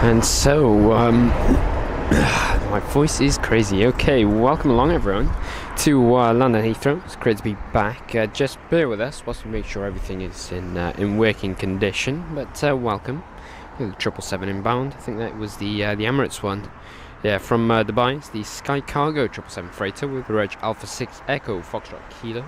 And so, my voice is crazy. Okay, welcome along everyone to London Heathrow. It's great to be back. Just bear with us whilst we make sure everything is in working condition. But welcome. The 777 inbound. I think that was the Emirates one. Yeah, from Dubai. It's the Sky Cargo 777 freighter with reg Alpha 6 Echo Foxtrot Kilo.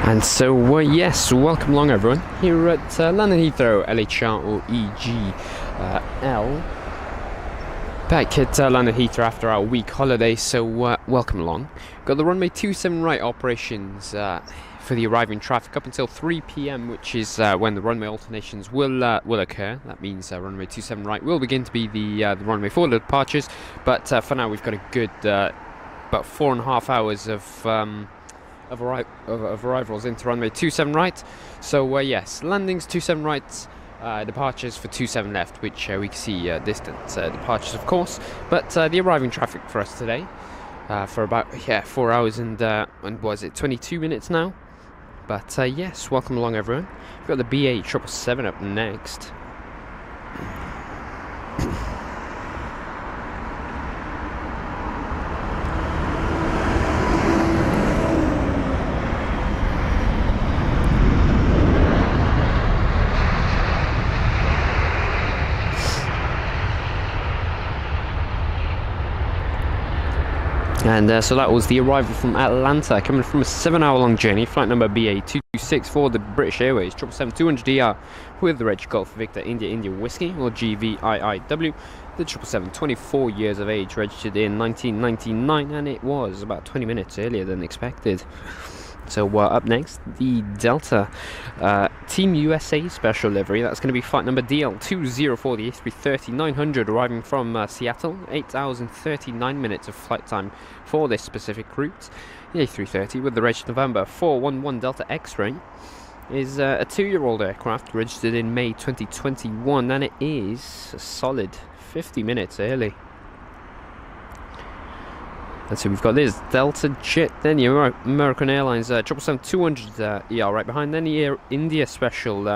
And so, yes, welcome along everyone here at London Heathrow LHR or EGL. Back at London Heathrow after our week holiday, so welcome along. Got the runway 27 right operations for the arriving traffic up until 3 PM, which is when the runway alternations will occur. That means runway 27 right will begin to be the runway for the departures, but for now we've got a good about 4.5 hours of arrivals into runway 27 right. So yes, landings 27 right, departures for 27 left, which we can see distant departures of course, but the arriving traffic for us today for about 4 hours and was it 22 minutes now. But yes, welcome along everyone. We've got the BA 777 up next. And so that was the arrival from Atlanta, coming from a 7-hour-long journey. Flight number BA226 for the British Airways 777-200ER with the reg Golf Victor India Whiskey, or GVIIW. The 777, 24 years of age, registered in 1999, and it was about 20 minutes earlier than expected. So up next, the Delta Team USA special livery. That's going to be flight number DL204, the A330-900, arriving from Seattle. 8 hours and 39 minutes of flight time for this specific route. The A330 with the reg November 411 Delta X-Ray is a 2-year-old aircraft registered in May 2021, and it is a solid 50 minutes early. And so we've got this Delta Jet, then the American Airlines 777-200 ER right behind, then the Air India special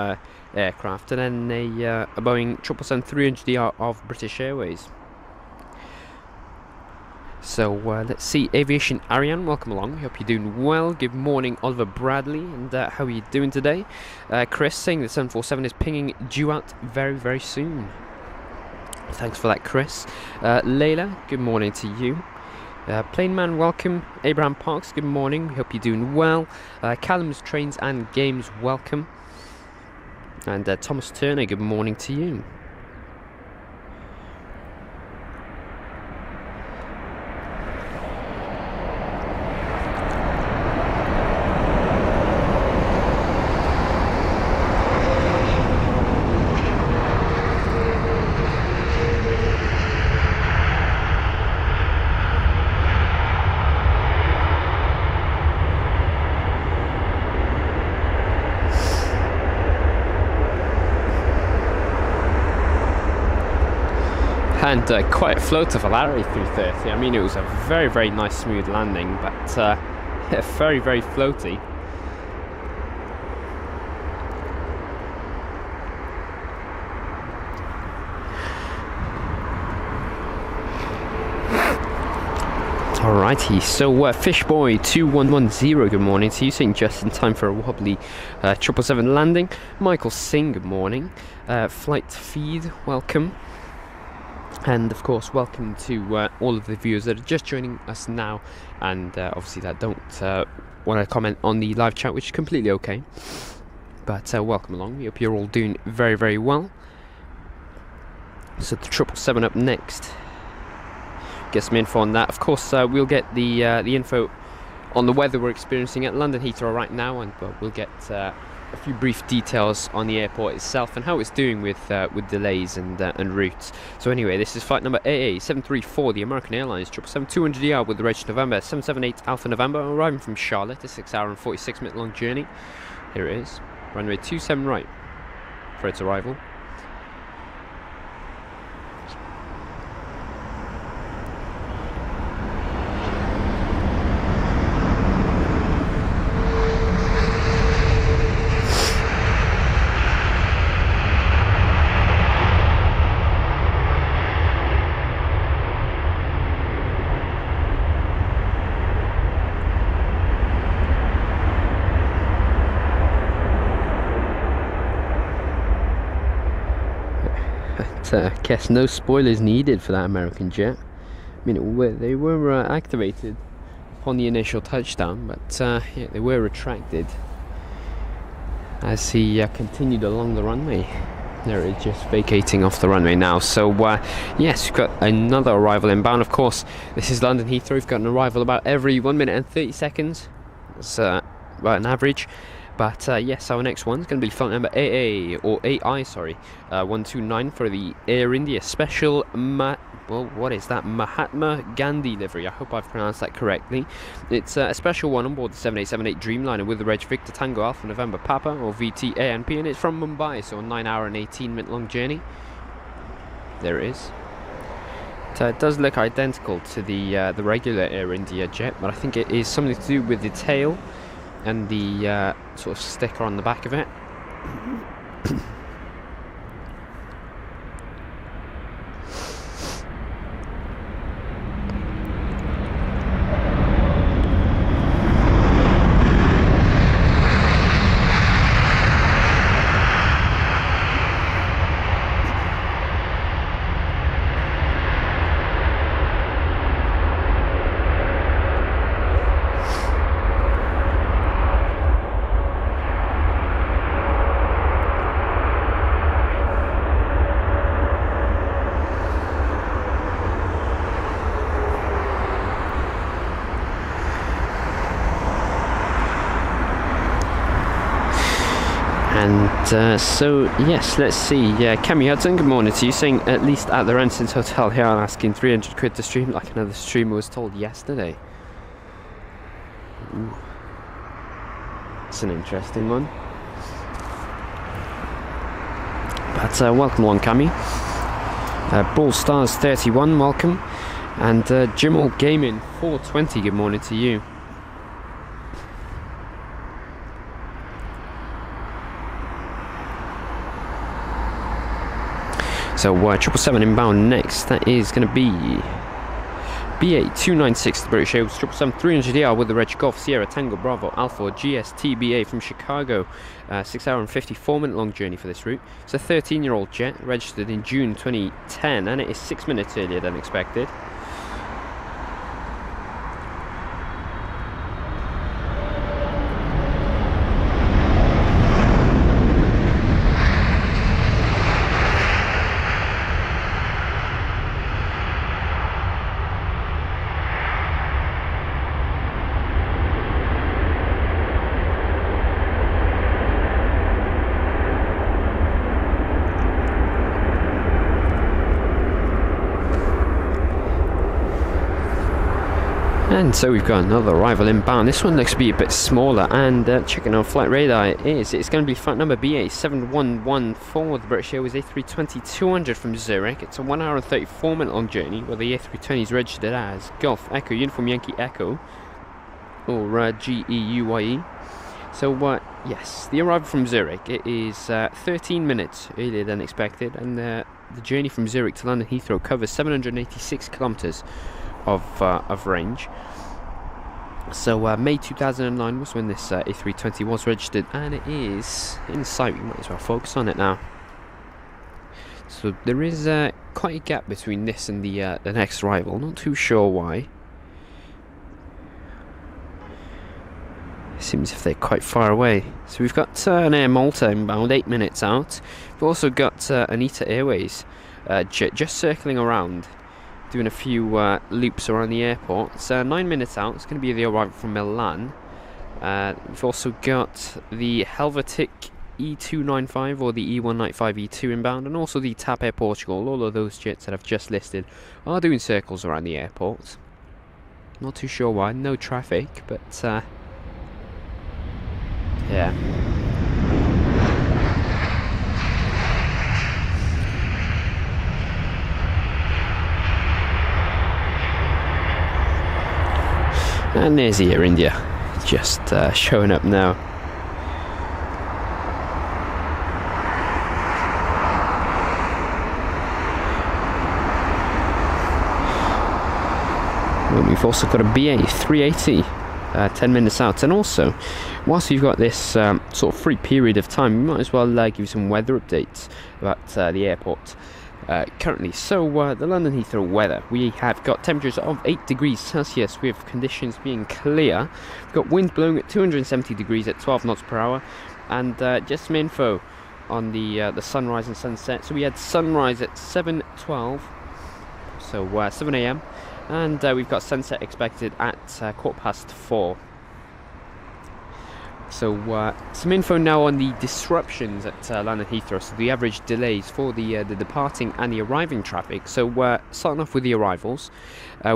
aircraft, and then a Boeing 777-300 ER of British Airways. So let's see, Aviation Ariane, welcome along. Hope you're doing well. Good morning, Oliver Bradley, and how are you doing today? Chris saying that 747 is pinging due out very, very soon. Thanks for that, Chris. Layla, good morning to you. Plane Man, welcome. Abraham Parks, good morning. We hope you're doing well. Callum's Trains and Games, welcome. And Thomas Turner, good morning to you. And quite a floater for that A330. I mean, it was a very, very nice smooth landing, but very, very floaty. Alrighty, so Fishboy2110, good morning to you, saying just in time for a wobbly 777 landing. Michael Singh, good morning. Flight Feed, welcome. And of course, welcome to all of the viewers that are just joining us now, and obviously that don't want to comment on the live chat, which is completely okay. But welcome along. We hope you're all doing very, very well. So the 777 up next. Get some info on that. Of course, we'll get the info on the weather we're experiencing at London Heathrow right now, and we'll get a few brief details on the airport itself and how it's doing with delays and routes. So anyway, this is flight number AA734, the American Airlines 777-200ER with the reg November 778 Alpha November, arriving from Charlotte, a 6-hour and 46-minute long journey. Here it is, runway 27 right for its arrival. I guess no spoilers needed for that American jet. I mean, they were activated upon the initial touchdown, but yeah, they were retracted as he continued along the runway. There it is, just vacating off the runway now. So yes, we've got another arrival inbound. Of course, this is London Heathrow. We've got an arrival about every 1 minute and 30 seconds. That's about an average. But yes, our next one's going to be flight number AI 129 for the Air India Special what is that? Mahatma Gandhi livery. I hope I've pronounced that correctly. It's a special one on board the 7878 Dreamliner with the reg Victor Tango Alpha November Papa, or VTANP, and it's from Mumbai, so a 9-hour and 18-minute long journey. There it is. It does look identical to the regular Air India jet, but I think it is something to do with the tail and the sort of sticker on the back of it. And so yes, let's see. Cammy Hudson, good morning to you, saying at least at the Rensons Hotel here, I'm asking 300 quid to stream, like another streamer was told yesterday. Ooh. It's an interesting one. But welcome along, Cammy. Brawl Stars 31, welcome. And Jimmel Gaming 420, good morning to you. So 777 inbound next. That is going to be BA296, the British Airways 777-300ER with the reg Golf Sierra Tango Bravo Alpha GSTBA from Chicago. 6-hour and 54-minute long journey for this route. It's a 13-year-old jet registered in June 2010, and it is 6 minutes earlier than expected. And so we've got another arrival inbound. This one looks to be a bit smaller, and checking on flight radar, it's going to be flight number BA7114, the British Airways A320-200 from Zurich. It's a 1-hour and 34-minute long journey, where the A320 is registered as Golf Echo Uniform Yankee Echo, or GEUYE. So yes, the arrival from Zurich, it is 13 minutes earlier than expected, and the journey from Zurich to London Heathrow covers 786 kilometres of range. So May 2009 was when this A320 was registered, and it is in sight. We might as well focus on it now. So there is quite a gap between this and the next arrival. Not too sure why. This Seems if they're quite far away. So we've got an Air Malta inbound, 8 minutes out. We've also got Anita Airways just circling around, doing a few loops around the airport. It's 9 minutes out. It's going to be the arrival from Milan. We've also got the Helvetic E295 or the E195 E2 inbound, and also the TAP Air Portugal. All of those jets that I've just listed are doing circles around the airport. Not too sure why, no traffic, but yeah. And there's the Air India, just showing up now. And we've also got a BA 380, 10 minutes out. And also, whilst you've got this sort of free period of time, we might as well give you some weather updates about the airport currently. So the London Heathrow weather, we have got temperatures of 8 degrees Celsius with conditions being clear. We've got wind blowing at 270 degrees at 12 knots per hour. And just some info on the sunrise and sunset. So we had sunrise at 7:12, so 7 AM. And we've got sunset expected at 4:15. So some info now on the disruptions at London Heathrow. So the average delays for the departing and the arriving traffic. So starting off with the arrivals,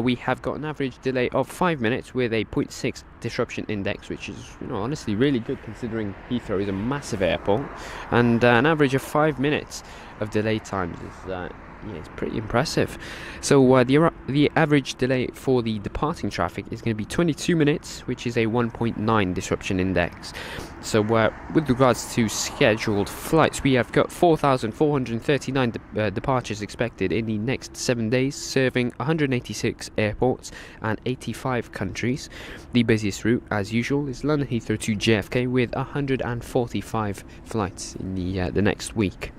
we have got an average delay of 5 minutes with a 0.6 disruption index, which is, you know, honestly really good considering Heathrow is a massive airport. And an average of 5 minutes of delay times is yeah, it's pretty impressive. So the average delay for the departing traffic is going to be 22 minutes, which is a 1.9 disruption index. So with regards to scheduled flights, we have got 4,439 departures expected in the next 7 days, serving 186 airports and 85 countries. The busiest route, as usual, is London Heathrow to JFK with 145 flights in the next week.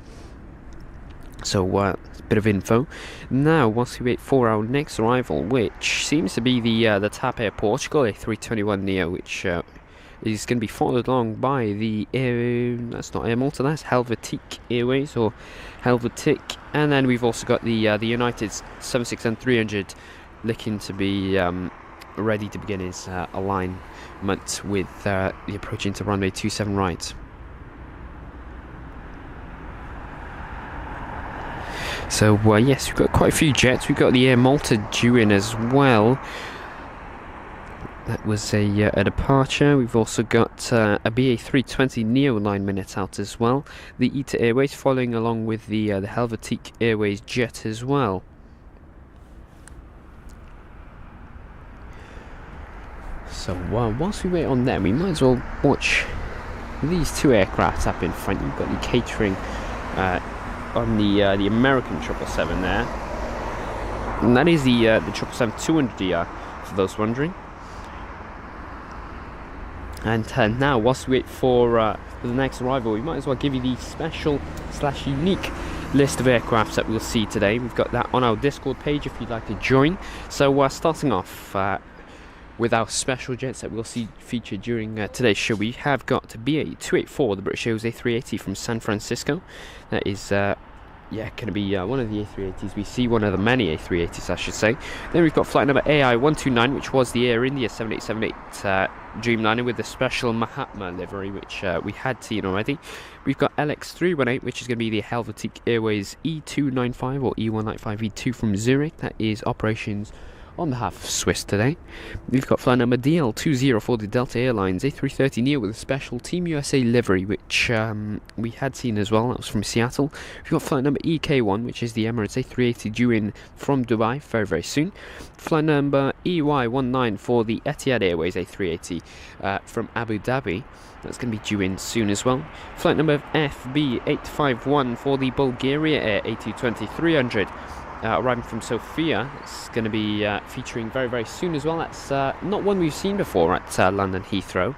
So a bit of info. Now, once we wait for our next arrival, which seems to be the TAP Air Portugal A321neo, which is going to be followed along by the that's not Air Malta, that's Helvetic Airways or Helvetic, and then we've also got the United 767-300 looking to be ready to begin his alignment with the approach into runway 27 right. So yes, we've got quite a few jets. We've got the Air Malta due in as well. That was a departure. We've also got a BA 320 Neo 9 minutes out as well. The ITA Airways following along with the Helvetic Airways jet as well. So whilst we wait on them, we might as well watch these two aircraft up in front. You've got the catering on the American 777 there, and that is the 777-200ER for those wondering. And now, whilst we wait for the next arrival, we might as well give you the special / unique list of aircrafts that we'll see today. We've got that on our Discord page if you'd like to join. So starting off with our special jets that we'll see featured during today's show, we have got BA 284, the British Airways A380 from San Francisco. That is going to be one of the A380s we see, one of the many A380s I should say. Then we've got flight number AI129, which was the Air India 7878 Dreamliner with the special Mahatma livery, which we had seen already. We've got LX318, which is going to be the Helvetic Airways E295 or E195 E2 from Zurich. That is operations on behalf of Swiss today. We've got flight number DL20 for the Delta Airlines A330neo with a special Team USA livery, which we had seen as well. That was from Seattle. We've got flight number EK1, which is the Emirates A380 due in from Dubai very, very soon. Flight number EY19 for the Etihad Airways A380 from Abu Dhabi. That's going to be due in soon as well. Flight number FB851 for the Bulgaria Air A220-300. Arriving from Sofia. It's going to be featuring very, very soon as well. That's not one we've seen before at London Heathrow.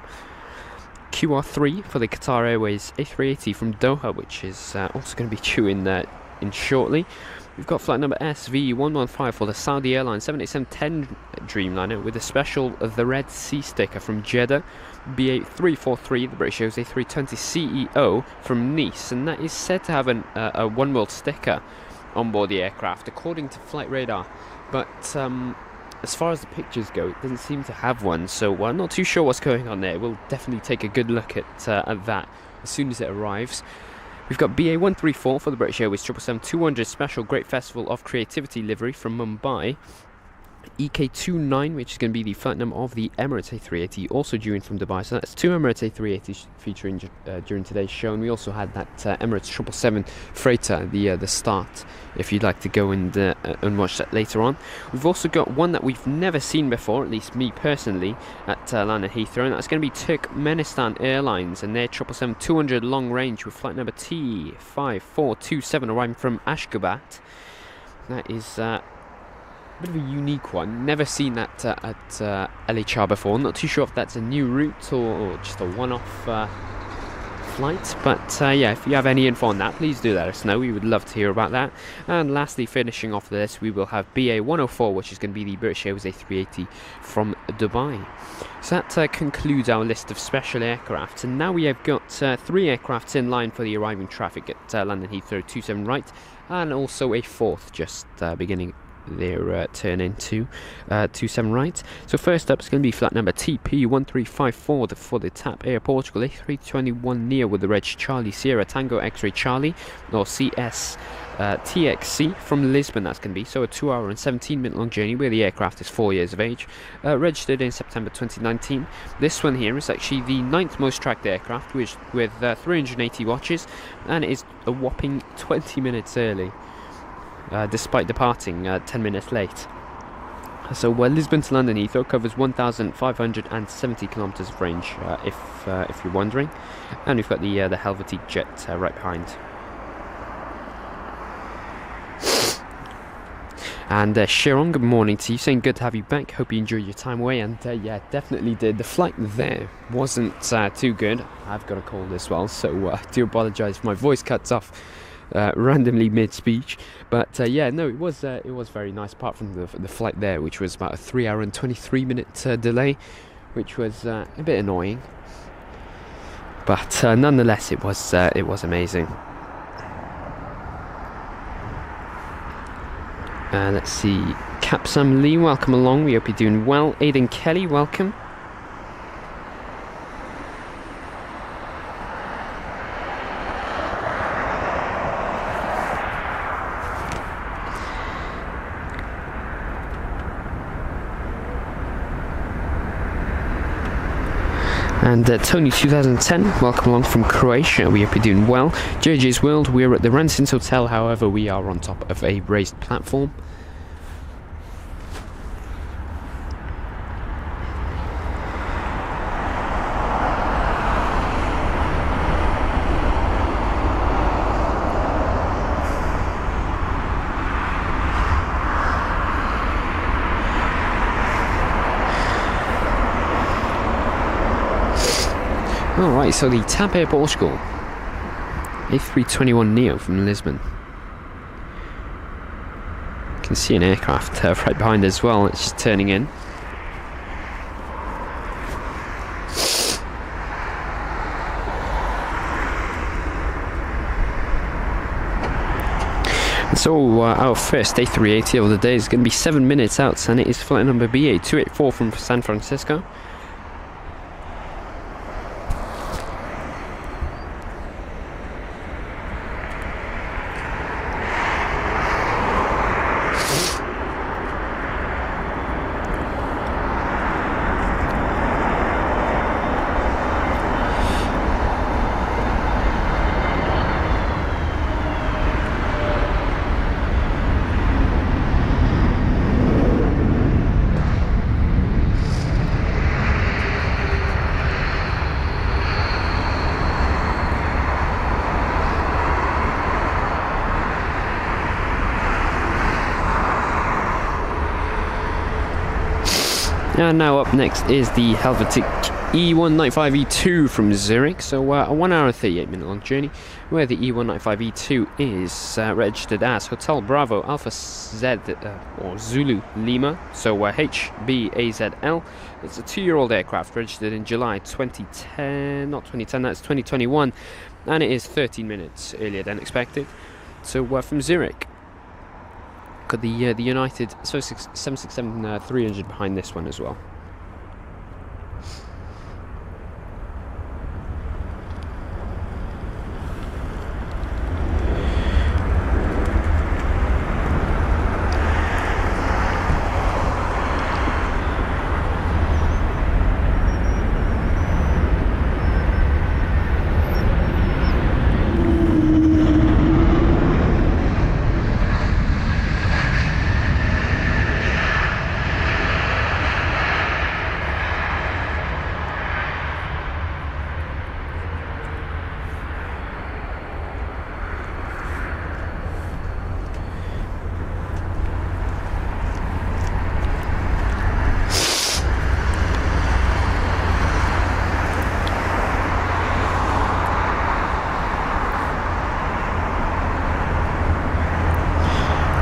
QR3 for the Qatar Airways A380 from Doha, which is also going to be due in shortly. We've got flight number SV115 for the Saudi Airlines 787-10 Dreamliner with a special the Red Sea sticker from Jeddah. BA343, the British Airways A320 CEO from Nice, and that is said to have a One World sticker on board the aircraft, according to Flight Radar. But as far as the pictures go, it doesn't seem to have one, so I'm not too sure what's going on there. We'll definitely take a good look at that as soon as it arrives. We've got BA134 for the British Airways 777-200 Special Great Festival of Creativity livery from Mumbai. EK29, which is going to be the flight number of the Emirates A380, also due in from Dubai. So that's 2 Emirates A380s featuring during today's show, and we also had that Emirates 777 freighter, the start, if you'd like to go and watch that later on. We've also got one that we've never seen before, at least me personally, at London Heathrow, and that's going to be Turkmenistan Airlines and their 777-200 long range with flight number T5427 arriving from Ashgabat. That is bit of a unique one. Never seen that at LHR before. Not too sure if that's a new route or just a one-off flight. But yeah, if you have any info on that, please do let us know. We would love to hear about that. And lastly, finishing off this, we will have BA104, which is going to be the British Airways A380 from Dubai. So that concludes our list of special aircraft. And now we have got 3 aircrafts in line for the arriving traffic at London Heathrow 27 right, and also a 4th just beginning their turn into 27 right. So first up is going to be flight number TP1354 for the TAP Air Portugal A321neo with the reg Charlie Sierra Tango X-Ray Charlie, or CS TXC from Lisbon. That's going to be so a 2 hour and 17 minute long journey where the aircraft is 4 years of age, registered in September 2019. This one here is actually the 9th most tracked aircraft with 380 watches, and it is a whopping 20 minutes early. Despite departing 10 minutes late. So Lisbon to London Heathrow covers 1,570 kilometres of range, if you're wondering. And we've got the Helvetic jet right behind. And Sharon, good morning to you, saying good to have you back, hope you enjoyed your time away. And yeah, definitely did. The flight there wasn't too good. I've got a cold as well, so I do apologise if my voice cuts off randomly mid-speech, but yeah, no, it was very nice, apart from the flight there, which was about a 3 hour and 23 minute delay, which was a bit annoying, but nonetheless it was amazing. Let's see, Capsam Lee, welcome along, we hope you're doing well. Aidan Kelly, welcome. And Tony 2010, welcome along from Croatia, we hope you're doing well. JJ's World, we're at the Ransins Hotel, however we are on top of a raised platform. Alright, so the TAP Air Portugal A321neo from Lisbon. You can see an aircraft right behind as well, it's just turning in. So our first A380 of the day is going to be 7 minutes out, and it is flight number BA284 from San Francisco. And now up next is the Helvetic E195E2 from Zurich, so a 1 hour and 38 minute long journey, where the E195E2 is registered as Hotel Bravo Alpha Z or Zulu Lima, so HBAZL. It's a 2-year-old aircraft registered in July 2010, not 2010, that's 2021, and it is 13 minutes earlier than expected. So from Zurich, got the United 767-300 behind this one as well.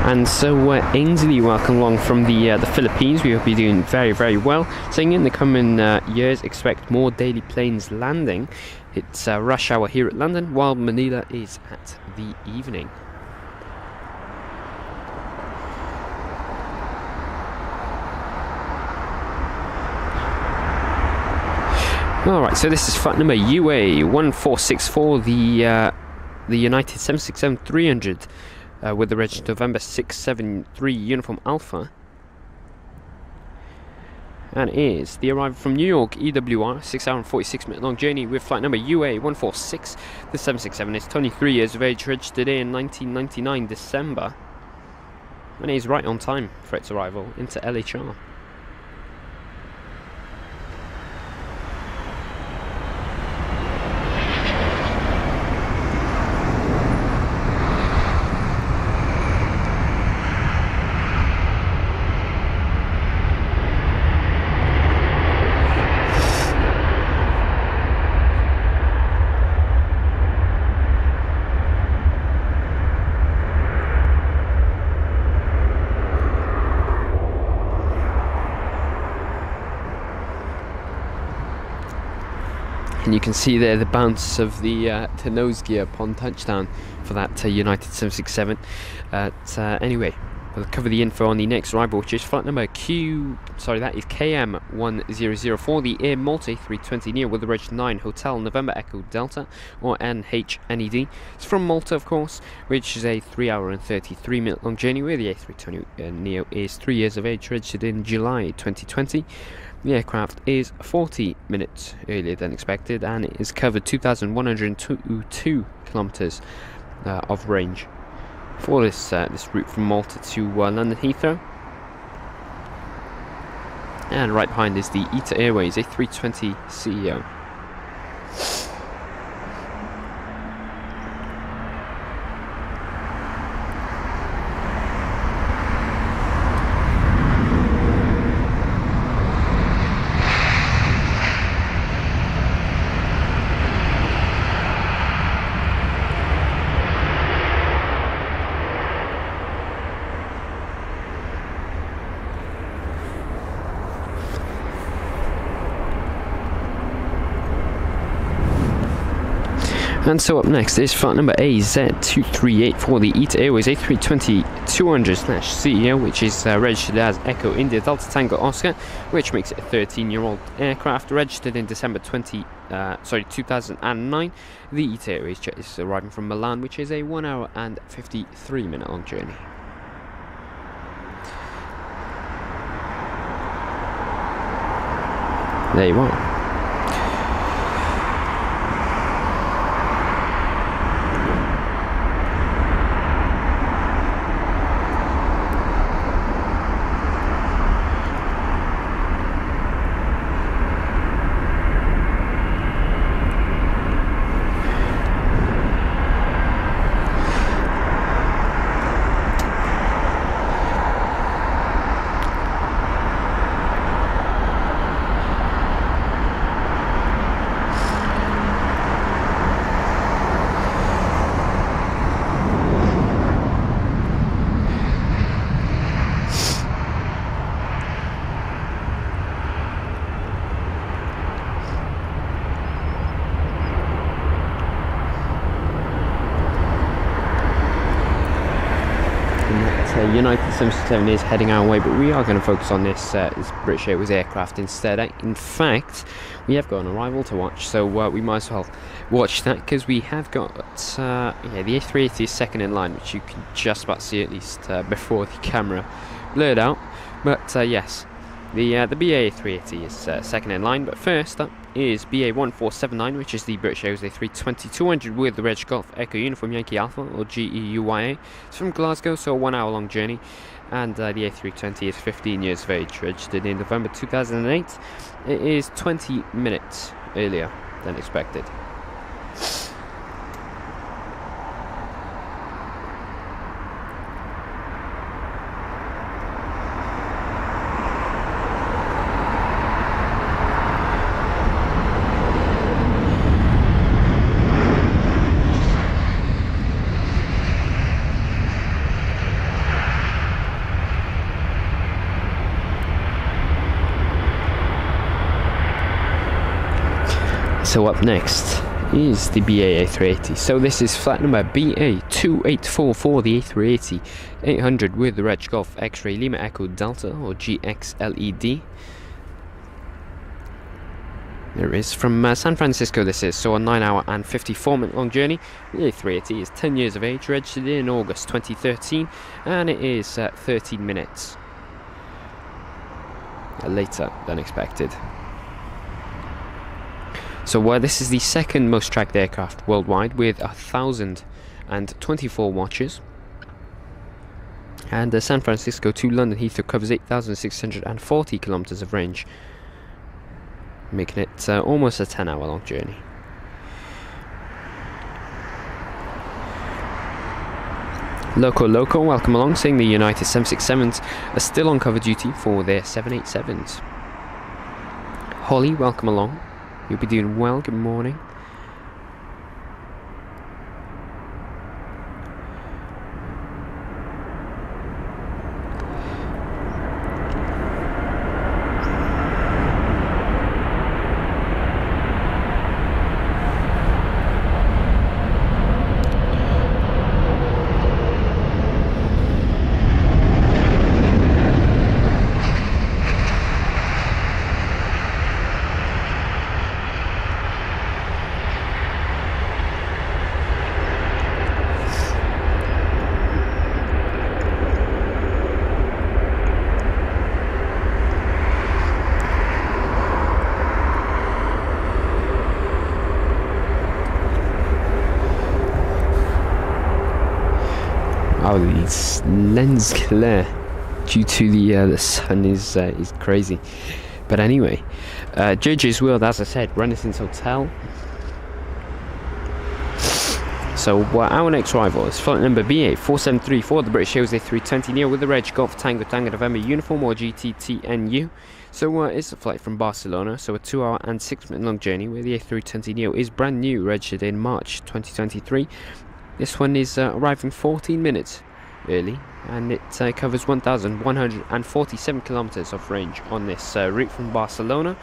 And so Ainsley, welcome along from the Philippines. We hope you're doing very, very well. Saying in the coming years, expect more daily planes landing. It's rush hour here at London, while Manila is at the evening. Alright, so this is flight number UA1464, the United 767-300. With the register November 673 Uniform Alpha, and is the arrival from New York EWR, 6 hour and 46 minute long journey with flight number UA146. The 767 is 23 years of age, registered in 1999 December, and is right on time for its arrival into LHR. And you can see there the bounce of the nose gear upon touchdown for that United 767. Anyway, we'll cover the info on the next arrival, which is flight number KM1004, the Air Malta 320 neo with the reg 9 Hotel November Echo Delta, or NHNED. It's from Malta, of course, which is a 3 hour and 33 minute long journey, where the A320 neo is 3 years of age, registered in July 2020. The aircraft is 40 minutes earlier than expected, and it has covered 2,102 kilometers of range for this route from Malta to London Heathrow. And right behind is the ITA Airways A320 CEO. And so up next is flight number AZ238 for the ITA Airways A320-200/CEO, which is registered as Echo India Delta Tango Oscar, which makes it a 13-year-old aircraft, registered in December 2009. The ITA Airways jet is arriving from Milan, which is a 1 hour and 53 minute long journey. There you are. United 77 is heading our way, but we are going to focus on this British Airways aircraft instead. In fact, we have got an arrival to watch, so we might as well watch that, because we have got the A380 is second in line, which you can just about see, at least before the camera blurred out. But yes, the BA 380 is second in line. But first up is BA 1479, which is the British Airways A320-200 with the Reg Golf Echo Uniform Yankee Alpha, or GEUYA. It's from Glasgow, so a 1 hour long journey. And the A320 is 15 years of age, registered in November 2008. It is 20 minutes earlier than expected. So up next is the BA A380. So this is flight number BA2844, the A380 800 with the Reg Golf X-Ray Lima Echo Delta, or GXLED. There is from San Francisco. This is so a 9 hour and 54 minute long journey. The A380 is 10 years of age, registered in August 2013, and it is 13 minutes later than expected. So this is the second most tracked aircraft worldwide, with 1,024 watches. And San Francisco to London Heathrow covers 8,640 kilometers of range, making it almost a 10 hour long journey. Loco, welcome along, saying the United 767s are still on cover duty for their 787s. Holly, welcome along. You'll be doing well, good morning. Oh, the lens glare due to the sun is crazy. But anyway, Judges World, as I said, Renaissance Hotel. So our next arrival is flight number BA 4734, the British Airways A320neo with the Reg Golf Tango November Uniform, or GTTNU. So it's a flight from Barcelona, so a 2 hour and 6 minute long journey, where the A320neo is brand new, registered in March 2023. This one is arriving 14 minutes early, and it covers 1,147 kilometers of range on this route from Barcelona.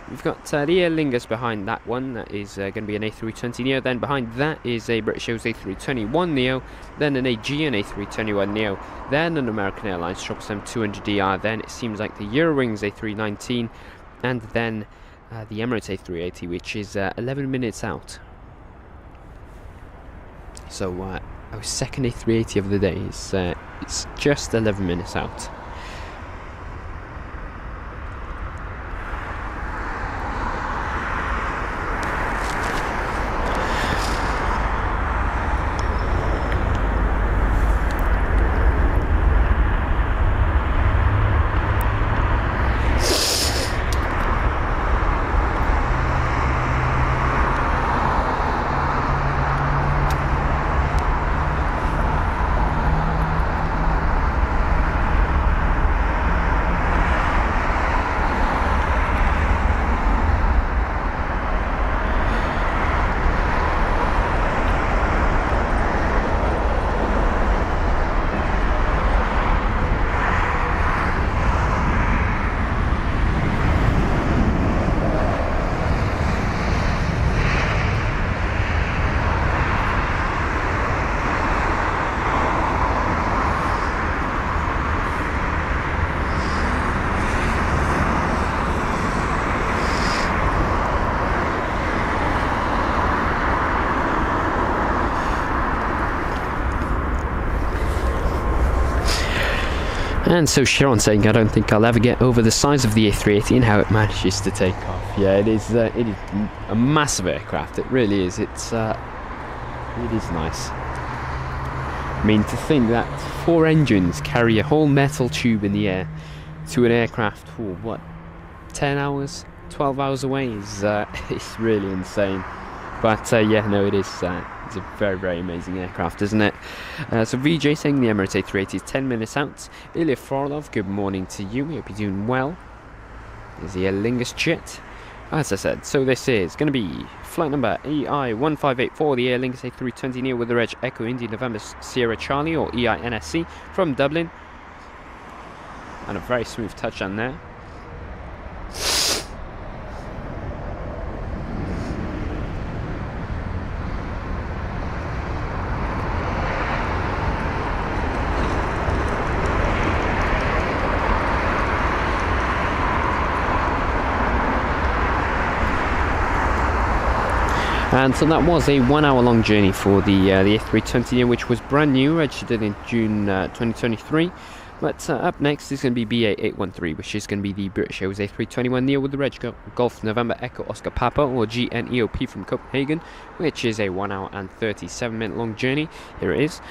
We've got the Aer Lingus behind that one. That is going to be an A320neo. Then behind that is a British Airways A321neo. Then an Aegean A321neo. Then an American Airlines 777-200ER. Then it seems like the Eurowings A319, and then the Emirates A380, which is 11 minutes out. So our second A380 of the day is it's just 11 minutes out. And so Sharon saying, I don't think I'll ever get over the size of the A380 and how it manages to take off. Yeah, it is a massive aircraft. It really is. It is nice. I mean, to think that 4 engines carry a whole metal tube in the air to an aircraft for what, 10 hours, 12 hours away is it's really insane. But yeah, no, it is. It's a very, very amazing aircraft, isn't it? So VJ saying the Emirates A380 is 10 minutes out. Ilya Frolov, good morning to you. We hope you're doing well. Is the Aer Lingus jet? As I said, so this is going to be flight number EI1584, the Aer Lingus A320neo with the reg Echo India November Sierra Charlie, or EINSC, from Dublin. And a very smooth touchdown there. And so that was a 1 hour long journey for the A320neo, which was brand new, registered in June 2023. But up next is going to be BA813, which is going to be the British Airways A321neo with the reg Golf November Echo Oscar Papa, or GNEOP, from Copenhagen, which is a 1 hour and 37-minute long journey. Here it is.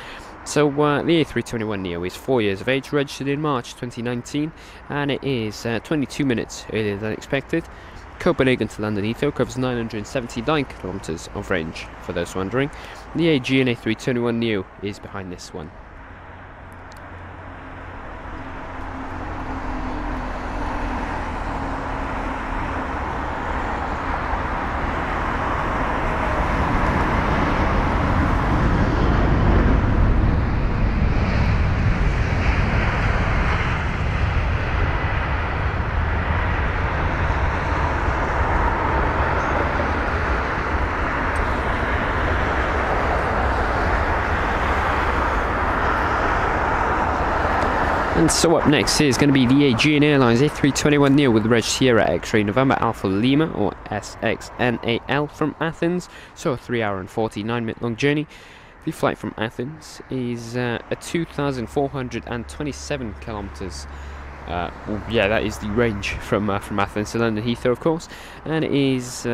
So the A321neo is 4 years of age, registered in March 2019, and it is 22 minutes earlier than expected. Copenhagen to London Heathrow covers 979 kilometers of range, for those wondering. The Aegean A321neo is behind this one. And so up next is going to be the Aegean Airlines A321neo with the reg Sierra X-Ray November Alpha Lima, or SXNAL, from Athens. So a 3 hour and 49-minute long journey. The flight from Athens is a 2,427 kilometers. Yeah, that is the range from Athens to London Heathrow, of course, and it is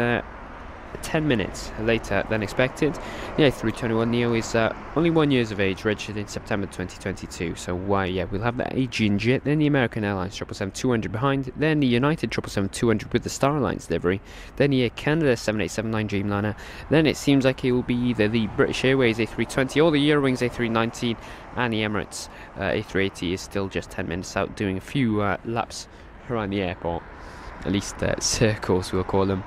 10 minutes later than expected. The A321neo is only 1 year of age, registered in September 2022. So yeah, we'll have the Aegean jet, then the American Airlines 777-200 behind, then the United 777-200 with the Star Alliance livery, then the Air Canada 7879 Dreamliner, then it seems like it will be either the British Airways A320 or the Eurowings A319, and the Emirates A380 is still just 10 minutes out, doing a few laps around the airport, at least circles we'll call them.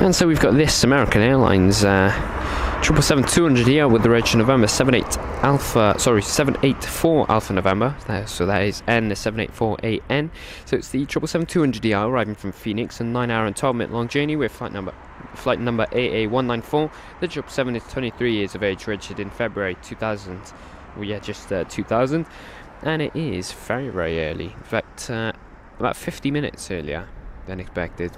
And so we've got this American Airlines 777-200ER with the reg November 784 Alpha November. So that is N784AN. So it's the 777-200ER arriving from Phoenix, a 9 hour and 12-minute long journey with flight number AA194. The 777 is 23 years of age, registered in February 2000. Well, yeah, just 2000. And it is very, very early. In fact, about 50 minutes earlier than expected.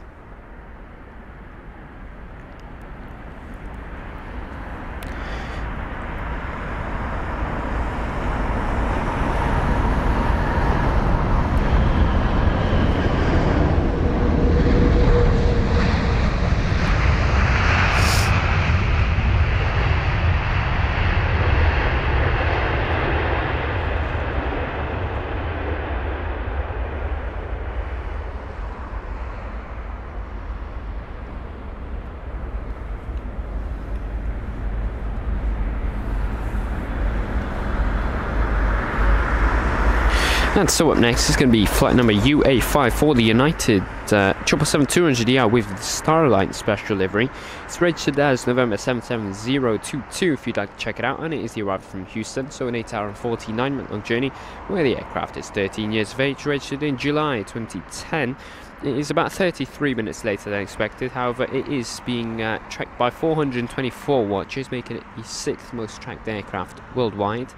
And so up next is going to be flight number UA5 for the United 777-200ER with the Starlight special livery. It's registered as November 77022 if you'd like to check it out, and it is the arrival from Houston, so an 8-hour and 49-minute long journey where the aircraft is 13 years of age, registered in July 2010. It is about 33 minutes later than expected. However, it is being tracked by 424 watches, making it the 6th most tracked aircraft worldwide.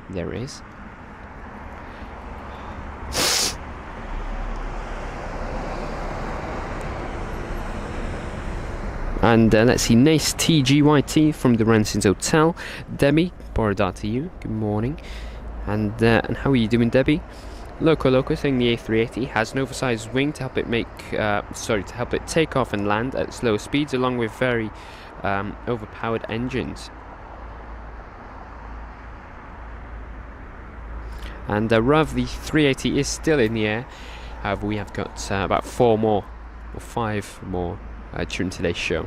There it is. And let's see, Nace TGYT from the Ransons Hotel. Debbie, Borodar to you. Good morning. And how are you doing, Debbie? Loco saying the A380 has an oversized wing to help it to help it take off and land at slow speeds, along with very overpowered engines. And Rav, the 380 is still in the air. However, we have got about 5 more during today's show.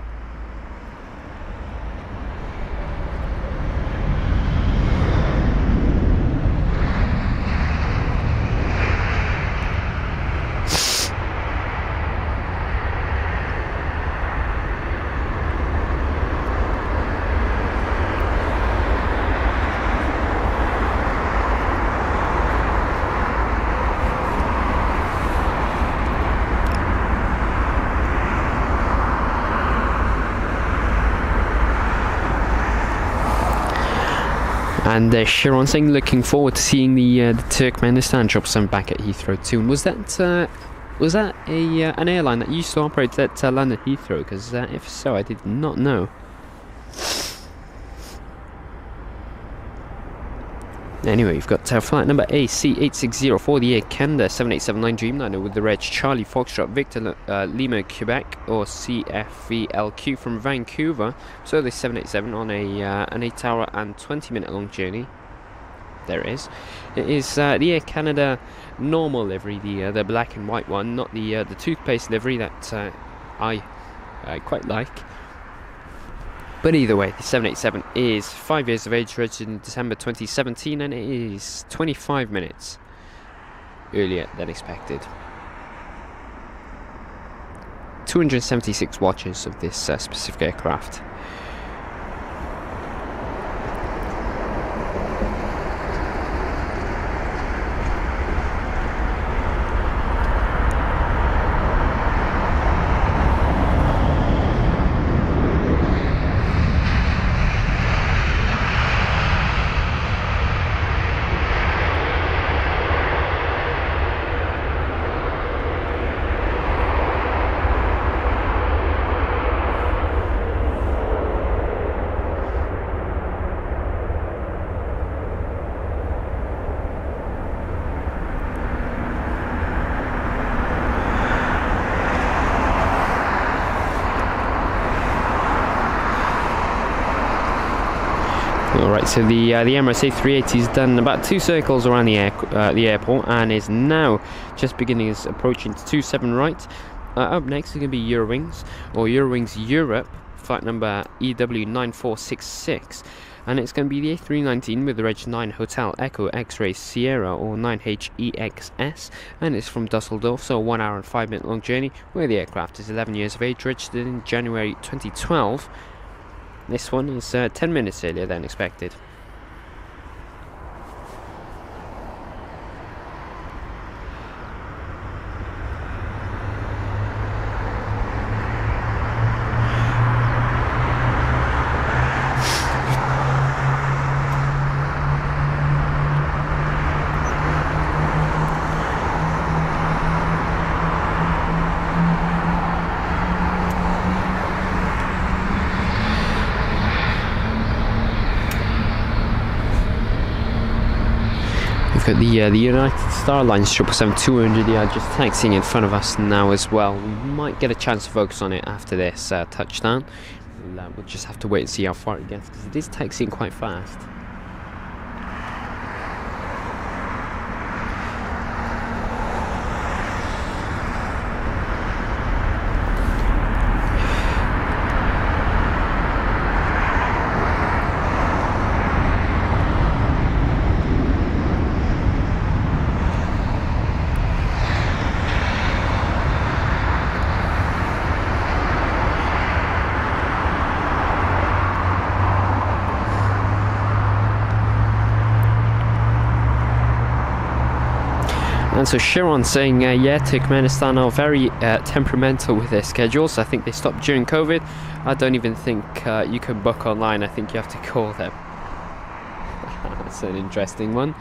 And Sharon saying, looking forward to seeing the Turkmenistan 777 back at Heathrow too. And was that an airline that used to operate at London Heathrow? Because if so, I did not know. Anyway, you've got flight number AC860 for the Air Canada 7879 Dreamliner with the reg Charlie Foxtrot Victor Lima Quebec, or CFVLQ, from Vancouver. So the 787 on an 8-hour and 20-minute long journey. There it is. It is the Air Canada normal livery, the black and white one, not the toothpaste livery that I quite like. But either way, the 787 is 5 years of age, registered in December 2017, and it is 25 minutes earlier than expected. 276 watches of this specific aircraft. Alright, so the Emirates A380 has done about 2 circles around the airport and is now just approaching to 27 right. Up next is going to be Eurowings, or Eurowings Europe, flight number EW9466, and it's going to be the A319 with the reg 9 Hotel Echo X-Ray Sierra, or 9HEXS, and it's from Dusseldorf, so a 1 hour and 5 minute long journey where the aircraft is 11 years of age, registered in January 2012. This one is 10 minutes earlier than expected. We've got the United Starlines 777-200ER just taxiing in front of us now as well. We might get a chance to focus on it after this touchdown. We'll just have to wait and see how far it gets, because it is taxiing quite fast. And so Sharon saying, yeah, Turkmenistan are very temperamental with their schedules. I think they stopped during COVID. I don't even think you can book online. I think you have to call them. That's an interesting one.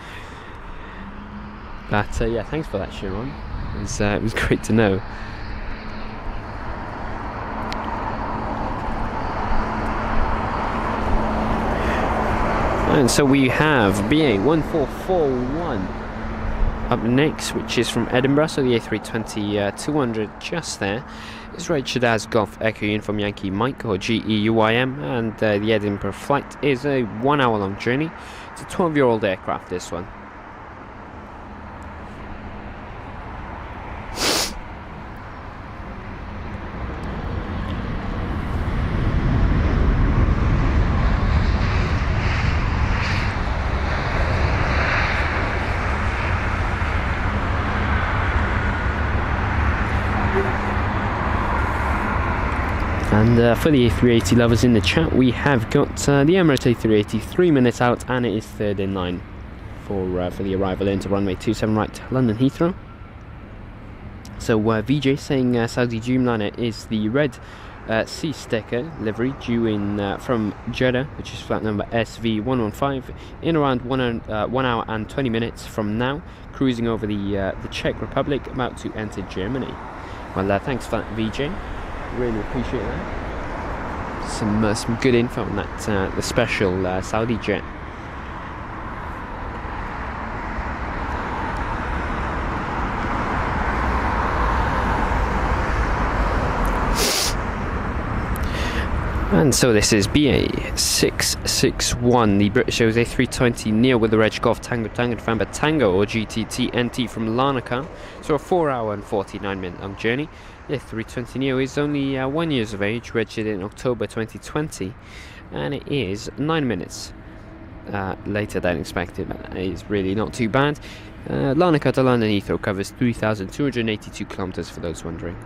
But yeah, thanks for that, Sharon. It was great to know. And so we have BA 1441 up next, which is from Edinburgh, so the A320 200 just there. It's registered as Golf Echo Uniform Yankee Mike, or GEUIM, and the Edinburgh flight is a 1 hour long journey. It's a 12-year-old aircraft, this one. And for the A380 lovers in the chat, we have got the Emirates A380 3 minutes out, and it is third in line for the arrival into runway 27 right, London Heathrow. So VJ saying Saudi Dreamliner is the red C sticker livery due in from Jeddah, which is flight number SV115, in around 1 hour and 20 minutes from now, cruising over the Czech Republic, about to enter Germany. Well, thanks for that, VJ. Really appreciate that. Some good info on that the special Saudi jet. And so this is BA 661, the British Airways A320 Neo with the reg Golf Tango Tango November Tango, or GTT NT from Larnaca. So a 4 hour and 49 minute long journey. The A320 Neo is only 1 year of age, registered in October 2020, and it is 9 minutes later than expected. That is really not too bad. Larnaca to London Heathrow covers 3,282 kilometers for those wondering.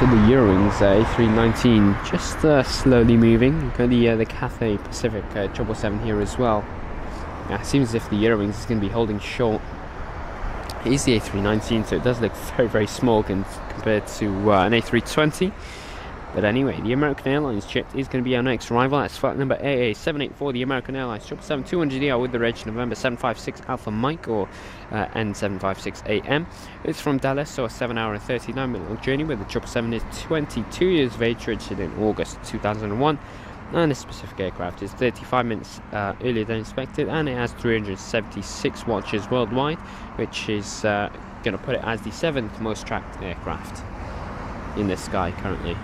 So the Eurowings A319 just slowly moving. You've got the Cathay Pacific 777 here as well. It seems as if the Eurowings is going to be holding short. It is the A319, so it does look very, very small compared to an A320. But anyway, the American Airlines jet is going to be our next arrival. That's flight number AA784, the American Airlines 777-200ER with the reg November 756 Alpha Mike, or N756AM. It's from Dallas, so a 7 hour and 39 minute long journey, where the 777 is 22 years of age, registered in August 2001. And this specific aircraft is 35 minutes earlier than expected, and it has 376 watches worldwide, which is going to put it as the 7th most tracked aircraft in the sky currently.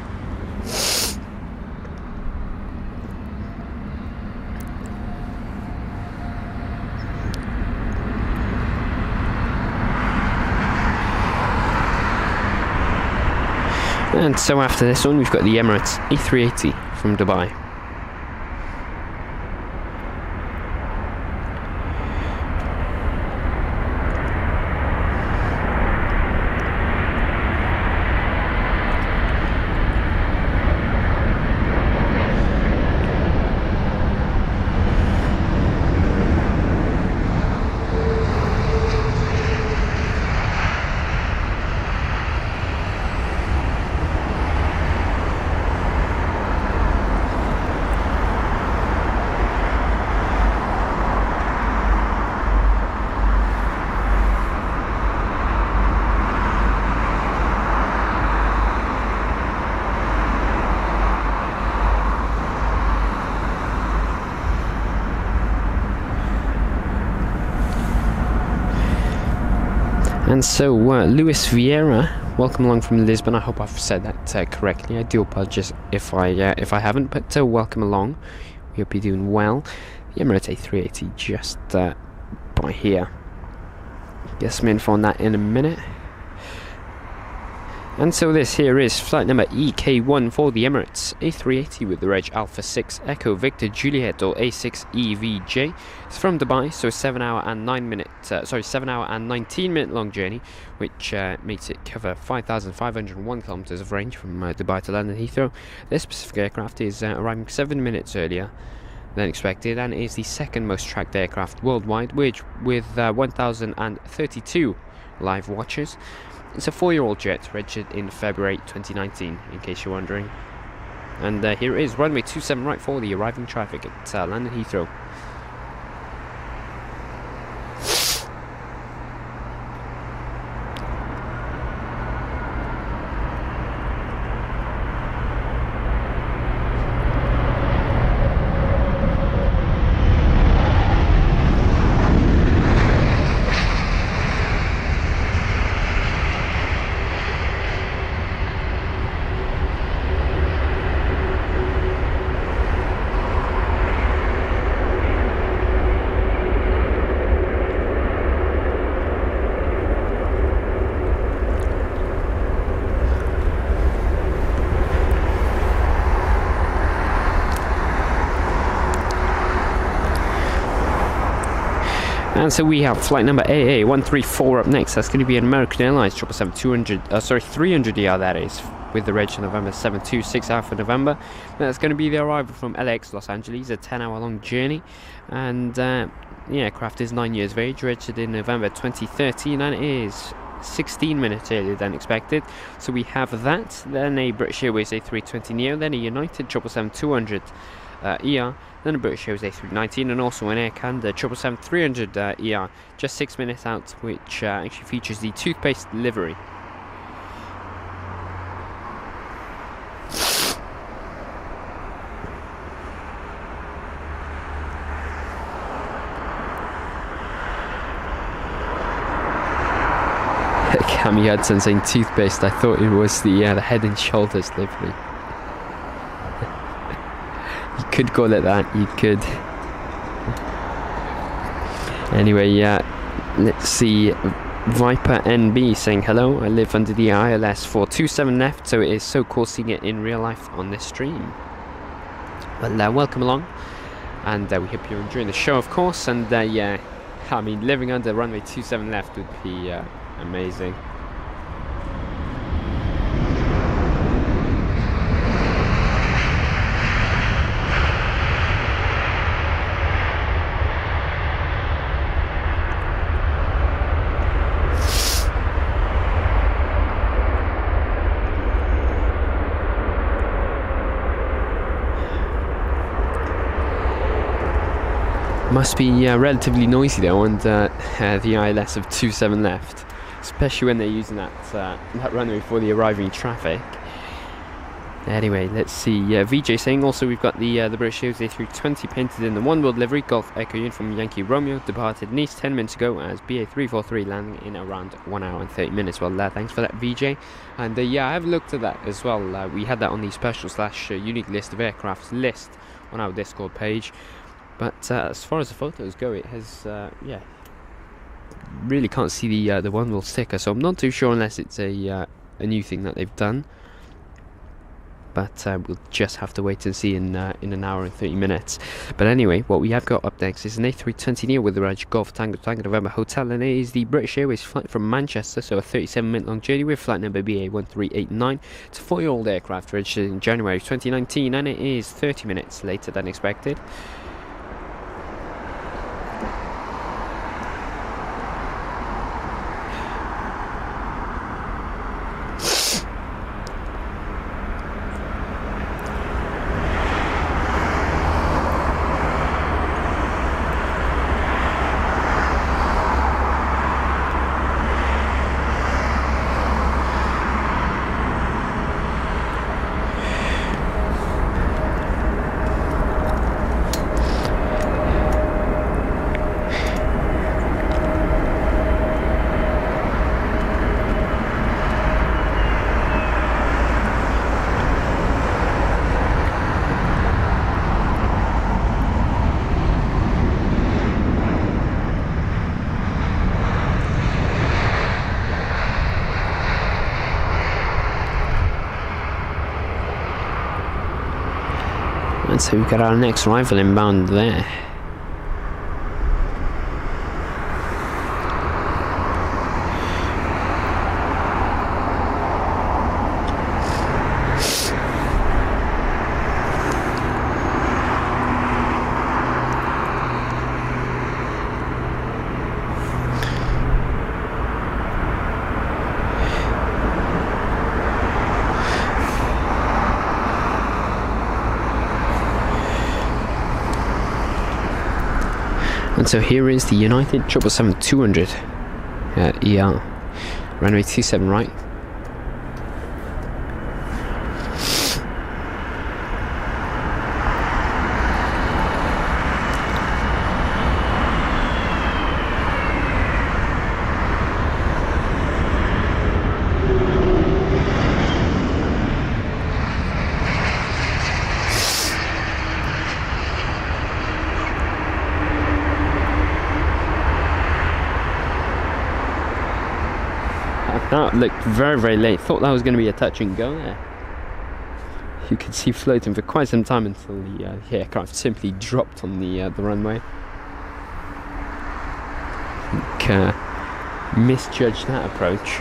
And so after this one, we've got the Emirates A380 from Dubai. And so Luis Vieira, welcome along from Lisbon. I hope I've said that correctly. I do apologize if I haven't, but welcome along. We hope you're doing well. The Emirates A380 just by here. Get some info on that in a minute. And so this here is flight number EK1 for the Emirates A380 with the reg Alpha 6 Echo Victor Juliet or A6EVJ. It's from Dubai, so 7 hour and 19 minute long journey, which makes it cover 5,501 kilometers of range from Dubai to London Heathrow. This specific aircraft is arriving 7 minutes earlier than expected and is the second most tracked aircraft worldwide, which with 1,032 live watchers. It's a 4-year-old jet registered in February 2019, in case you're wondering. And here is runway 27 right for the arriving traffic at London Heathrow. And so we have flight number AA134 up next. That's going to be an American Airlines 300ER, that is, with the reg November 726 Alpha November. That's going to be the arrival from LAX Los Angeles, a 10-hour long journey. And the aircraft is 9 years of age, registered in November 2013, and it is 16 minutes earlier than expected. So we have that, then a British Airways A320neo, then a United 777-200 ER, then a British Airways A319, and also an Air Canada 777-300 ER, just 6 minutes out, which actually features the toothpaste livery. Cammy Hudson saying toothpaste. I thought it was the Head and Shoulders livery. You could call it that, you could. Anyway, let's see. Viper NB saying hello. I live under the ILS 427 left, so it is so cool seeing it in real life on this stream. Well, welcome along, and we hope you're enjoying the show, of course. And I mean, living under runway 27 left would be amazing. Must be relatively noisy though, and the ILS of 27 left, especially when they're using that runway for the arriving traffic. Anyway, let's see. VJ saying also we've got the British Airways A320 painted in the One World livery, Golf Echo Uniform Yankee Romeo, departed Nice 10 minutes ago as BA343, landing in around 1 hour and 30 minutes. Well, thanks for that, VJ. And I've looked at that as well. We had that on the special / unique list of aircrafts list on our Discord page. But as far as the photos go, it has, really can't see the One World sticker, so I'm not too sure unless it's a new thing that they've done. But we'll just have to wait and see in an hour and 30 minutes. But anyway, what we have got up next is an A320neo with the reg Golf Tango Tango November Hotel, and it is the British Airways flight from Manchester, so a 37-minute long journey with flight number BA1389. It's a 4-year-old aircraft registered in January 2019, and it is 30 minutes later than expected. So we've got our next rival inbound there. And so here is the United 777-200 ER, runway 27 right. That looked very late. Thought that was going to be a touch and go there. You could see floating for quite some time until the aircraft simply dropped on the runway. I think misjudged that approach.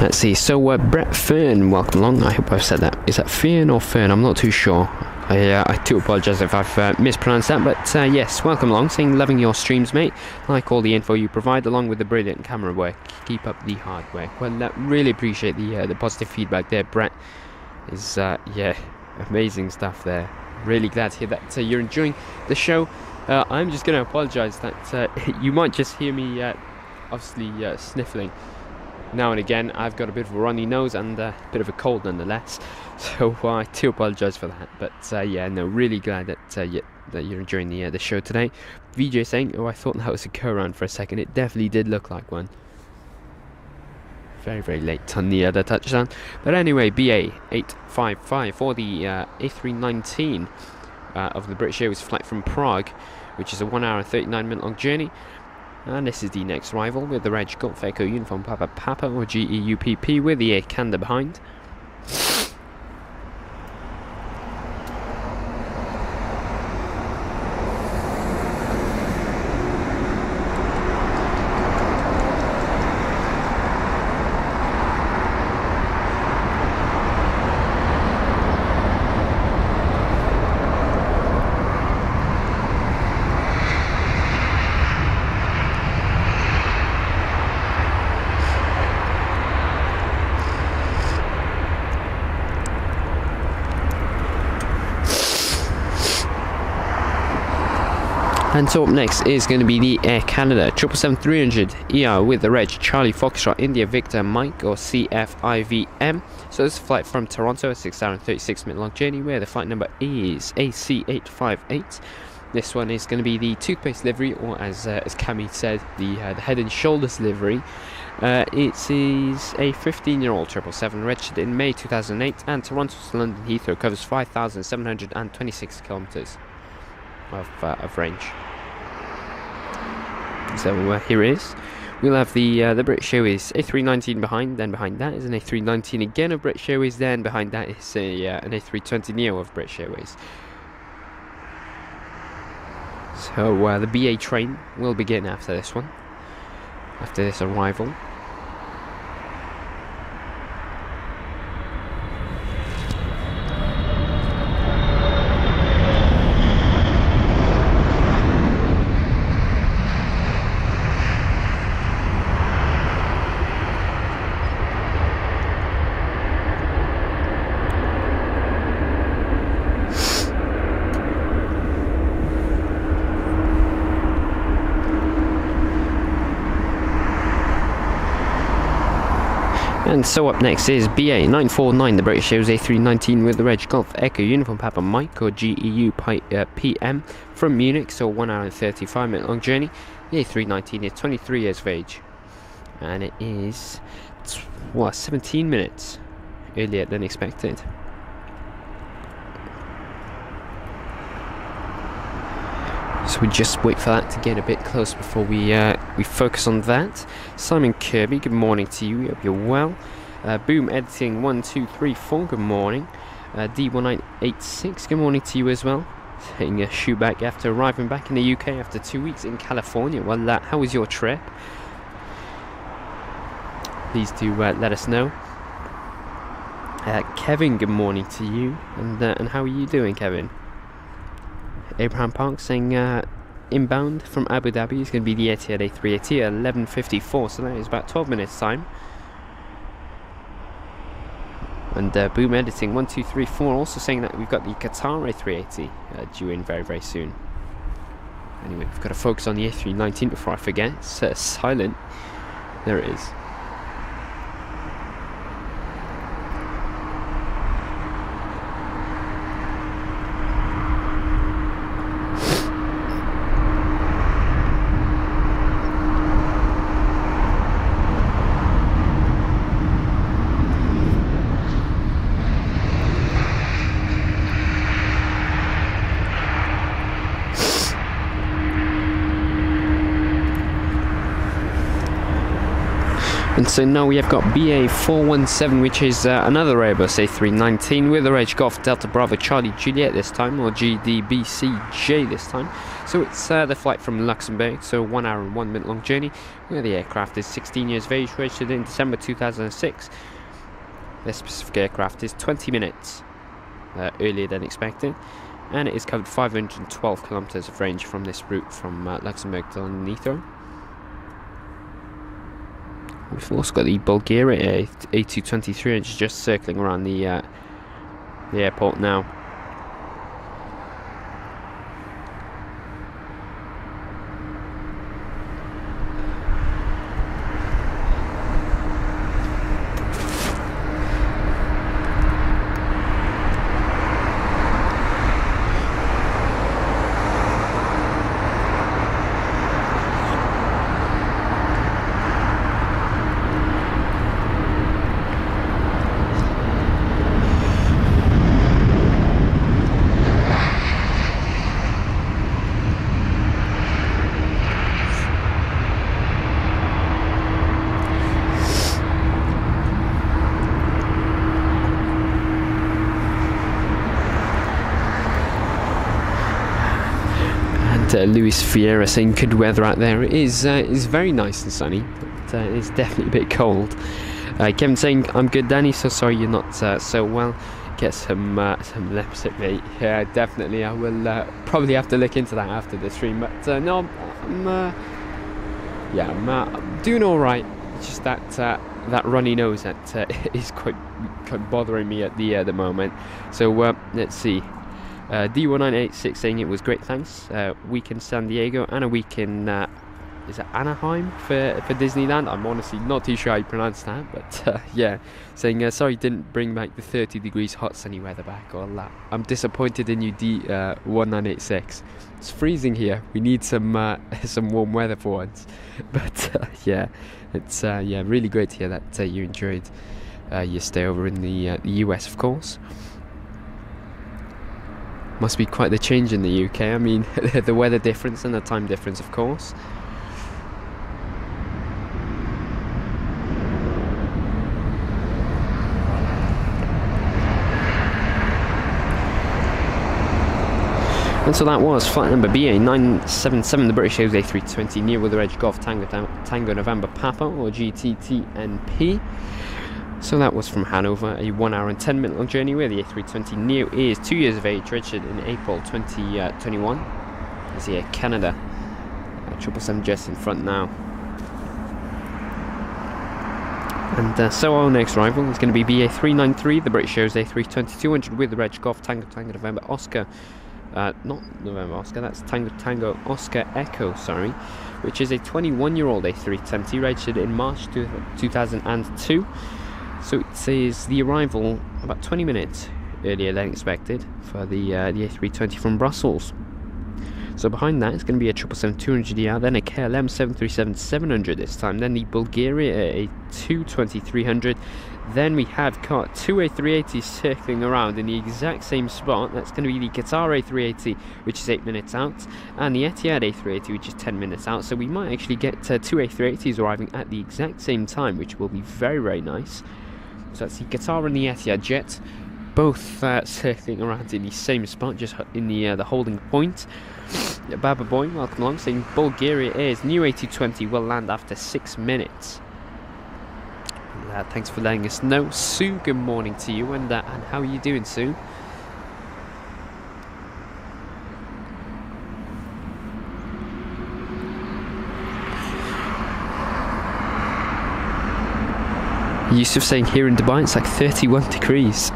Let's see, so Brett Fern, welcome along. I hope I've said that. Is that Fern or Fern? I'm not too sure. I do apologise if I've mispronounced that, but yes, welcome along. Saying loving your streams, mate. Like all the info you provide, along with the brilliant camera work. Keep up the hard work. Well, really appreciate the positive feedback there, Brett. Is yeah, amazing stuff there. Really glad to hear that you're enjoying the show. I'm just going to apologise that you might just hear me obviously sniffling now and again. I've got a bit of a runny nose and a bit of a cold nonetheless, so I do apologise for that. But yeah, no, really glad that you're enjoying the show today. VJ saying, oh, I thought that was a go-around for a second. It definitely did look like one. Very late on the touchdown. But anyway, BA 855 for the A319 of the British Airways flight from Prague, which is a 1 hour and 39 minute long journey. And this is the next rival with the Reg Golf Echo Uniform Papa Papa, or GEUPP, with the Air Canada behind. And so up next is going to be the Air Canada 777-300 ER with the Reg Charlie Foxtrot India Victor Mike, or CFIVM. So this is a flight from Toronto, a 6 hour and 36 minute long journey, where the flight number is AC858. This one is going to be the toothpaste livery, or as Cammy said, the head and shoulders livery. It is a 15-year-old 777 registered in May 2008, and Toronto to London Heathrow covers 5,726 kilometres of range. So here it is. We'll have the British Airways A319 behind. Then behind that is an A319 again of British Airways. Then behind that is an A320neo of British Airways. So the BA train will begin after this one, after this arrival. And so up next is BA 949, the British Airways A319 with the Reg Golf Echo Uniform Papa Mike, or GEU PM, from Munich, so 1 hour and 35 minute long journey. The A319 is 23 years of age, and it is 17 minutes earlier than expected. So we just wait for that to get a bit close before we focus on that. Simon Kirby, good morning to you. Hope you're well. Boom Editing 1234, good morning. D1986, good morning to you as well. Taking a shoot back after arriving back in the UK after 2 weeks in California. Well, how was your trip? Please do let us know. Kevin, good morning to you. And how are you doing, Kevin? Abraham Park saying inbound from Abu Dhabi is going to be the Etihad A380 at 11:54, so that is about 12 minutes time. And Boom Editing 1234 also saying that we've got the Qatar A380 due in very, very soon. Anyway, we've got to focus on the A319 before I forget. It's silent. There it is. And so now we have got BA417, which is another Airbus A319 with the reg Golf Delta Bravo Charlie Juliet this time, or GDBCJ this time. So it's the flight from Luxembourg, so 1 hour and 1 minute long journey, where the aircraft is 16 years of age, registered in December 2006. This specific aircraft is 20 minutes earlier than expected, and it has covered 512 kilometers of range from this route from Luxembourg to London Heathrow. We've also got the Bulgaria A223, which is just circling around the airport now. Luis Vieira saying good weather out there. It is very nice and sunny, but it's definitely a bit cold. Kevin saying I'm good, Danny, so sorry you're not so well. Get some Lepsip, mate. Yeah, definitely. I will probably have to look into that after the stream, but no, I'm doing all right. It's just that runny nose that is quite bothering me at the moment. So let's see. D1986 saying it was great, thanks. Week in San Diego and a week in is it Anaheim for Disneyland? I'm honestly not too sure how you pronounce that, but yeah, saying sorry didn't bring back the 30 degrees hot sunny weather back. All that. I'm disappointed in you, D1986. It's freezing here. We need some warm weather for once. But yeah, it's really great to hear that you enjoyed your stay over in the US, of course. Must be quite the change in the UK. I mean, the weather difference and the time difference, of course. And so that was flight number BA977, the British Airways A320 near with the reg Golf Tango November Papa, or GTTNP. So that was from Hanover, a 1 hour and 10 minute long journey where the A320 Neo is 2 years of age, registered in April 2021. Is here Canada. 777 just in front now. And so our next arrival is going to be BA393, the British Airways A320-200 with the reg Golf Tango November Oscar. Not November Oscar, that's Tango Oscar Echo, sorry, which is a 21-year-old A320 registered in March 2002. So it says the arrival about 20 minutes earlier than expected for the A320 from Brussels. So behind that, it's going to be a 777-200ER, then a KLM 737-700 this time, then the Bulgaria a 220-300. Then we have got two A380s circling around in the exact same spot. That's going to be the Qatar A380, which is 8 minutes out, and the Etihad A380, which is 10 minutes out. So we might actually get two A380s arriving at the exact same time, which will be very, very nice. So that's the Qatar and the Etihad jet, both circling around in the same spot, just in the holding point. Baba Boeing, welcome along, saying Bulgaria Air's new A220 will land after 6 minutes. Thanks for letting us know. Sue, good morning to you, and how are you doing, Sue? Yusuf saying here in Dubai it's like 31 degrees.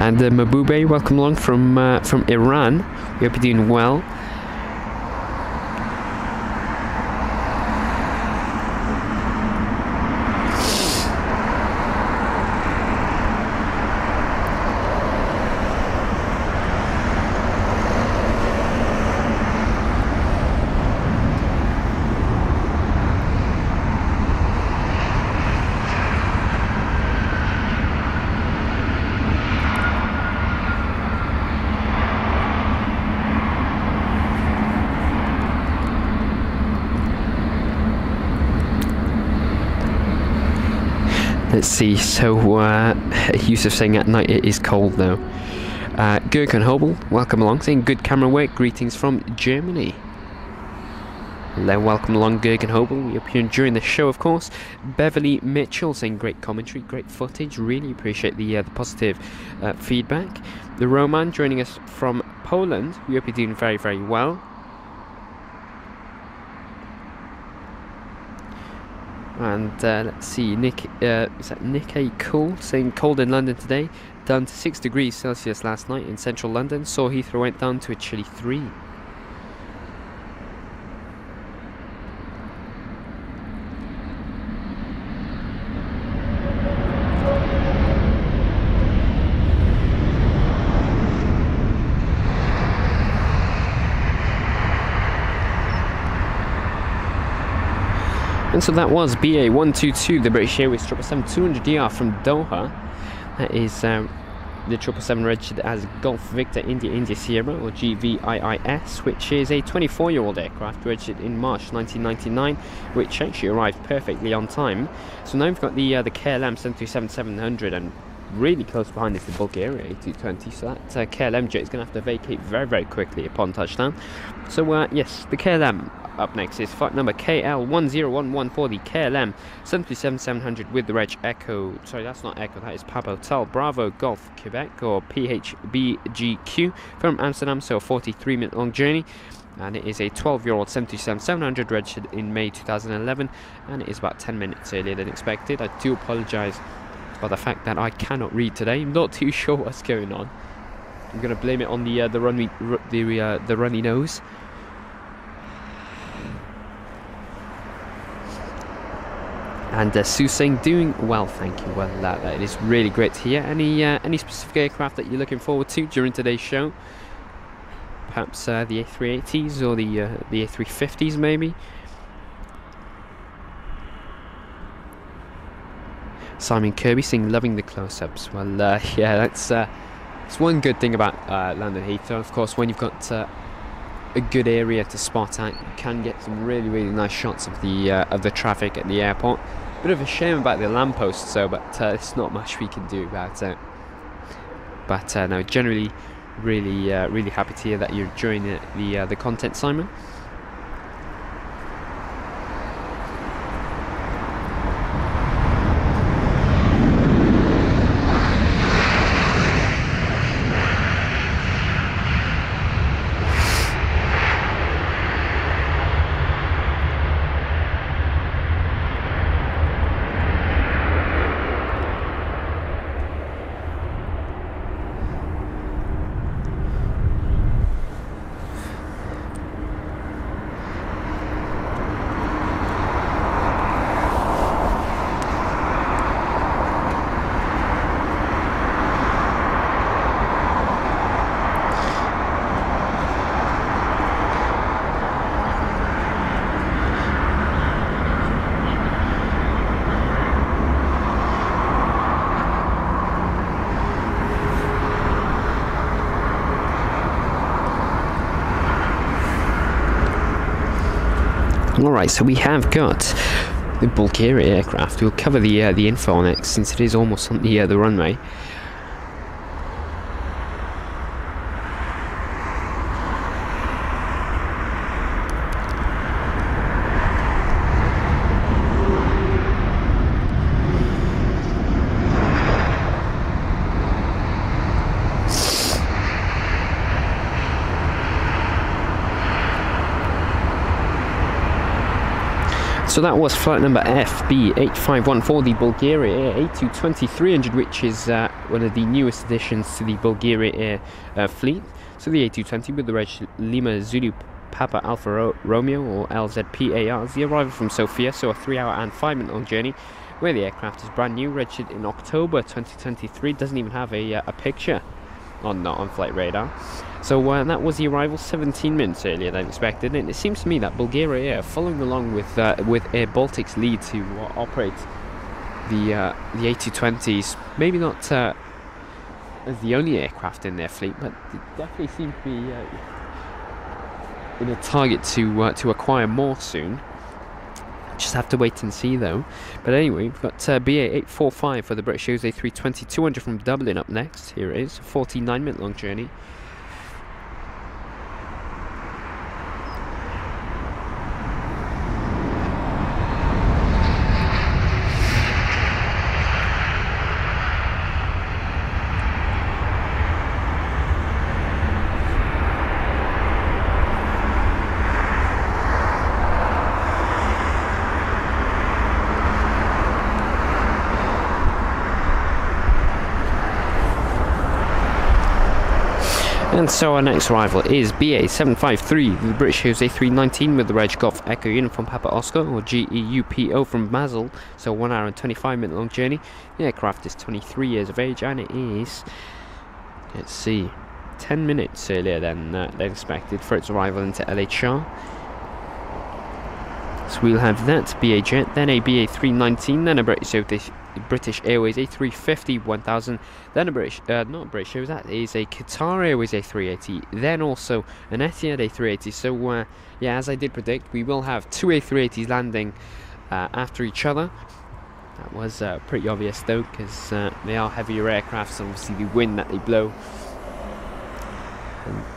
And Mabube, welcome along from Iran. We hope you're doing well. Let's see, so Yusuf saying at night it is cold though. Gurkhan Hobel, welcome along, saying good camera work, greetings from Germany. Hello, welcome along Gurkhan Hobel, we hope you're enjoying the show of course. Beverly Mitchell saying great commentary, great footage, really appreciate the positive feedback. The Roman joining us from Poland, we hope you're doing very, very well. And let's see, Nick, is that Nick A. Cool saying cold in London today, down to 6 degrees Celsius last night in central London. Saw Heathrow went down to a chilly 3. And so that was BA122, the British Airways 777-200ER from Doha. That is the 777 registered as Golf Victor India India Sierra, or GVIIS, which is a 24-year-old aircraft registered in March 1999, which actually arrived perfectly on time. So now we've got the KLM 737-700, and really close behind is the Bulgaria A220. So that KLM jet is going to have to vacate very, very quickly upon touchdown. So yes, the KLM. Up next is flight number KL10114, the KLM 737-700 with the reg Echo, sorry that's not Echo, that is Papa Hotel Bravo Golf Quebec, or PHBGQ, from Amsterdam, so a 43-minute long journey. And it is a 12-year-old 737-700 registered in May 2011, and it is about 10 minutes earlier than expected. I do apologise for the fact that I cannot read today. I'm not too sure what's going on. I'm going to blame it on the runny nose. And Sue saying doing well, thank you. Well, that is really great to hear. Any specific aircraft that you're looking forward to during today's show? Perhaps the A380s or the A350s maybe. Simon Kirby saying loving the close-ups. Well, yeah, that's one good thing about London Heathrow. Of course, when you've got a good area to spot at, you can get some really, really nice shots of the traffic at the airport. Bit of a shame about the lampposts though, but there's not much we can do about it. But no, generally really happy to hear that you're enjoying the content, Simon. Alright, so we have got the Bulgaria aircraft. We'll cover the info on it since it is almost on the runway. So that was flight number FB8514, the Bulgaria Air A220-300, which is one of the newest additions to the Bulgaria Air fleet. So the A220 with the reg Lima Zulu Papa Alpha Romeo, or LZPAR, is the arrival from Sofia, so a 3-hour and 5-minute long journey, where the aircraft is brand new, registered in October 2023, doesn't even have a picture on flight radar. So that was the arrival 17 minutes earlier than expected, and it seems to me that Bulgaria Air, following along with Air Baltic's lead to operate the A220s, maybe not as the only aircraft in their fleet, but it definitely seems to be in a target to acquire more soon. Just have to wait and see though. But anyway, we've got BA845 for the British Airways A320-200 from Dublin up next. Here it is, a 49-minute long journey. And so our next arrival is BA753, the British Airways A319 with the reg Golf Echo Uniform Papa Oscar, or GEUPO from Basel, so 1 hour and 25-minute long journey. The aircraft is 23 years of age, and it is, let's see, 10 minutes earlier than expected for its arrival into LHR. So we'll have that BA Jet, then a BA319, then a British Airways A350 1000, then a not British Airways, that is a Qatar Airways A380, then also an Etihad A380. So yeah, as I did predict, we will have two A380s landing after each other. That was pretty obvious though, because they are heavier aircraft, so obviously the wind that they blow.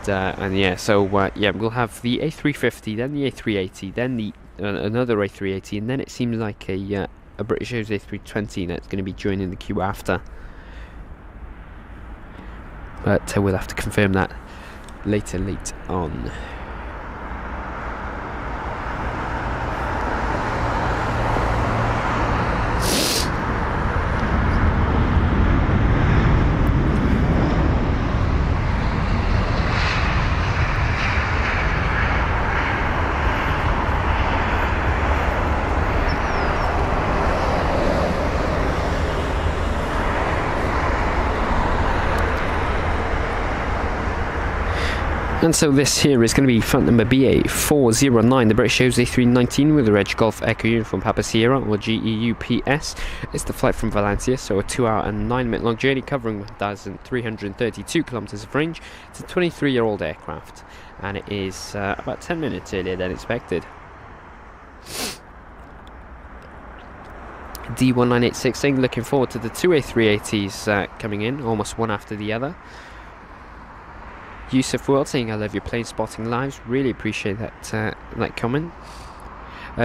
And yeah, so yeah, we'll have the A350, then the A380, then the another A380, and then it seems like a British Airways A320 that's going to be joining the queue after. But we'll have to confirm that later on. And so this here is going to be flight number BA409, the British Airways A319 with the reg Golf Echo Uniform Papa Sierra, or GEUPS. It's the flight from Valencia, so a 2 hour and 9-minute long journey covering 1,332 kilometers of range. It's a 23-year-old aircraft, and it is about 10 minutes earlier than expected. D1986 saying looking forward to the two A380s coming in, almost one after the other. Yusuf World saying I love your Planespotting lives, really appreciate that comment.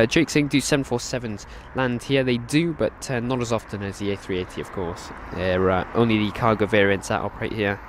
Jake saying do 747s land here? They do, but not as often as the A380 of course. They're only the cargo variants that operate here.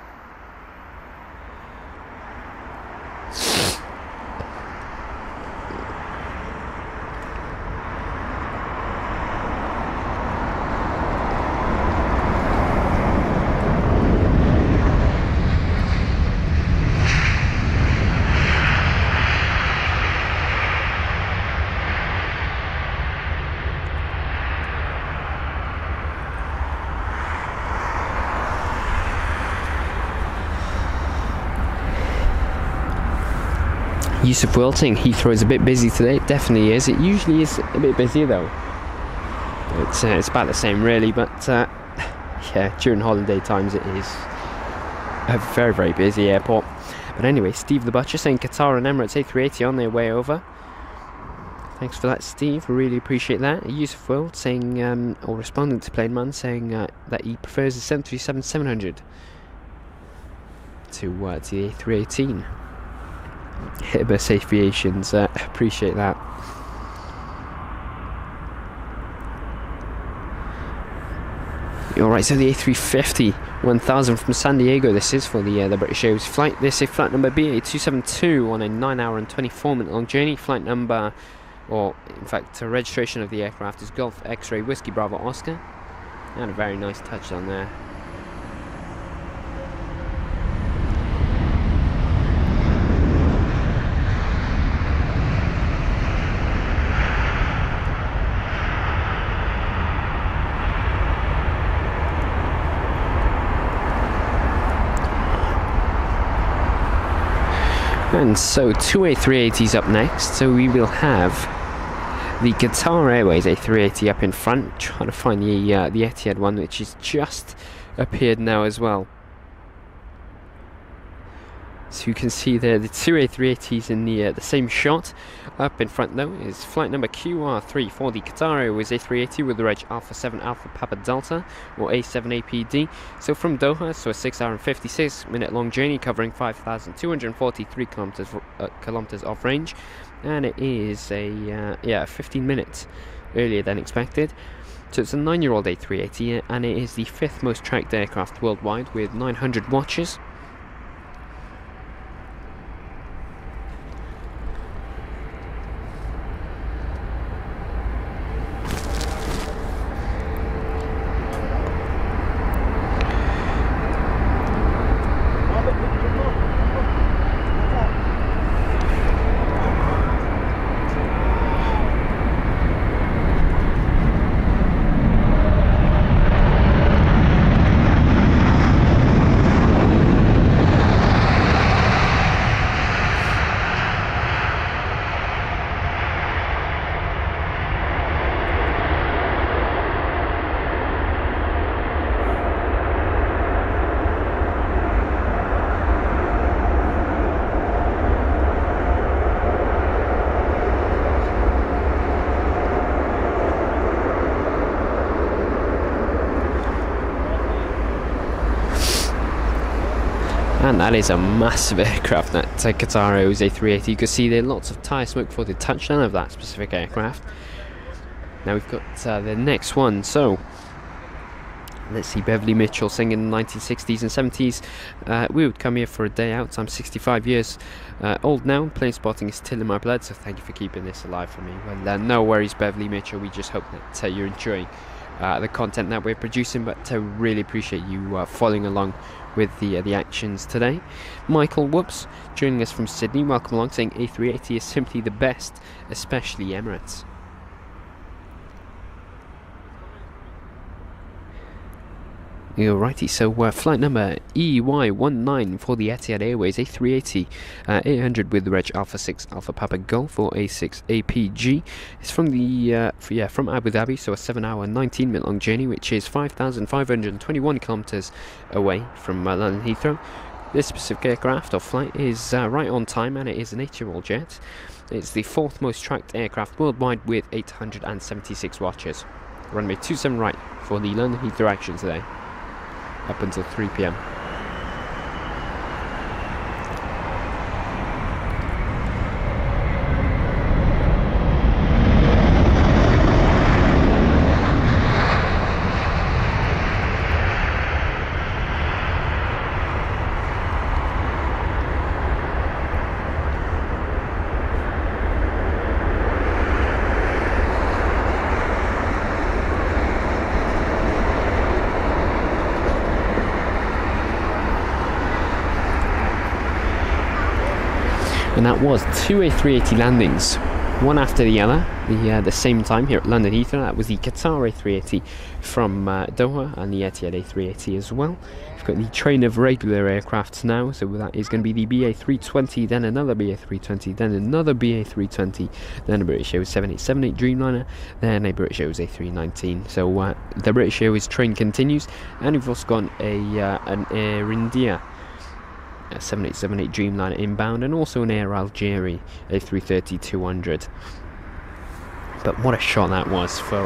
Yusuf World saying Heathrow is a bit busy today. It definitely is. It usually is a bit busier though. It's about the same really, but yeah, during holiday times it is a very, very busy airport. But anyway, Steve the Butcher saying Qatar and Emirates A380 on their way over. Thanks for that, Steve. Really appreciate that. Yusuf World saying, or responding to Planeman, saying that he prefers the 737-700 to the A318. Airbus Aviations, appreciate that. Alright, so the A350 1000 from San Diego, this is for the British Airways flight. This is flight number BA272 on a 9-hour and 24-minute long journey. Flight number, or in fact, registration of the aircraft is Golf X-Ray Whiskey Bravo Oscar. And a very nice touchdown there. And so 2 A380s up next, so we will have the Qatar Airways A380 up in front, trying to find the Etihad one, which has just appeared now as well. So you can see there the 2 A380s in the same shot. Up in front though is flight number QR3 for the Qatar Airways A380 with the reg Alpha 7 Alpha Papa Delta, or A7APD. So from Doha, so a 6-hour and 56-minute long journey covering 5,243 kilometers off range, and it is a 15 minutes earlier than expected. So it's a 9-year-old A380, and it is the 5th most tracked aircraft worldwide with 900 watches. And that is a massive aircraft, that Qatar Airways A380. You can see there lots of tyre smoke for the touchdown of that specific aircraft. Now we've got the next one. So let's see, Beverly Mitchell saying in the 1960s and 70s, we would come here for a day out. I'm 65 years old now. Planespotting is still in my blood, so thank you for keeping this alive for me. Well, no worries, Beverly Mitchell. We just hope that you're enjoying the content that we're producing, but really appreciate you following along with the actions today. Michael Whoops joining us from Sydney, welcome along, saying A380 is simply the best, especially Emirates. Alrighty, so flight number EY19 for the Etihad Airways A380 800 with the reg Alpha 6 Alpha Papa Golf, or A6 APG. It's from the from Abu Dhabi, so a 7-hour 19-minute long journey, which is 5,521 kilometers away from London Heathrow. This specific aircraft or flight is right on time, and it is an 8-year-old jet. It's the 4th most tracked aircraft worldwide with 876 watches. Runway 27 right for the London Heathrow action today, up until 3 p.m. And that was 2 A380 landings, one after the other, the same time here at London Heathrow. That was the Qatar A380 from Doha, and the Etihad A380 as well. We've got the train of regular aircrafts now, so that is going to be the BA320, then another BA320, then another BA320, then a British Airways 7878 Dreamliner, then a British Airways A319. So the British Airways train continues, and we've also got an Air India 7878 Dreamliner inbound, and also an Air Algeria A330-200. But what a shot that was for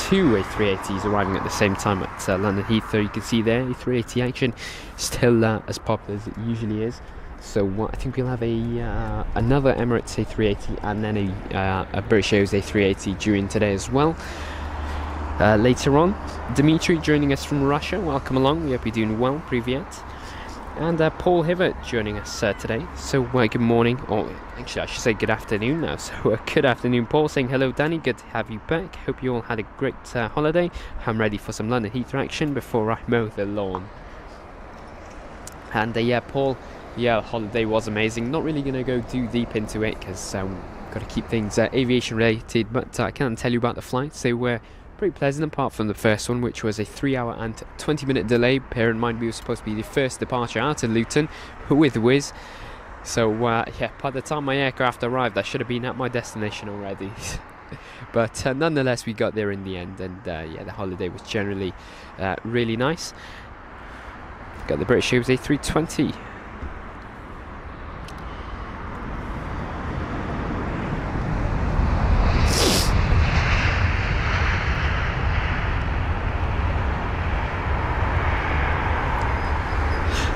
two A380s arriving at the same time at London Heathrow. You can see there, A380 action still as popular as it usually is. So I think we'll have another Emirates A380 and then a British Airways A380 during today as well. Later on, Dimitri joining us from Russia. Welcome along. We hope you're doing well. Privyet. And Paul Hibbert joining us today. So good morning, or actually I should say good afternoon now. So good afternoon, Paul, saying hello, Danny. Good to have you back. Hope you all had a great holiday. I'm ready for some London Heathrow action before I mow the lawn. And yeah, Paul, yeah, holiday was amazing. Not really going to go too deep into it because got to keep things aviation related. But I can tell you about the flights. They were pretty pleasant apart from the first one, which was a 3-hour and 20-minute delay. Bear in mind we were supposed to be the first departure out of Luton with Wizz. So yeah, by the time my aircraft arrived I should have been at my destination already. But nonetheless we got there in the end, and yeah, the holiday was generally really nice. Got the British Airways A320.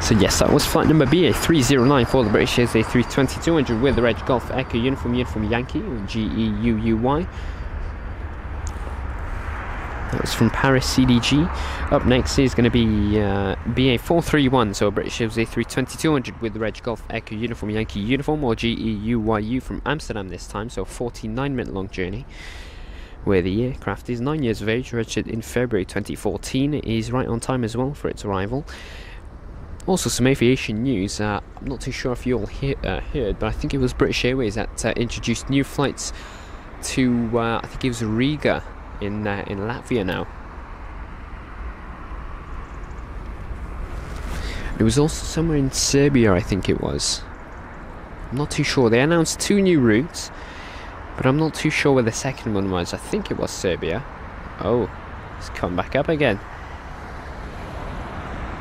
So yes, that was flight number BA309 for the British Airways A320-200 with the Reg Golf Echo Uniform Yankee, or GEUUY. That was from Paris CDG. Up next is going to be BA431, so British Airways A320-200 with the Reg Golf Echo Uniform Yankee Uniform, or GEUYU, from Amsterdam this time, so a 49-minute long journey. Where the aircraft is 9 years of age, registered in February 2014, is right on time as well for its arrival. Also some aviation news. I'm not too sure if you all heard, but I think it was British Airways that introduced new flights to, I think it was Riga in Latvia now. It was also somewhere in Serbia, I think it was. I'm not too sure. They announced 2 new routes, but I'm not too sure where the second one was. I think it was Serbia. Oh, it's come back up again.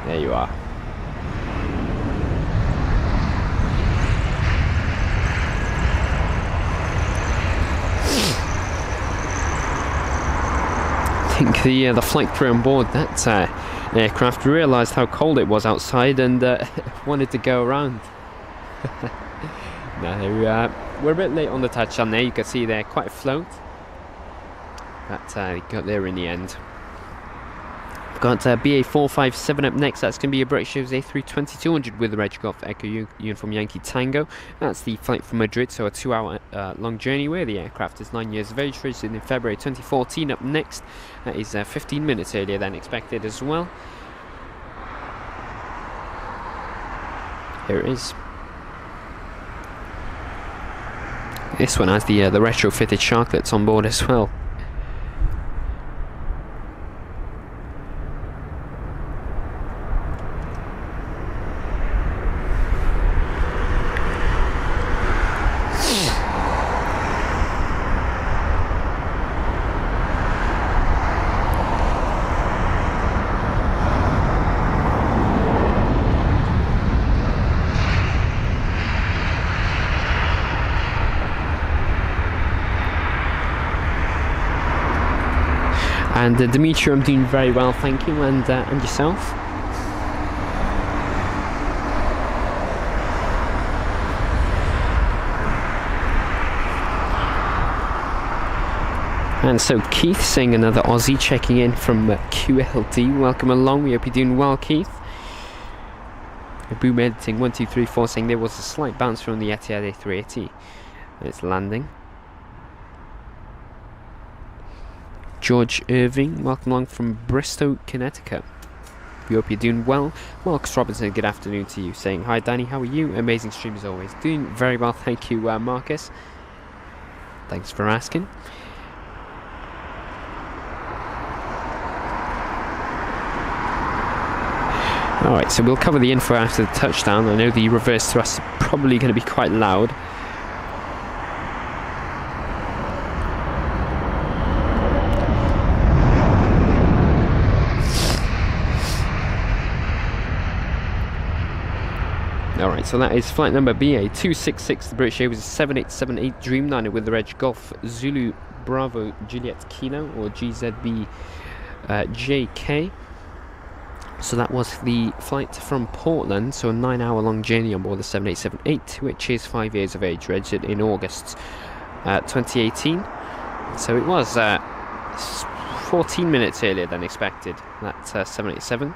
There you are. I think the flight crew on board that aircraft realised how cold it was outside and wanted to go around. No, we're a bit late on the touchdown there. You can see there quite a float, but got there in the end. We've got BA457 up next. That's going to be a British Airways A320-200 with the Reg Golf Echo Uniform Yankee Tango. That's the flight from Madrid, so a 2-hour long journey where the aircraft is 9 years of age, registered in February 2014. Up next, that is 15 minutes earlier than expected as well. Here it is. This one has the retrofitted sharklets on board as well. And Dimitri, I'm doing very well, thank you, and yourself? And so Keith saying another Aussie checking in from QLD. Welcome along, we hope you're doing well, Keith. Boom editing 1234 saying there was a slight bounce from the Etihad A380. It's landing. George Irving, welcome along from Bristol, Connecticut. We hope you're doing well. Marcus Robinson, good afternoon to you, saying hi Danny, how are you? Amazing stream as always. Doing very well, thank you, Marcus. Thanks for asking. Alright, so we'll cover the info after the touchdown. I know the reverse thrust is probably going to be quite loud. Alright, So that is flight number BA266, the British Airways 7878 Dreamliner with the reg Golf Zulu Bravo Juliet Kilo, or GZB JK. So that was the flight from Portland, so a 9-hour-long journey on board the 7878, which is 5 years of age, registered in August 2018. So it was 14 minutes earlier than expected, that 787.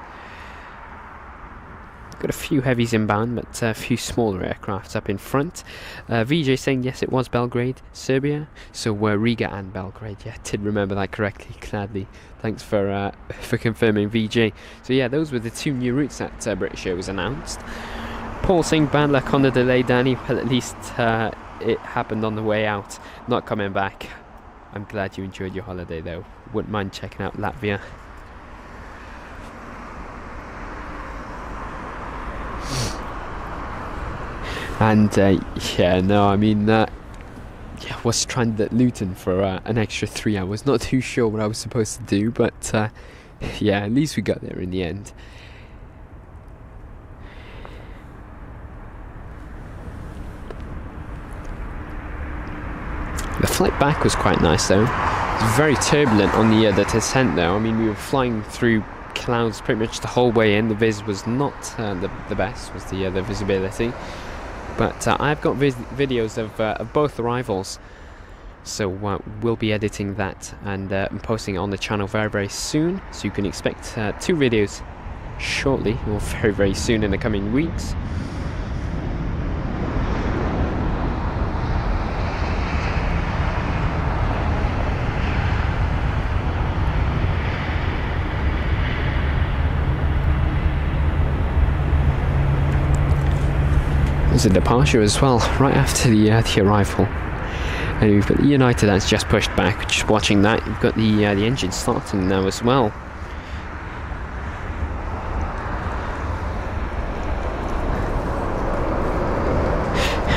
Got a few heavies inbound, but a few smaller aircrafts up in front. VJ saying yes, it was Belgrade, Serbia. So Riga and Belgrade. Yeah, did remember that correctly, gladly. Thanks for confirming, VJ. So yeah, those were the 2 new routes that British Airways announced. Paul saying bad luck on the delay, Danny. Well, at least it happened on the way out, not coming back. I'm glad you enjoyed your holiday though. Wouldn't mind checking out Latvia. And yeah, no, I mean, yeah, was stranded at Luton for an extra 3 hours. Not too sure what I was supposed to do, but yeah, at least we got there in the end. The flight back was quite nice though. It was very turbulent on the descent though. I mean, we were flying through clouds pretty much the whole way in. The vis was not the best, was the visibility. But I've got videos of both arrivals, so we'll be editing that and posting it on the channel very, very soon. So you can expect 2 videos shortly, or very, very soon in the coming weeks. There's a departure as well, right after the arrival. And we've got the United that's just pushed back. Just watching that, you've got the engine starting now as well.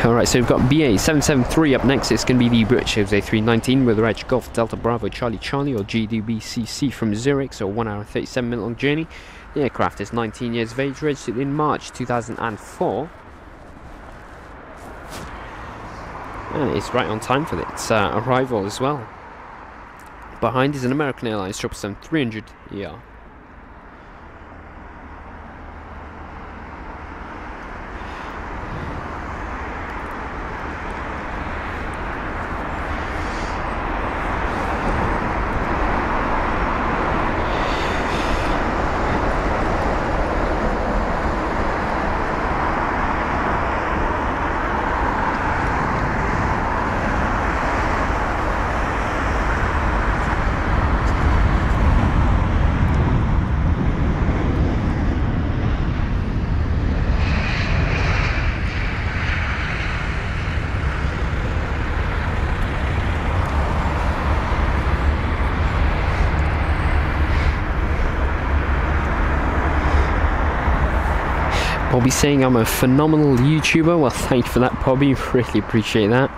Alright, so we've got BA773 up next. It's going to be the British Airways A319 with the reg Golf Delta Bravo Charlie Charlie, or GDBCC, from Zurich, so a 1 hour and 37 minute long journey. The aircraft is 19 years of age, registered in March 2004. And it's right on time for its arrival as well. Behind is an American Airlines 777-300ER. Bobby saying I'm a phenomenal YouTuber. Well, thank you for that, Bobby. Really appreciate that.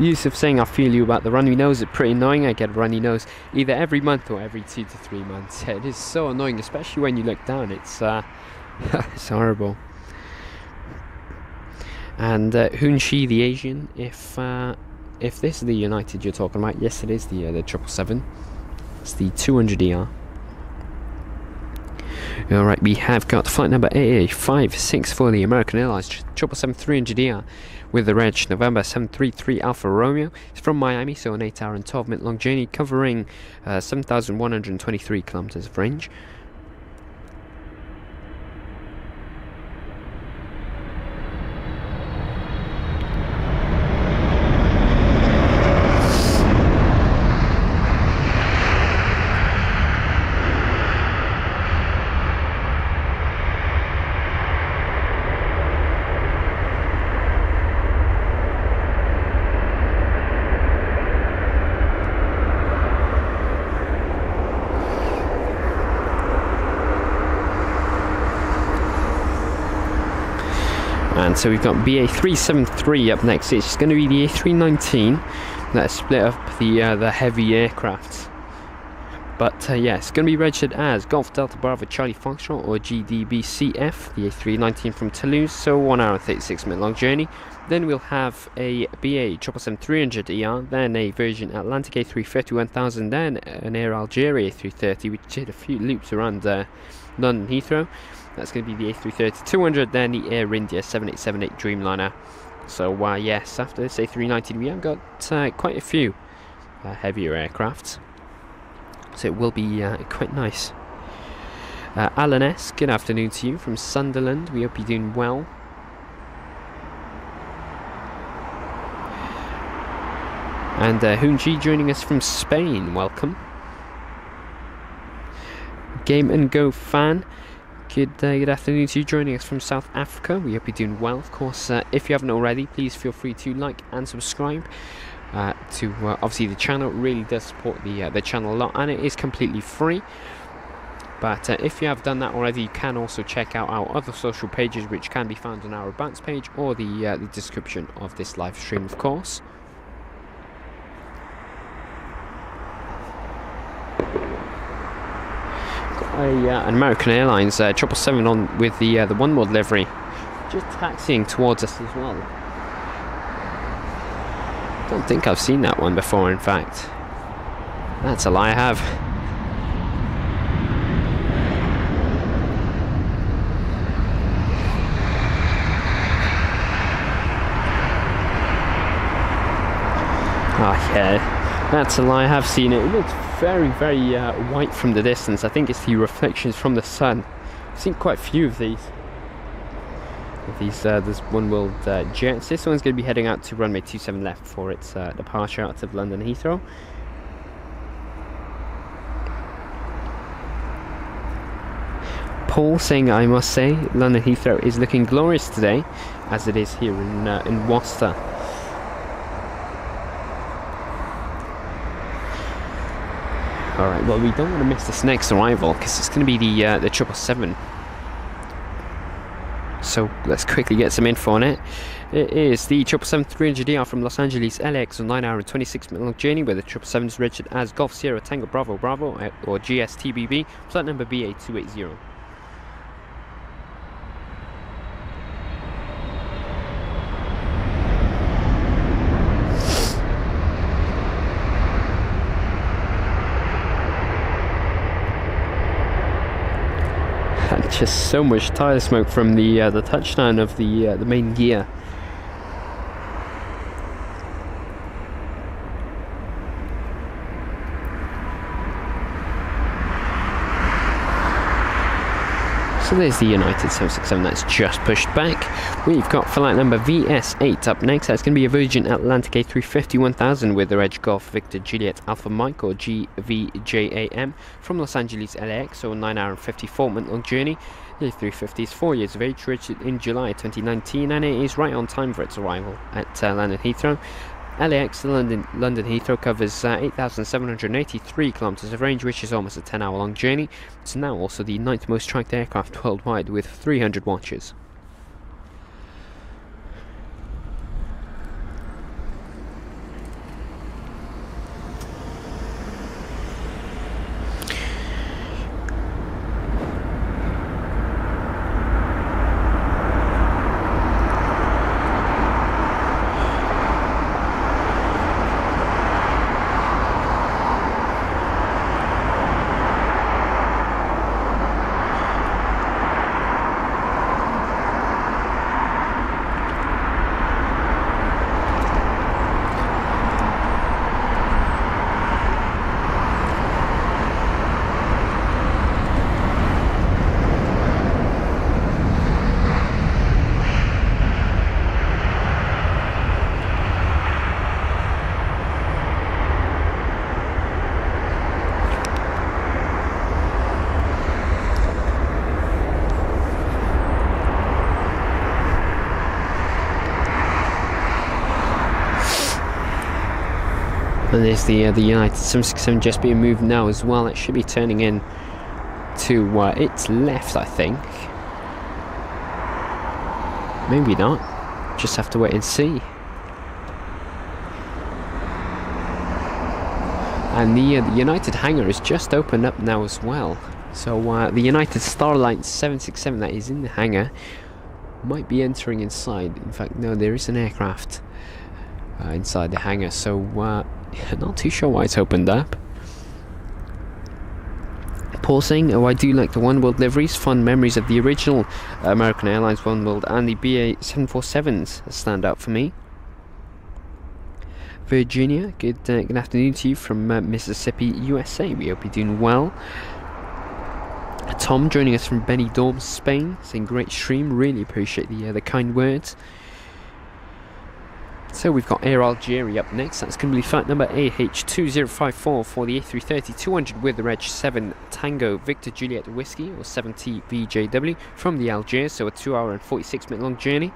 Yusuf saying I feel you about the runny nose. It's pretty annoying. I get a runny nose either every month or every 2 to 3 months. Yeah, it is so annoying, especially when you look down. It's it's horrible. And Hunshi the Asian, if this is the United you're talking about, yes, it is the 777. It's the 200ER. Alright, we have got flight number AA56 for the American Airlines 777-300ER with the reg November 733 Alpha Romeo. It's from Miami, so an 8 hour and 12 minute long journey covering 7,123 kilometers of range. And so we've got BA373 up next. It's going to be the A319 that split up the heavy aircraft But yeah, it's going to be registered as Golf Delta Bravo Charlie Foxtrot, or GDBCF, the A319 from Toulouse, so 1 hour and 36 minute long journey. Then we'll have a BA 777-300ER, then a Virgin Atlantic A350-1000, then an Air Algeria A330, which did a few loops around London Heathrow. That's going to be the A330-200, then the Air India 7878 Dreamliner. So yes, after this A319 we have got quite a few heavier aircrafts, so it will be quite nice. Alan S, good afternoon to you from Sunderland. We hope you're doing well. And Hunji joining us from Spain, welcome. Game and Go fan, good afternoon to you joining us from South Africa. We hope you're doing well. Of course, if you haven't already, please feel free to like and subscribe to obviously the channel. It really does support the channel a lot, and it is completely free. But if you have done that already, you can also check out our other social pages, which can be found on our About page or the description of this live stream, of course. An American Airlines 777 on with the one more livery, just taxiing towards us as well. Don't think I've seen that one before, in fact. That's a lie, I have. Oh yeah, that's a lie, I have seen it. It looks very, very white from the distance. I think it's the reflections from the sun. I've seen quite a few of these. There's One World jets. This one's going to be heading out to runway 27 left for its departure out of London Heathrow. Paul saying, I must say, London Heathrow is looking glorious today, as it is here in Worcester. Alright, well, we don't want to miss this next arrival, because it's going to be the 777. So let's quickly get some info on it. It is the 777-300ER from Los Angeles LAX on 9 hour and 26 minute long journey, where the 777 is registered as Golf Sierra Tango Bravo Bravo, or GSTBB, flight number BA280. Just so much tire smoke from the touchdown of the main gear. So there's the United 767 that's just pushed back. We've got flight number VS8 up next. That's going to be a Virgin Atlantic A350-1000 with the reg Golf Victor Juliet Alpha Mike, or GVJAM, from Los Angeles LAX, so 9 hour and 54 minute long journey. The A350 is 4 years of age, registered in July 2019, and it is right on time for its arrival at London Heathrow. LAX to London Heathrow covers 8,783 kilometers of range, which is almost a 10 hour long journey. It's now also the 9th most tracked aircraft worldwide, with 300 watches. And there's the United 767 just being moved now as well. It should be turning in to its left, I think. Maybe not. Just have to wait and see. And the United hangar is just opened up now as well. So the United Starline 767 that is in the hangar might be entering inside. In fact, no, there is an aircraft inside the hangar, so not too sure why it's opened up. Paul saying, oh, I do like the One World liveries, fond memories of the original American Airlines One World, and the BA 747s stand out for me. Virginia, good afternoon to you from Mississippi, USA. We hope you're doing well. Tom joining us from Benidorm, Spain, saying great stream, really appreciate the kind words. So we've got Air Algeria up next. That's going to be flight number AH2054 for the A330-200 with the reg 7 Tango Victor Juliet Whiskey, or 7T VJW, from the Algiers, so a 2 hour and 46 minute long journey.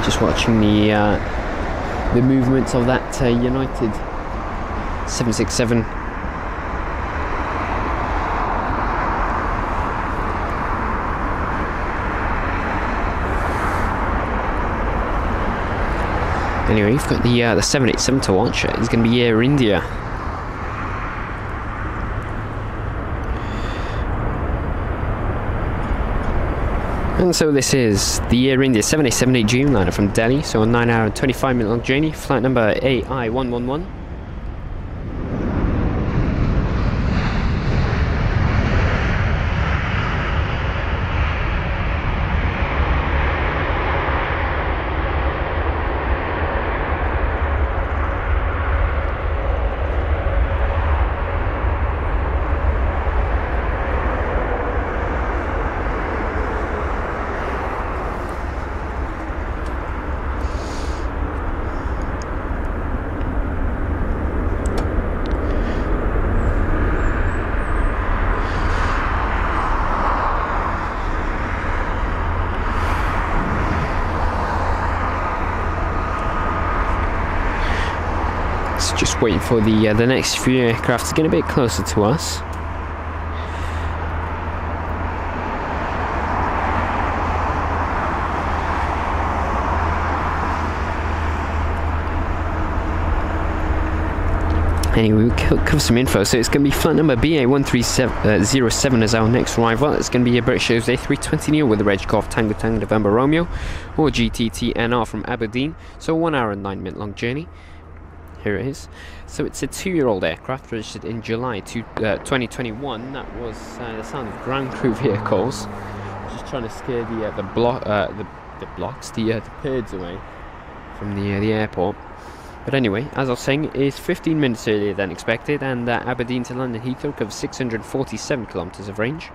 Just watching the movements of that United 767. Anyway, we've got the 787 to watch. It's going to be Air India. And so this is the Air India 787 Dreamliner from Delhi, so a 9 hour and 25 minute long journey, flight number AI111. Just waiting for the next few aircraft to get a bit closer to us. Anyway, we'll cover some info. So it's going to be flight number BA1307 as our next arrival. It's going to be a British Airways A320neo with the reg Golf Tango Tango November Romeo, or GTTNR from Aberdeen. So 1 hour and 9 minute long journey. Here it is. So it's a 2-year-old aircraft registered in July 2021. That was the sound of ground crew vehicles. Just trying to scare the birds away from the airport. But anyway, as I was saying, it is 15 minutes earlier than expected, and Aberdeen to London Heathrow covers 647 kilometres of range.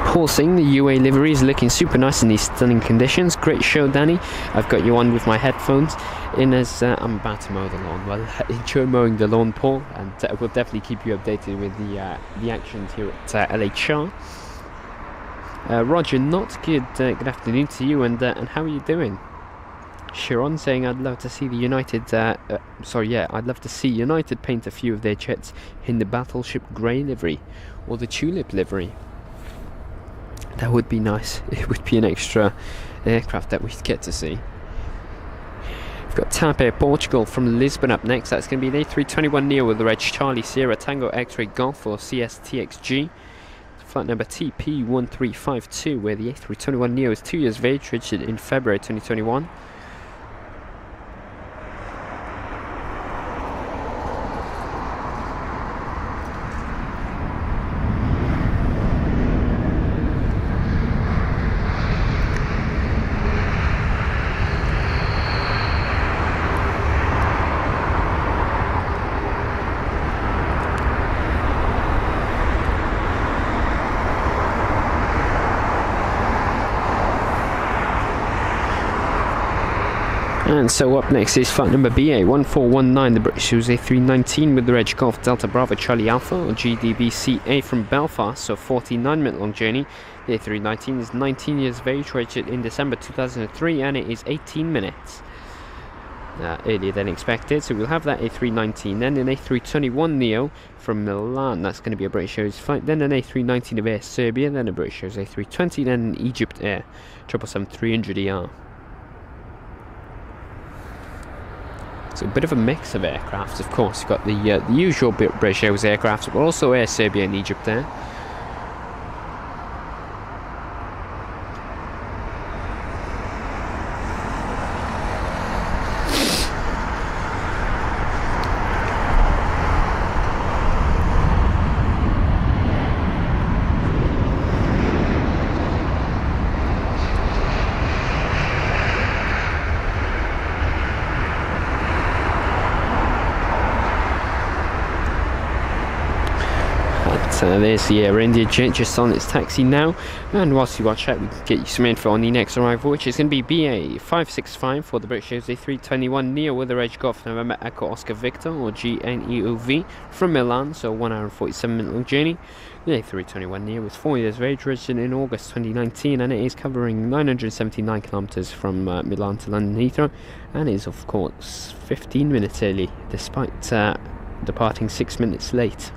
Pulsing, the UA livery is looking super nice in these stunning conditions. Great show, Danny. I've got you on with my headphones in as I'm about to mow the lawn. Well, enjoy mowing the lawn, Paul, and we'll definitely keep you updated with the actions here at LHR. Roger, not good. Good afternoon to you, and how are you doing? Sharon saying, I'd love to see the United, I'd love to see United paint a few of their jets in the Battleship Grey livery or the Tulip livery. That would be nice. It would be an extra aircraft that we'd get to see. We've got TAP Air Portugal from Lisbon up next. That's going to be an A321neo with the reg Charlie Sierra Tango X-Ray Golf or CSTXG. Flight number TP1352, where the A321neo is 2 years of age, registered in February 2021. And so up next is flight number BA1419, the British A319 with the reg Golf Delta Bravo Charlie Alpha or GDBCA from Belfast, so 49-minute long journey. The A319 is 19 years of age, registered in December 2003, and it is 18 minutes earlier than expected. So we'll have that A319, then an A321neo from Milan. That's going to be a British Airways flight, then an A319 of Air Serbia, then a British Airways A320, then an Egypt Air 777-300ER. So a bit of a mix of aircraft, of course. You've got the usual British Airways aircraft, but also Air Serbia and Egypt there. There's the Air India jet just on its taxi now, and whilst you watch that, we can get you some info on the next arrival, which is going to be BA565 for the British Airways A321neo with the reg Golf November Echo Oscar Victor or GNEOV from Milan, so 1 hour and 47-minute long journey. The A321neo was 4 years of age, registered in August 2019, and it is covering 979 kilometres from Milan to London Heathrow, and is of course 15 minutes early, despite departing 6 minutes late.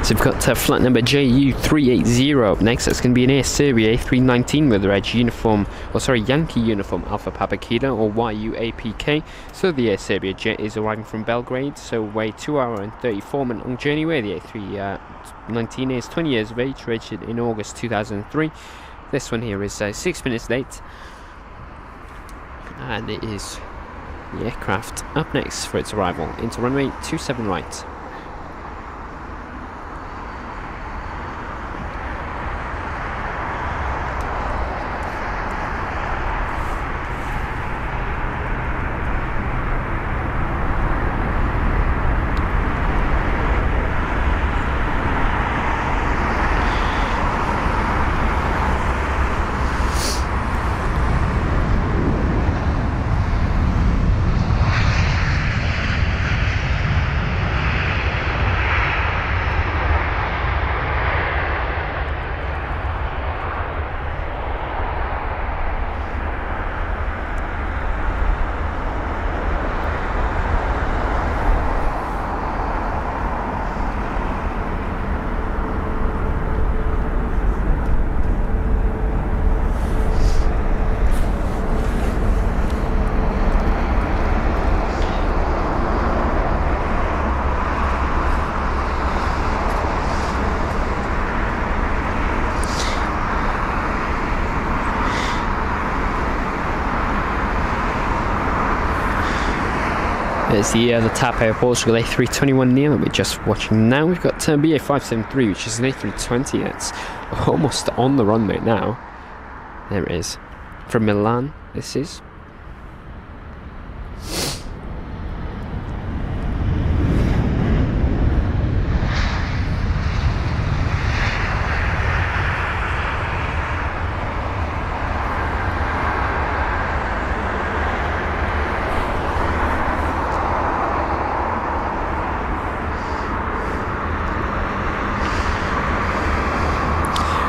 So we've got flight number JU380 up next. That's going to be an Air Serbia A319 with the reg Yankee uniform Alpha Papa Kilo or YUAPK. So the Air Serbia jet is arriving from Belgrade, so away 2 hour and 34-minute long journey, where the A319 is 20 years of age, registered in August 2003. This one here is 6 minutes late, and it is the aircraft up next for its arrival into runway 27 right. It's the TAP Air Portugal A321neo that we're just watching now. We've got BA 573, which is an A320. It's almost on the runway now. There it is. From Milan, this is.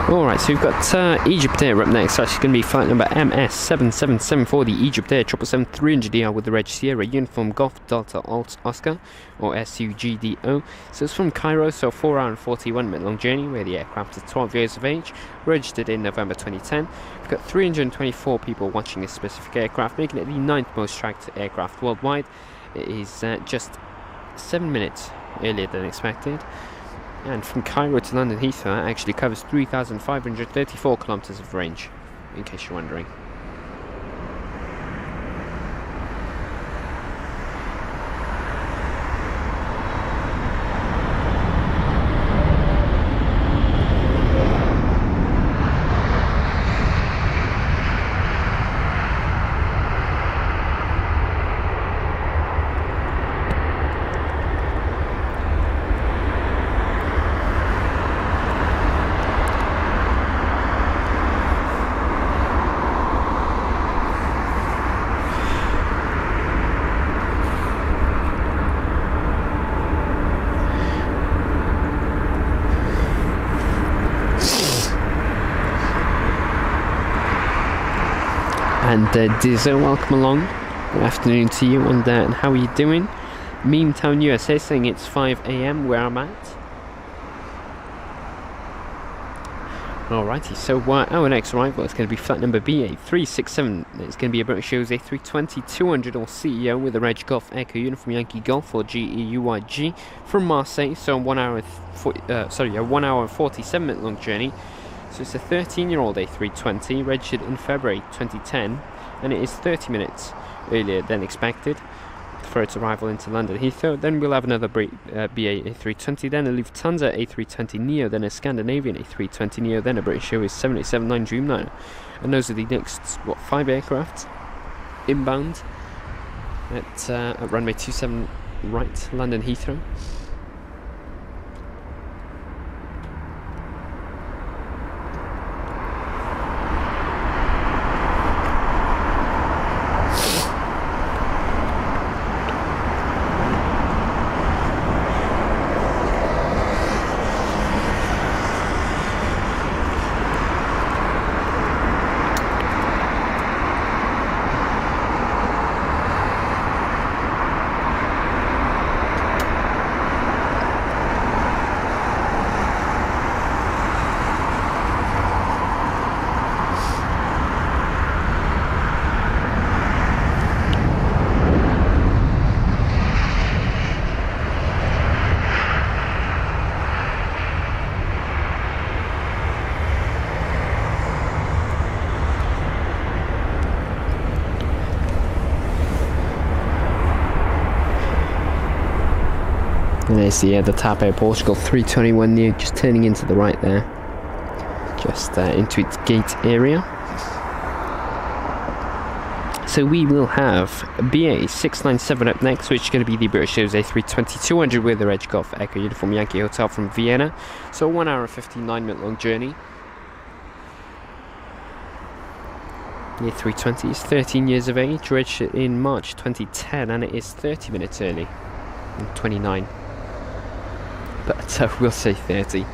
Alright, so we've got Egypt Air up next. So it's going to be flight number MS7774, the Egypt Air 777-300ER with the reg Sierra Uniform Golf Delta Alt Oscar, or SUGDO. So it's from Cairo, so 4 hour and 41 minute long journey, where the aircraft is 12 years of age, registered in November 2010. We've got 324 people watching this specific aircraft, making it the 9th most tracked aircraft worldwide. It is just 7 minutes earlier than expected. And from Cairo to London Heathrow, it actually covers 3,534 kilometers of range, in case you're wondering. And Dizzo, welcome along. Good afternoon to you, and how are you doing? Memetown USA saying it's 5 AM where I'm at. Alrighty, so our next arrival is going to be flight number BA367. It's going to be a British Airways A320-200 or CEO with a Reg Golf Echo Uniform Yankee Golf or GEUYG from Marseille. So a 1 hour and 47 minute long journey. So it's a 13-year-old A320 registered in February 2010, and it is 30 minutes earlier than expected for its arrival into London Heathrow. Then we'll have another BA A320, then a Lufthansa A320neo, then a Scandinavian A320neo, then a British Airways 787-9 Dreamliner. And those are the next 5 aircraft inbound at runway 27 right, London Heathrow. And there's the TAP Air Portugal 321neo just turning into the right there, just into its gate area. So we will have BA 697 up next, which is going to be the British Airways A320-200 with the Reg Golf Echo Uniform Yankee Hotel from Vienna. So a 1 hour and 59 minute long journey. The A320 is 13 years of age, registered in March 2010, and it is 30 minutes early, 29. But we'll say 30.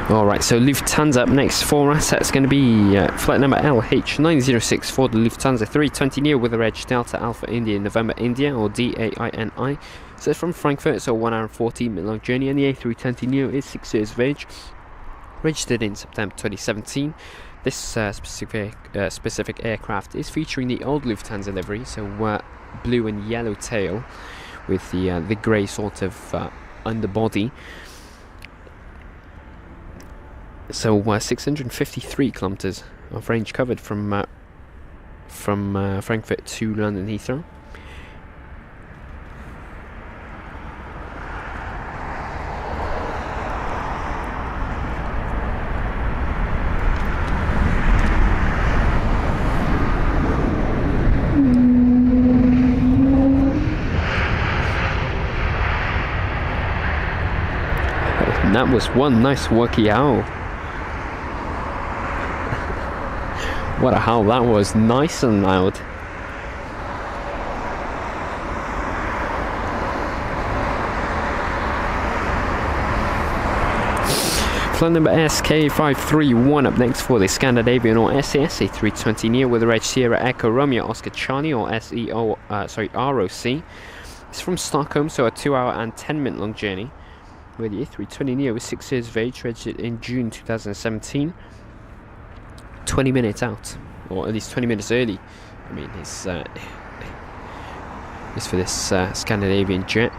Alright, so Lufthansa up next for us. That's going to be flight number LH906 for the Lufthansa 320neo with the reg Delta Alpha India November India, or DAINI. So it's from Frankfurt, so 1 hour and 14 minute long journey, and the A320neo is 6 years of age, registered in September 2017. This specific aircraft is featuring the old Lufthansa livery, so blue and yellow tail with the grey sort of underbody. So 653 kilometers of range covered from Frankfurt to London Heathrow. And that was one nice worky howl. What a howl that was, nice and loud. Flight number SK531 up next for the Scandinavian or SAS A320neo with the reg Sierra Echo Romeo Oscar Charlie, or ROC. It's from Stockholm, so a 2 hour and 10 minute long journey, where the A320neo is 6 years of age, registered in June 2017. 20 minutes out, or at least 20 minutes early. I mean, it's for this Scandinavian jet.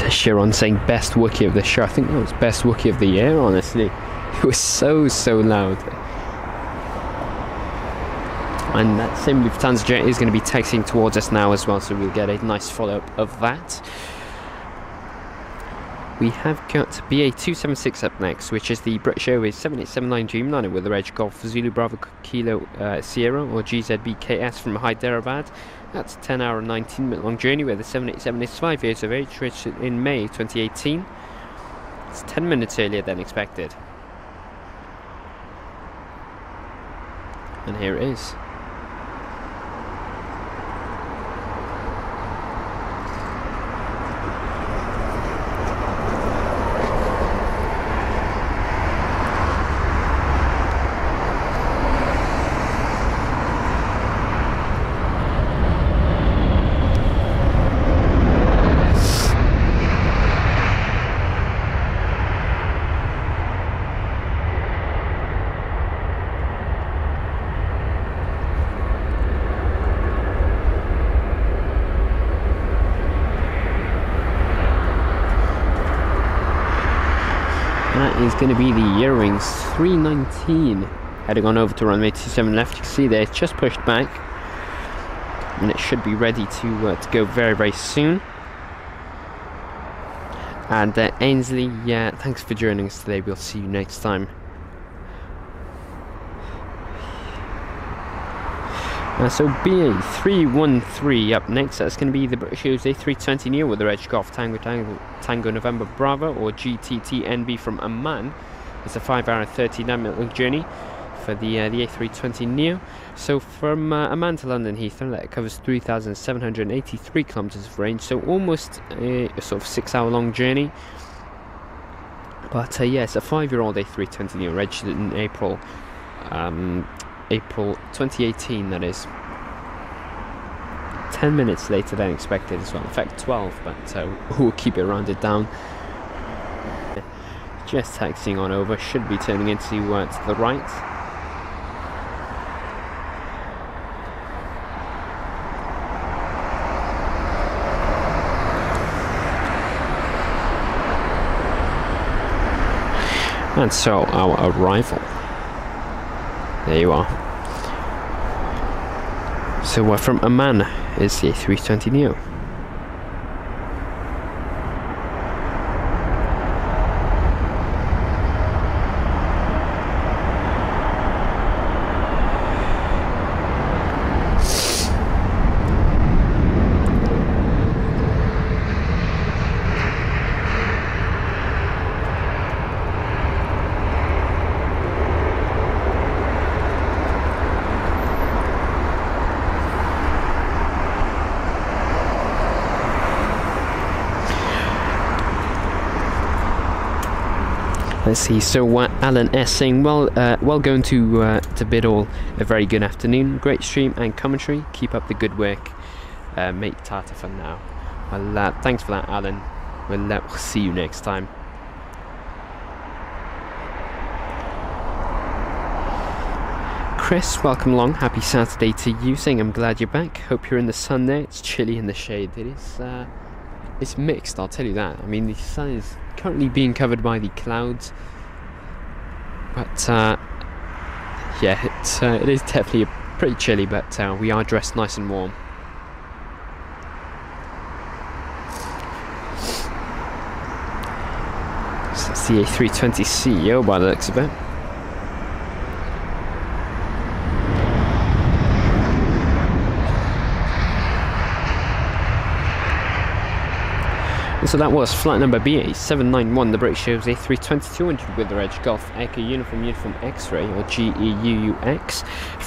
Sharon saying best Wookiee of the show. I think that was best Wookiee of the year, honestly. It was so loud. And that same Lufthansa jet is going to be taxiing towards us now as well, so we'll get a nice follow-up of that. We have got BA276 up next, which is the British Airways 7879 Dreamliner with the reg Golf Zulu Bravo Kilo Sierra, or GZBKS, from Hyderabad. That's a 10 hour and 19 minute long journey, where the 787 is 5 years of age, registered in May 2018. It's 10 minutes earlier than expected. And here it is. That is going to be the Eurowings 319 heading on over to runway 27 left. You can see there it's just pushed back, and it should be ready to go very soon. And Ainsley, thanks for joining us today. We'll see you next time. So BA313 up next. That's going to be the British Airways A320neo with the reg Golf Tango November Bravo, or GTTNB, from Amman. It's a 5 hour and 39 minute long journey for the A320neo. So from Amman to London Heathrow, that covers 3,783 kilometers of range, so almost a sort of 6 hour long journey. But yeah, it's a 5-year-old A320neo, registered in April 2018, that is. 10 minutes later than expected as well, in fact 12, but we'll keep it rounded down. Just taxiing on over, should be turning into to the right. And so our arrival. There you are. So from Amman is the A320neo. Let's see. So Alan S saying, well going to bid all. A very good afternoon. Great stream and commentary. Keep up the good work, mate. Tata for now. Well, thanks for that, Alan. We'll see you next time. Chris, welcome along. Happy Saturday to you. Saying I'm glad you're back. Hope you're in the sun there. It's chilly in the shade. It is. It's mixed. I'll tell you that. I mean, the sun is currently being covered by the clouds, but yeah, it is definitely pretty chilly. But we are dressed nice and warm. So it's the A320 CEO by the looks of it. So that was flight number BA791, the British Airways A320-200 with the Edge Golf Echo Uniform X-Ray, or GEUX.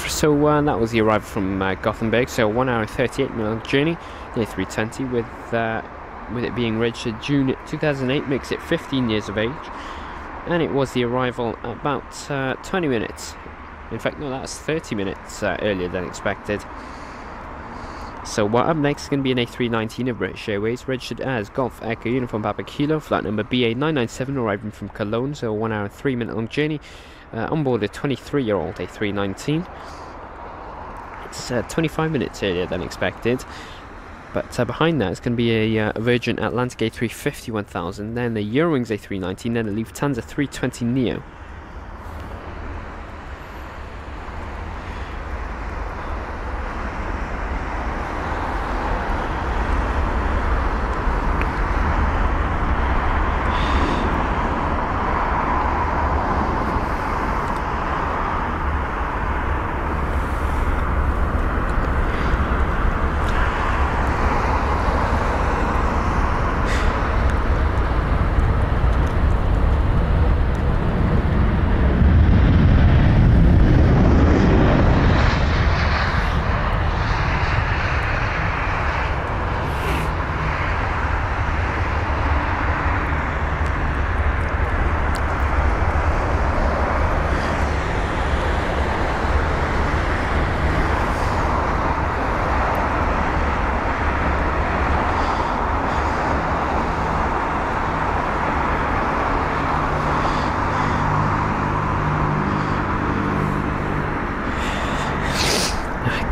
So that was the arrival from Gothenburg, so 1 hour and 38 minute journey, the A320 with it being registered June 2008, makes it 15 years of age, and it was the arrival about 20 minutes, in fact no, that's 30 minutes earlier than expected. So up next is going to be an A319 of British Airways, registered as Golf Echo Uniform Papa Kilo, flight number BA997, arriving from Cologne, so 1 hour and 3 minute long journey, on board a 23-year-old A319. It's 25 minutes earlier than expected, but behind that is going to be a Virgin Atlantic A350 1000, then the Eurowings A319, then a Lufthansa 320 Neo.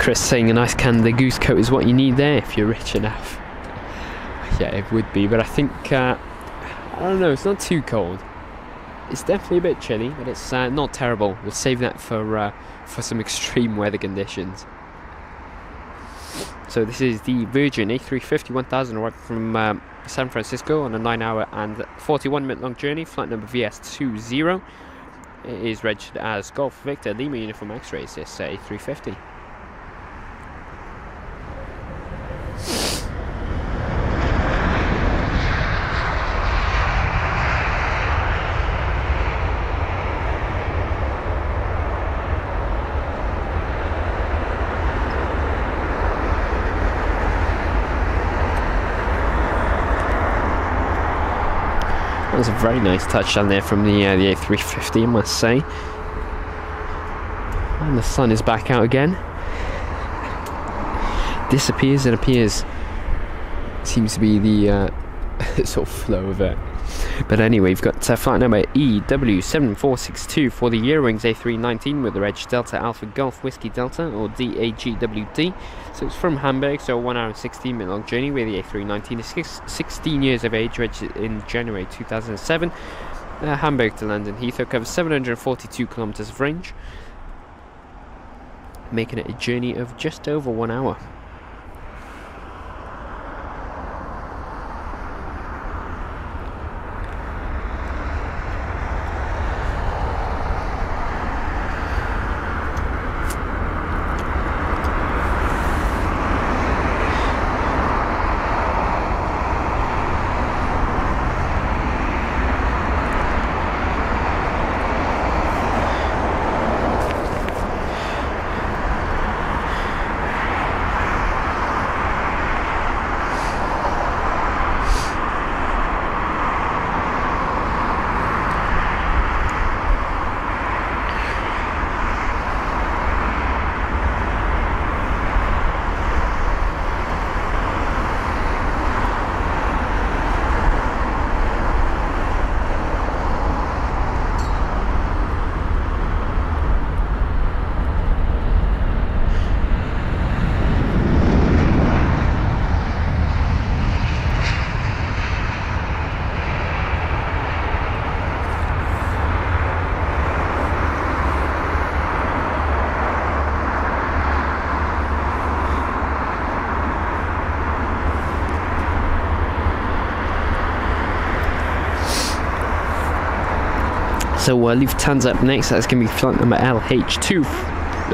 Chris saying a nice Canada Goose coat is what you need there if you're rich enough. Yeah, it would be, but I think I don't know, it's not too cold. It's definitely a bit chilly, but it's not terrible. We'll save that for some extreme weather conditions. So this is the Virgin A350 1000 arrived from San Francisco on a 9 hour and 41 minute long journey, flight number VS20. It is registered as Golf Victor Lima Uniform X-Rays, this A350. That was a very nice touchdown there from the A350, I must say. And the sun is back out again. Disappears and appears. Seems to be the sort of flow of it. But anyway, we've got flight number EW7462 for the Eurowings A319 with the reg Delta Alpha Golf Whiskey Delta, or DAGWD. So it's from Hamburg, so a 1 hour and 16 minute long journey where the A319 is 16 years of age, registered in January 2007. Hamburg to London Heathrow covers 742 kilometers of range, making it a journey of just over 1 hour. So Lufthansa up next. That's going to be flight number LH2.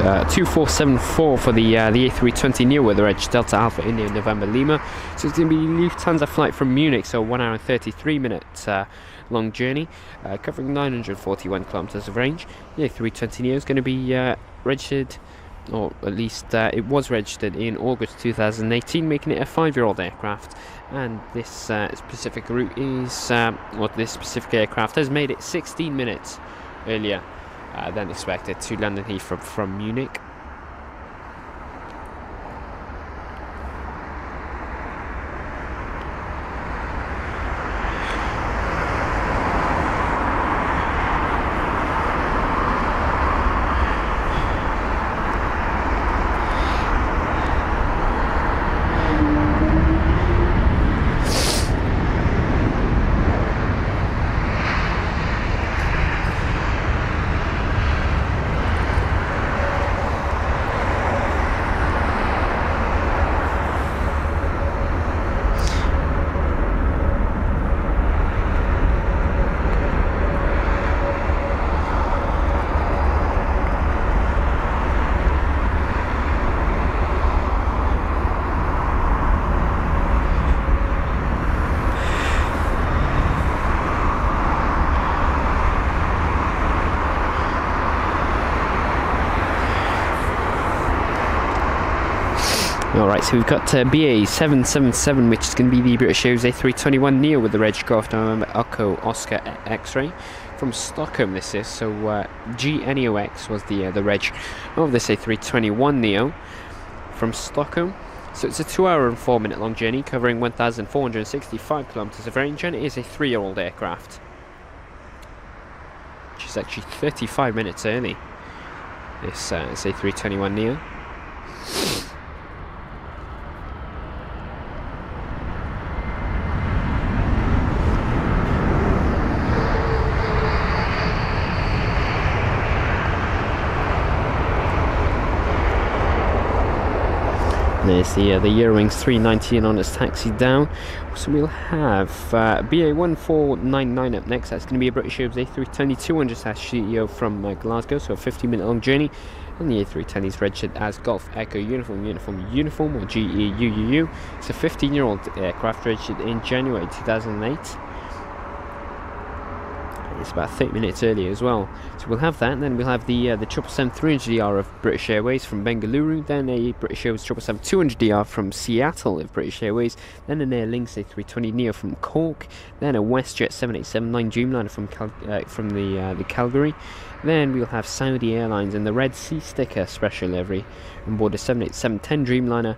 2474 for the A320neo with the Edge Delta Alpha India November Lima. So it's going to be Lufthansa flight from Munich, so 1 hour and 33 minutes long journey, covering 941 kilometers of range. The A320neo is going to be registered, or at least it was registered in August 2018, making it a 5-year-old aircraft. And this specific route is, or this specific aircraft has made it 16 minutes earlier than expected to London Heathrow from Munich. Alright, so we've got BA 777, which is going to be the British Airways A321neo with the reg Golf November Echo Oscar X-ray from Stockholm. This is so GNEOX was the reg of this A321neo from Stockholm. So it's a 2 hour and 4 minute long journey covering 1,465 kilometers of range, and it is a 3-year-old aircraft, which is actually 35 minutes early. This A321neo. There's the Eurowings 319 on its taxi down. So we'll have BA 1499 up next. That's going to be a British Airways A320-200/CEO from Glasgow, so a 50-minute long journey. And the A320 is registered as Golf Echo Uniform, or GEUUU. It's a 15-year-old aircraft registered in January 2008. It's about 30 minutes earlier as well. So we'll have that, and then we'll have the 777-300ER of British Airways from Bengaluru, then a British Airways 777-200ER from Seattle of British Airways, then an Aer Lingus A320neo from Cork, then a WestJet 7879 Dreamliner from the Calgary. Then we'll have Saudi Airlines and the Red Sea Sticker special livery on board a 787-10 Dreamliner.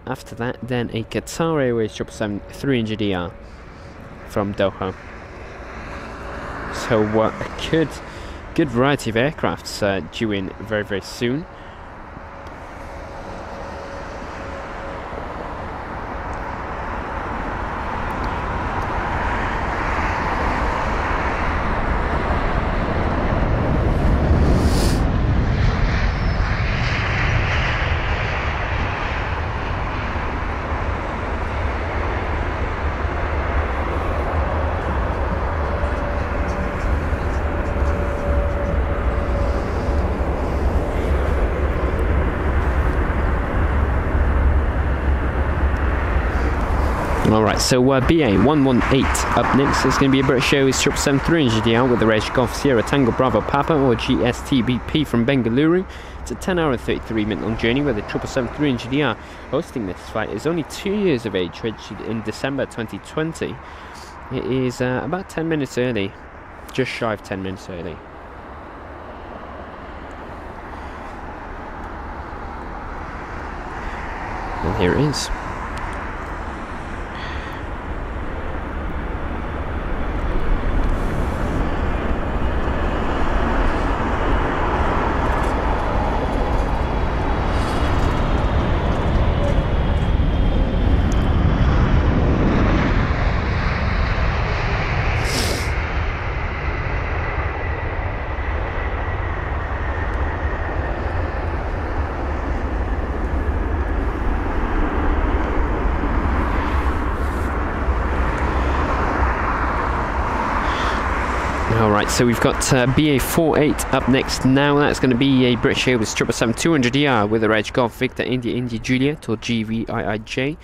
After that, then a Qatar Airways 777-300ER from Doha. So a good variety of aircrafts due in very, very soon. Alright, so BA 118 up next. It's going to be a British Airways 777-300ER with the reg Golf Sierra Tango Bravo Papa, or GSTBP from Bengaluru. It's a 10 hour and 33 minute long journey where the 777-300ER hosting this flight is only 2 years of age, registered in December 2020. It is about 10 minutes early, just shy of 10 minutes early. And here it is. So we've got BA48 up next now. That's going to be a British Airways 777-200ER with a reg Golf Victor India Juliet, or GVIIJ.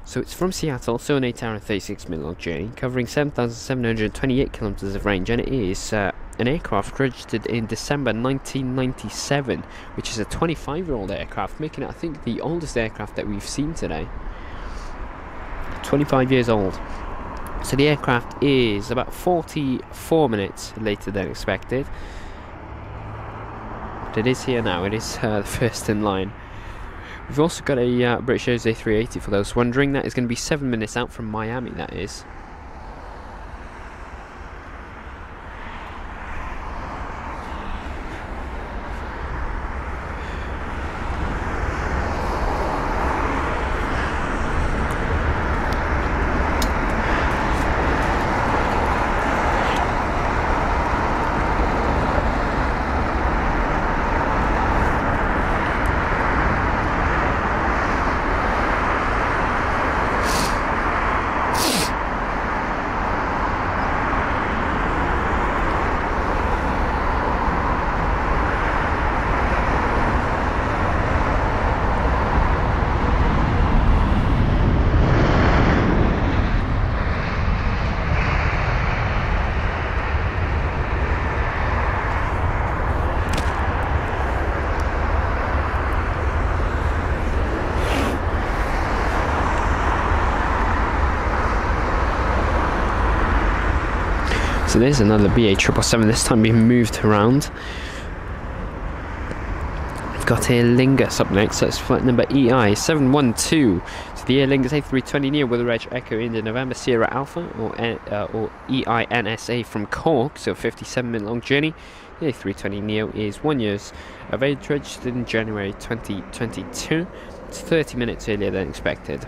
So it's from Seattle, so an 8 hour and 36 minute long journey, covering 7,728 kilometers of range, and it is an aircraft registered in December 1997, which is a 25-year-old aircraft, making it, I think, the oldest aircraft that we've seen today. 25 years old. So the aircraft is about 44 minutes later than expected. But it is here now, it is the first in line. We've also got a British Airways A380 for those wondering. That is going to be 7 minutes out from Miami, that is. So there's another BA777, this time being moved around. We've got Aer Lingus up next, so it's flight number EI712. So the Aer Lingus A320neo with a reg Echo India November Sierra Alpha, or EINSA from Cork, so a 57 minute long journey. The A320neo is 1 year of age, registered in January 2022. It's 30 minutes earlier than expected.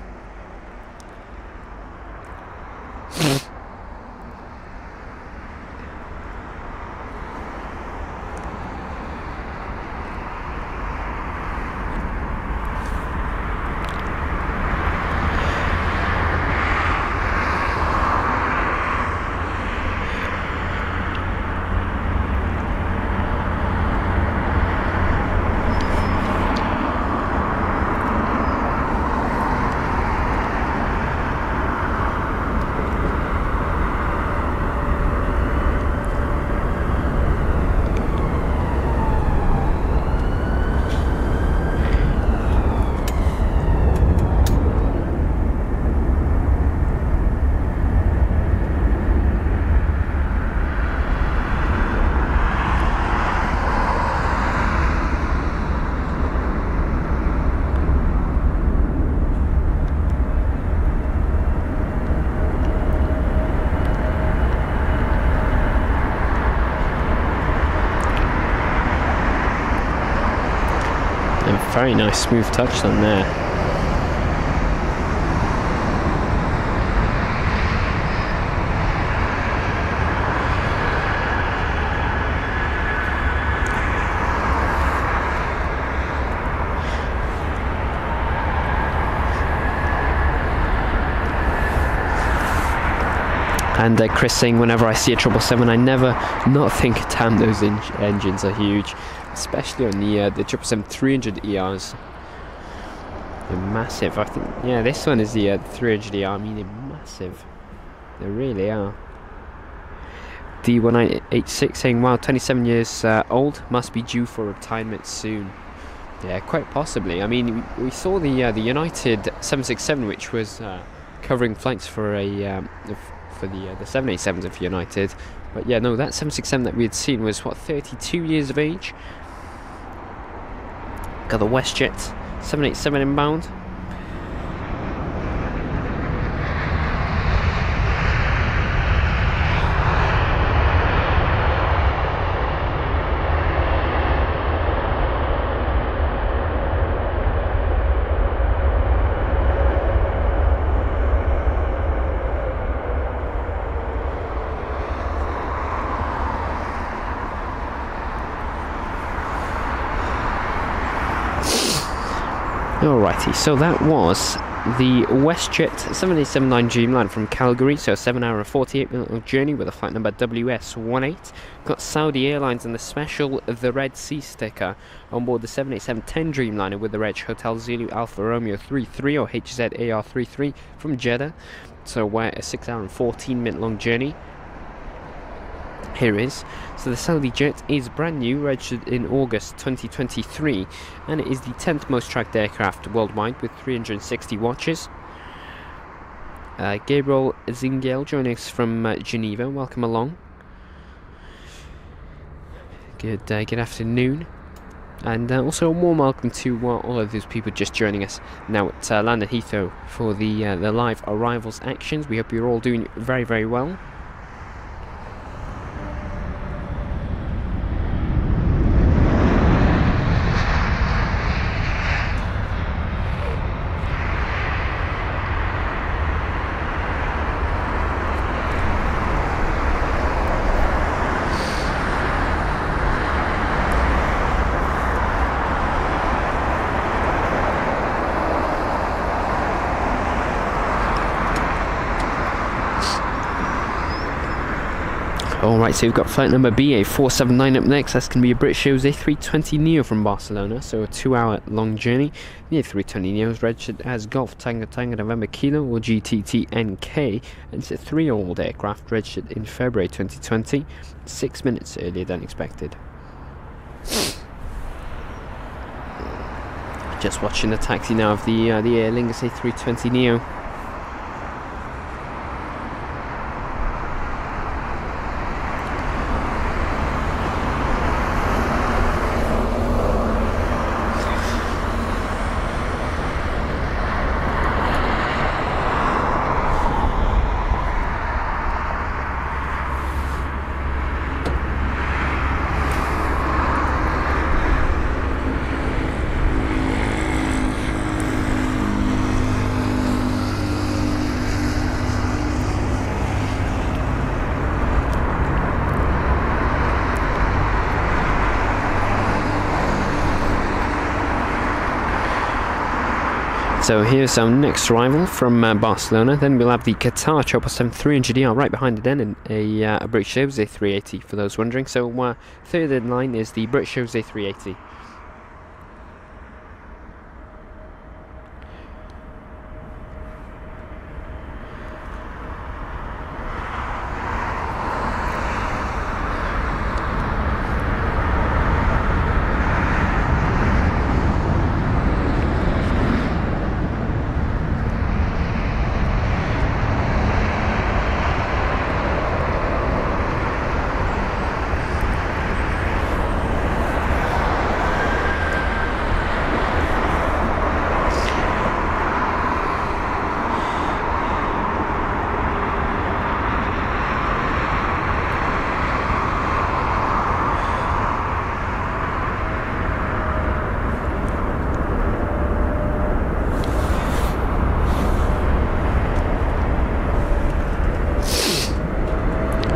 Very nice smooth touchdown there. And Chris saying, whenever I see a 777, I never not think, damn, those engines are huge, especially on the 777-300ERs. They're massive. I think, yeah, this one is the 300ER. I mean, they're massive. They really are. D1986 saying, wow, 27 years old, must be due for retirement soon. Yeah, quite possibly. I mean, we saw the United 767, which was covering flights for a for the 787s of United, but yeah, no, that 767 that we had seen was, what, 32 years of age. Got the WestJet 787 inbound. Alrighty, so that was the WestJet 7879 Dreamliner from Calgary, so a 7 hour and 48 minute journey with a flight number WS18. Got Saudi Airlines and the special The Red Sea sticker on board the 787-10 Dreamliner with the reg Hotel Zulu Alpha Romeo 33 or HZAR33 from Jeddah. So we're a 6 hour and 14 minute long journey. Here is. So the Saudi jet is brand new, registered in August 2023, and it is the 10th most tracked aircraft worldwide with 360 watches. Gabriel Zingel joining us from Geneva. Welcome along. Good afternoon. And also a warm welcome to all of those people just joining us now at London Heathrow for the live arrivals actions. We hope you're all doing very, very well. Alright, so we've got flight number BA479 up next. That's going to be a British Airways A320neo from Barcelona, so a 2 hour long journey. The A320neo is registered as Golf Tango Tango November Kilo or GTTNK, and it's a 3-year-old aircraft registered in February 2020, 6 minutes earlier than expected. Just watching the taxi now of the Aer Lingus A320neo. So here's our next arrival from Barcelona. Then we'll have the Qatar 777-300ER right behind it then, and a British Airways A380 for those wondering. So third in line is the British Airways A380.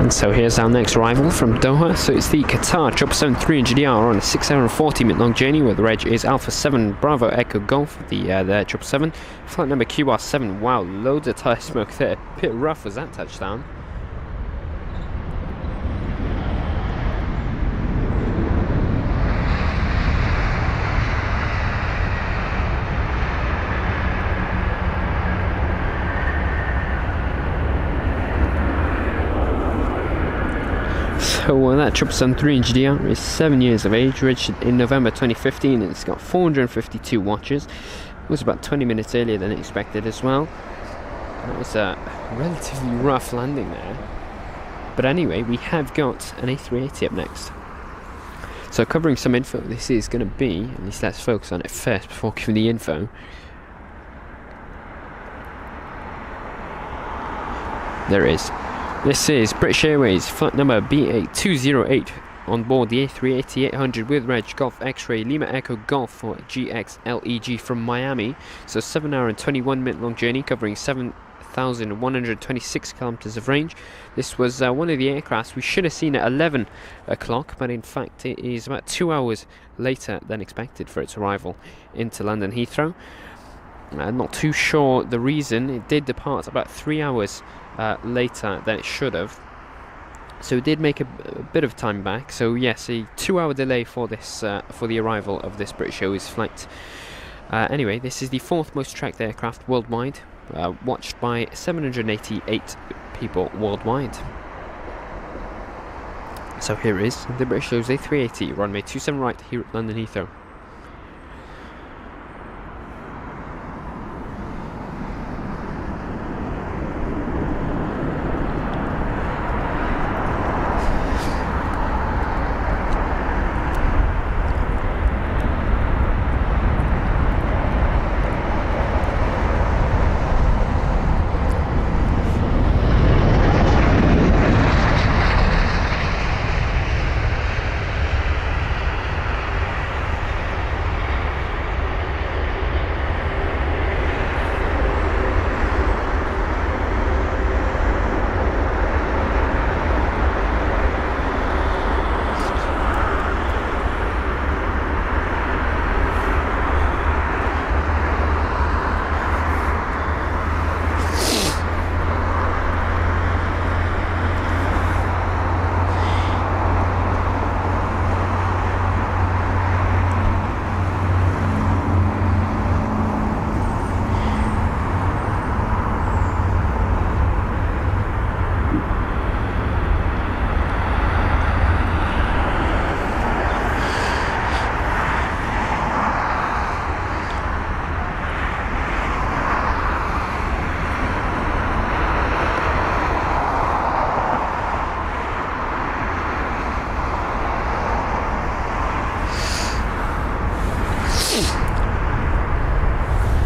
So here's our next arrival from Doha. So it's the Qatar 777-300ER on a 6 hour and 40 minute long journey where the reg is Alpha 7 Bravo Echo Golf, the 777. Flight number QR7. Wow, loads of tyre smoke there. Bit rough was that touchdown. So that 777-300ER is 7 years of age, registered in November 2015, and it's got 452 watches. It was about 20 minutes earlier than expected as well. That was a relatively rough landing there. But anyway, we have got an A380 up next. So covering some info, this is going to be, at least let's focus on it first before giving the info. There it is. This is British Airways flight number BA208 on board the A380-800 with reg Golf X-Ray Lima Echo Golf for GXLEG from Miami. So 7 hour and 21 minute long journey covering 7,126 kilometers of range. This was one of the aircrafts we should have seen at 11 o'clock, but in fact it is about 2 hours later than expected for its arrival into London Heathrow. Not too sure the reason. It did depart about 3 hours later than it should have. So it did make a bit of time back. So yes, a 2-hour delay for this for the arrival of this British Airways flight. Anyway, this is the 4th most tracked aircraft worldwide, watched by 788 people worldwide. So here is the British Airways A380, runway 27 right here at London Heathrow.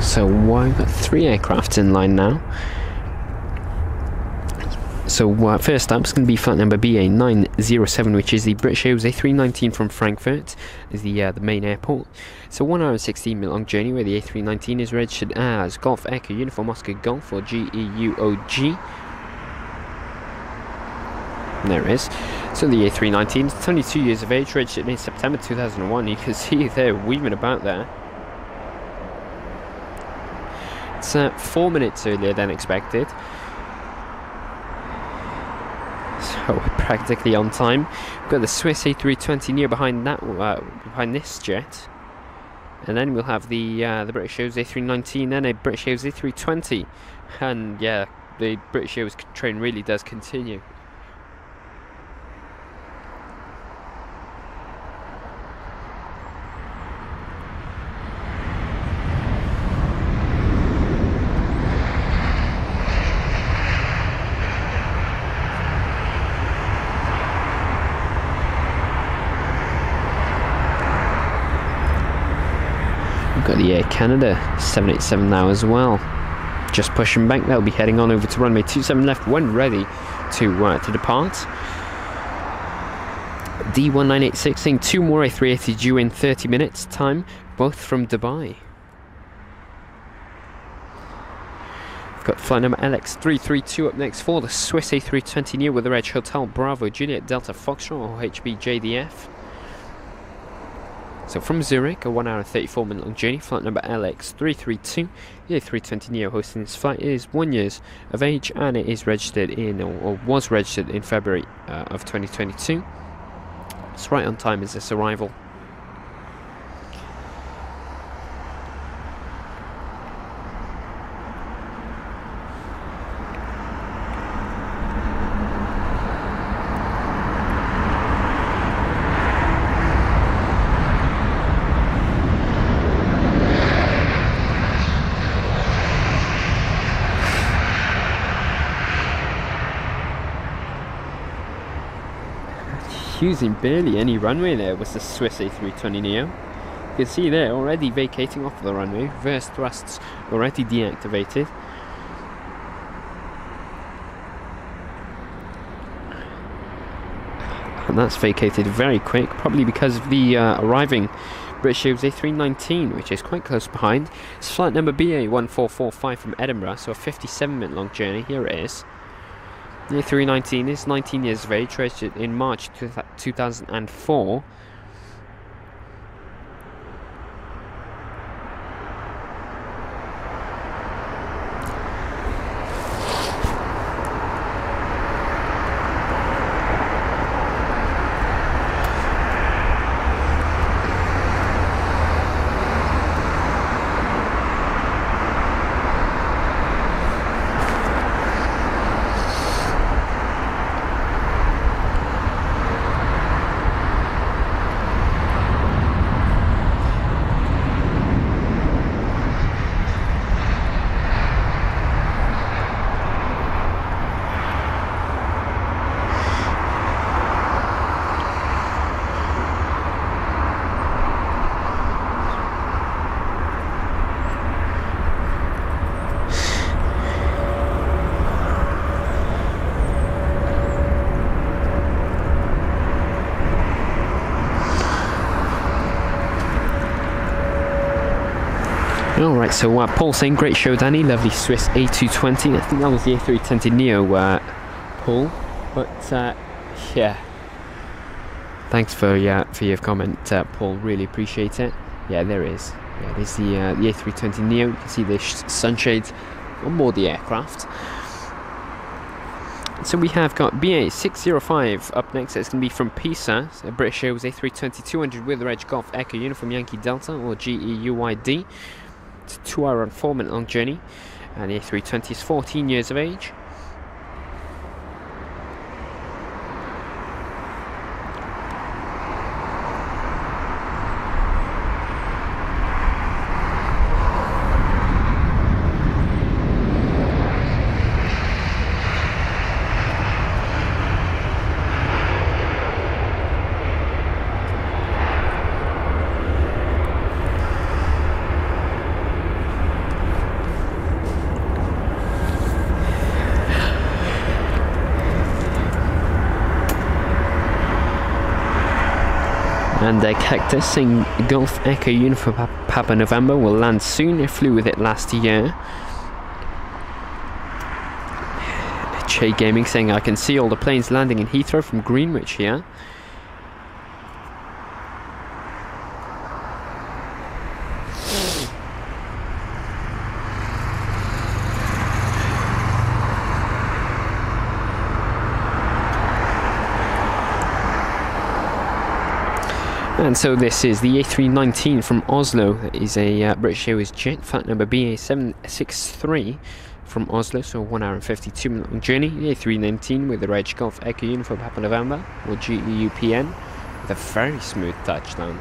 So we've got 3 aircraft in line now. So first up is going to be flight number BA907, which is the British Airways A319 from Frankfurt, is the main airport. It's a 1 hour and 16 minute long journey where the A319 is registered as Golf Echo Uniform Oscar Golf, or GEUOG. There it is. So the A319 is 22 years of age, registered in September 2001. You can see they're weaving about there. It's 4 minutes earlier than expected. So we're practically on time. We've got the Swiss A320neo behind that, behind this jet, and then we'll have the British Airways A319 and a British Airways A320, and yeah, the British Airways train really does continue. Got the Air Canada 787 now as well. Just pushing back. They'll be heading on over to runway 27 left when ready to depart. D1986 saying 2 more A380 due in 30 minutes time, both from Dubai. We've got flight number LX332 up next for the Swiss A320neo with the reg Hotel Bravo Juliet Delta Foxtrot, or HBJDF. So from Zurich, a 1 hour and 34 minute long journey, flight number LX332. The A320neo hosting this flight is 1 year of age, and it is registered in, or was registered in February of 2022. It's right on time as this arrival. Using barely any runway there was the Swiss A320neo. You can see there already vacating off the runway, reverse thrusts already deactivated. And that's vacated very quick, probably because of the arriving British Airways A319, which is quite close behind. It's flight number BA1445 from Edinburgh, so a 57-minute long journey. Here it is. The A319 is 19 years of age, registered in March 2004. Alright, so Paul saying, great show, Danny. Lovely Swiss A220. I think that was the A320neo, Paul. But, yeah. Thanks for your comment, Paul. Really appreciate it. Yeah, there is. Yeah, there's the A320neo. You can see the sunshades on board the aircraft. So we have got BA605 up next. It's going to be from Pisa, a British Airways A320-200 with Reg Golf Echo Uniform Yankee Delta, or GEUYD. It's a 2-hour and 4-minute long journey, and the A320 is 14 years of age. And Cactus saying Golf Echo Uniform Papa November will land soon. I flew with it last year. Che Gaming saying I can see all the planes landing in Heathrow from Greenwich here. And so this is the A319 from Oslo. That is a British Airways jet, flight number BA763 from Oslo, so 1 hour and 52-minute long journey. The A319 with the Reg Golf Echo Uniform Papa November, or GEUPN, with a very smooth touchdown.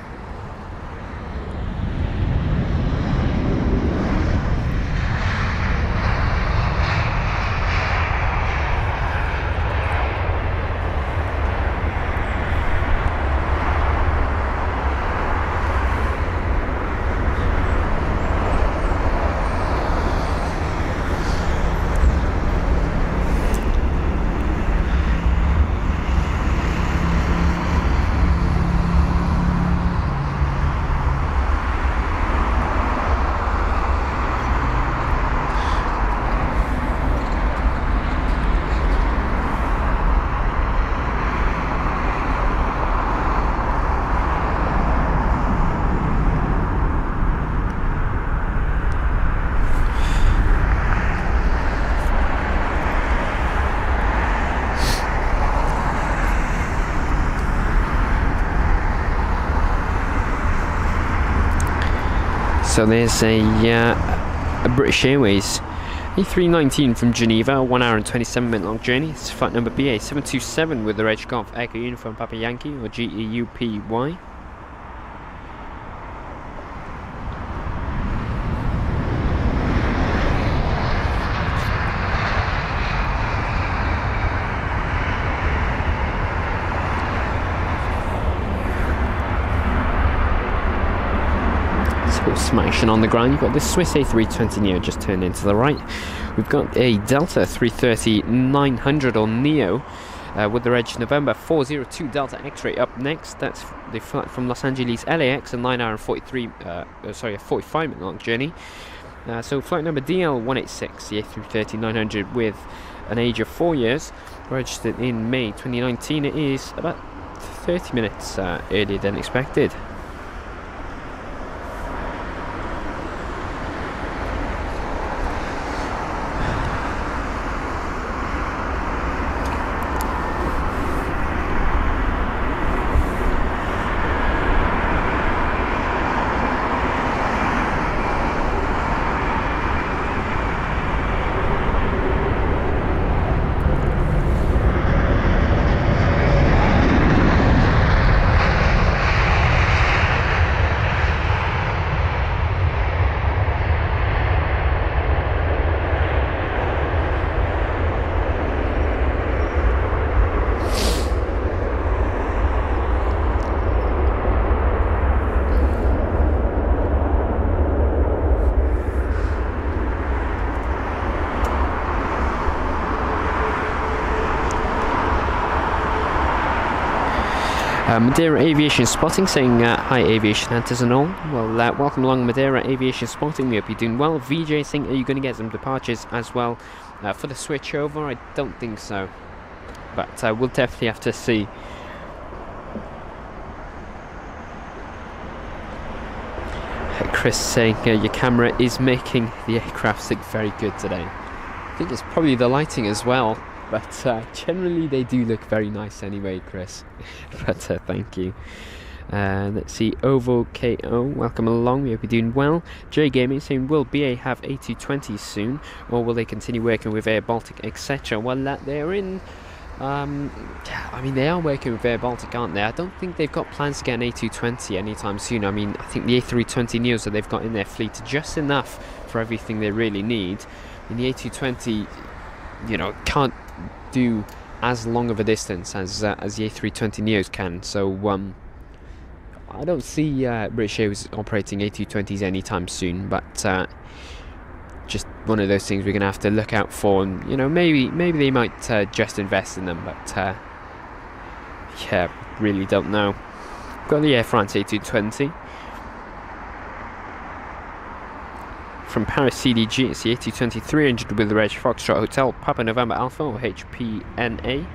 So there's a British Airways A319 from Geneva, 1 hour and 27-minute long journey. It's flight number BA727 with the Reg Golf Echo Uniform Papa Yankee, or GEUPY. Smashing on the ground. You've got this Swiss A320neo just turned into the right. We've got a Delta 330-900 or Neo with the Reg November 402 Delta X-ray up next. That's the flight from Los Angeles LAX, a 9 hour and 45-minute long journey. So flight number DL186, the A330-900 with an age of 4 years, registered in May 2019. It is about 30 minutes earlier than expected. Madeira Aviation Spotting saying hi Aviation Hunters and all. Well, welcome along Madeira Aviation Spotting, we hope you're doing well. VJ saying, are you going to get some departures as well for the switch over? I don't think so, but we'll definitely have to see. Chris saying your camera is making the aircraft look very good today. I think it's probably the lighting as well, but generally they do look very nice anyway, Chris. But thank you. Let's see, Ovo KO, welcome along, we hope you're doing well. J Gaming saying, will BA have A220s soon, or will they continue working with Air Baltic, etc.? Well, they're in... I mean, they are working with Air Baltic, aren't they? I don't think they've got plans to get an A220 anytime soon. I mean, I think the A320neos that they've got in their fleet are just enough for everything they really need. And the A220, you know, can't do as long of a distance as the A320neos can. So, I don't see British Airways operating A220s anytime soon, but just one of those things we're going to have to look out for, and you know, maybe they might just invest in them, but yeah, really don't know. Got the Air France A220 from Paris CDG. It's the A220 300 with the reg Foxtrot Hotel Papa November Alpha, or HPNA.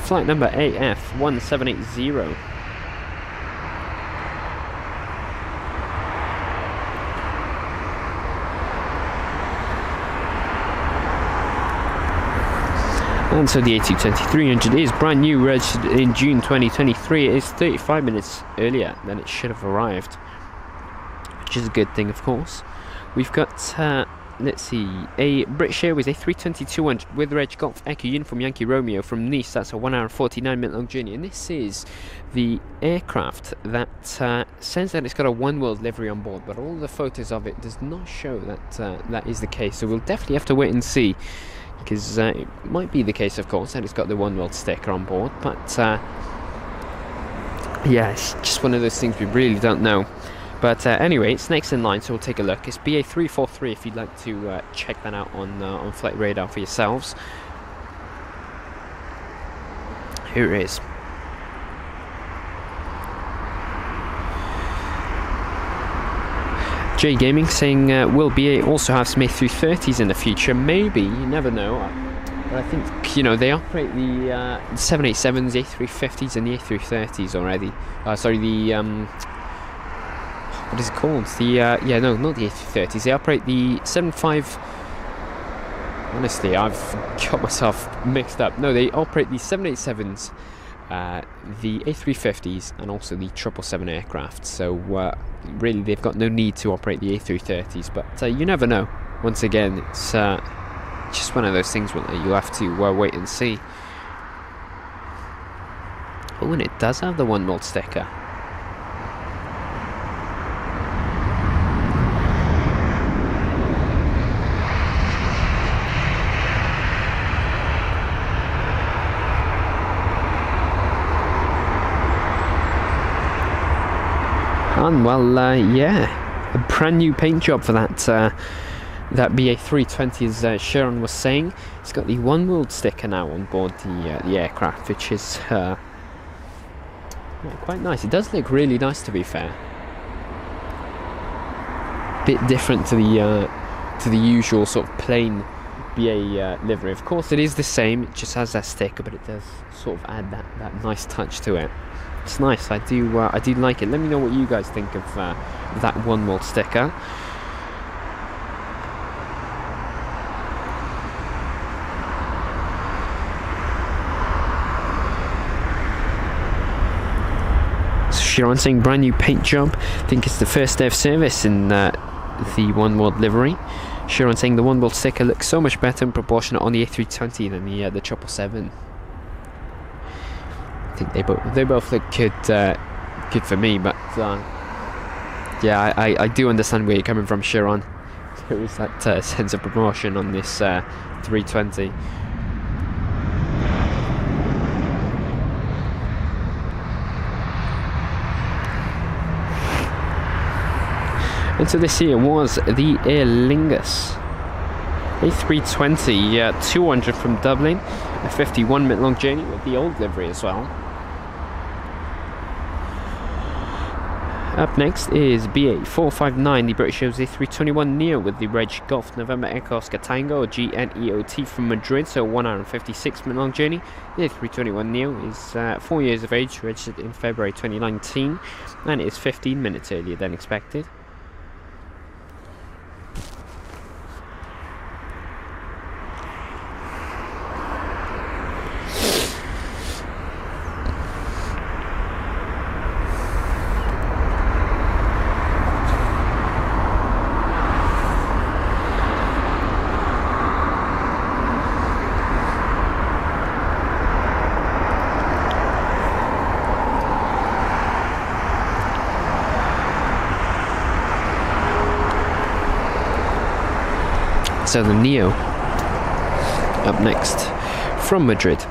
Flight number AF 1780. And so the A220-300 is brand new, registered in June 2023. It is 35 minutes earlier than it should have arrived, which is a good thing, of course. We've got, let's see, a British Airways A320-200 with reg Golf Echo Uniform Yankee Romeo from Nice. That's a 1 hour and 49 minute long journey, and this is the aircraft that says that it's got a One World livery on board, but all the photos of it does not show that that is the case. So we'll definitely have to wait and see, because it might be the case, of course, that it's got the One World sticker on board, but yeah, it's just one of those things we really don't know. But anyway, it's next in line, so we'll take a look. It's BA343 if you'd like to check that out on Flight Radar for yourselves. Here it is. J Gaming saying, will BA also have some A330s in the future? Maybe, you never know. But I think, you know, they operate the 787s, A350s and the A330s already. Sorry, the, what is it called? The, yeah, no, not the A330s. They operate the 75... Honestly, I've got myself mixed up. No, they operate the 787s, the A350s, and also the 777 aircraft. So, really, they've got no need to operate the A330s, but you never know. Once again, it's just one of those things where you'll have to wait and see. Oh, and it does have the One World sticker. And well, yeah, a brand new paint job for that that BA320, as Sharon was saying. It's got the One World sticker now on board the aircraft, which is yeah, quite nice. It does look really nice, to be fair. Bit different to the usual sort of plain BA livery. Of course, it is the same. It just has that sticker, but it does sort of add that nice touch to it. It's nice. I do like it. Let me know what you guys think of that One World sticker. So Sharon saying brand new paint job. I think it's the first day of service in the One World livery. Sharon saying the One World sticker looks so much better and proportionate on the A320 than the 777. I think they both look good for me, but yeah, I do understand where you're coming from, Sharon. There is that sense of proportion on this 320. And so this here was the Aer Lingus A320 200 from Dublin, a 51-minute long journey with the old livery as well. Up next is BA 459, the British Airways A321neo with the reg Golf November Echo Oscar Tango GNEOT from Madrid, so 1 hour and 56-minute long journey. The A321neo is 4 years of age, registered in February 2019, and is 15 minutes earlier than expected. So the Neo up next from Madrid.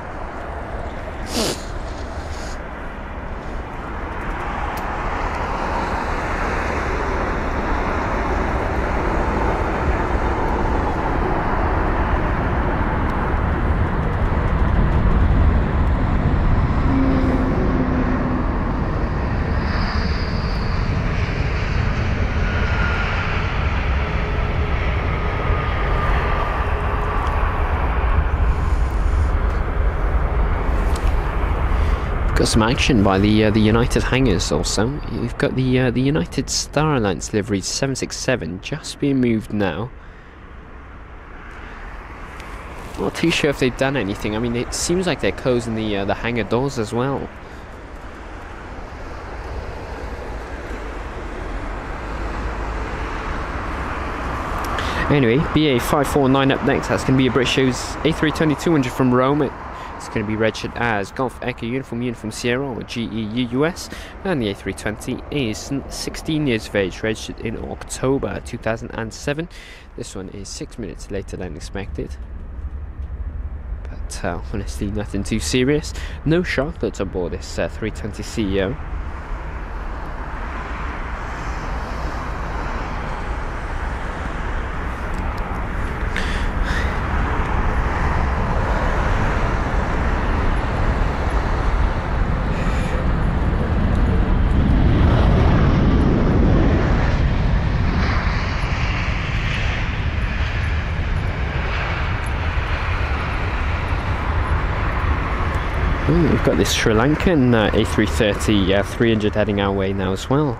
Got some action by the United hangars also. You've got the United Star Alliance livery 767 just being moved now. Not too sure if they've done anything. I mean, it seems like they're closing the hangar doors as well. Anyway, BA 549 up next. That's going to be a British Airways A320-200 from Rome. It's going to be registered as Golf Echo Uniform Sierra or GEUUS, and the A320 is 16 years of age, registered in October 2007. This one is 6 minutes later than expected, but honestly nothing too serious. No sharklets aboard this 320 CEO. We've got this Sri Lankan A330 300 heading our way now as well.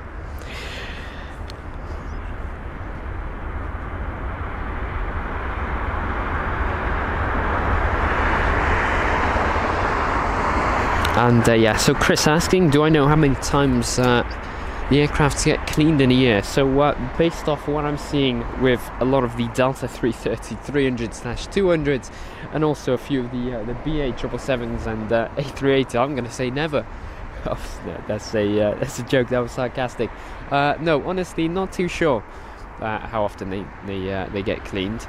And yeah, so Chris asking, do I know how many times the aircraft get cleaned in a year? So based off what I'm seeing with a lot of the Delta 330 300/200s and also a few of the BA 777s and A380, I'm going to say never. Oh, no, that's a joke. That was sarcastic. No, honestly, not too sure how often they get cleaned.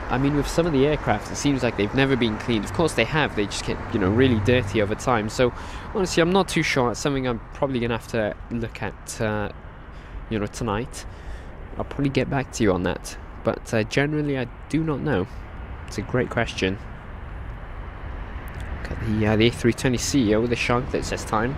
I mean, with some of the aircraft, it seems like they've never been cleaned. Of course they have, they just get, really dirty over time. So, honestly, I'm not too sure. It's something I'm probably going to have to look at, tonight. I'll probably get back to you on that. But generally, I do not know. It's a great question. Got the A320 CEO with the sharklets this time.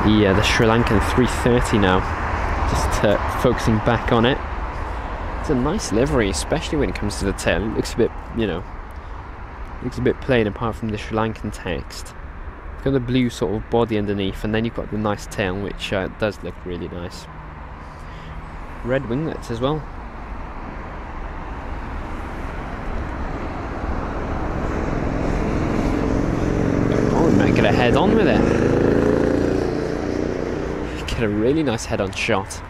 The Sri Lankan 330 now, just focusing back on it. It's a nice livery, especially when it comes to the tail. It looks a bit, looks a bit plain apart from the Sri Lankan text. You've got the blue sort of body underneath, and then you've got the nice tail, which does look really nice. Red winglets as well. Oh, we might get a head on with it. Get a really nice head-on shot.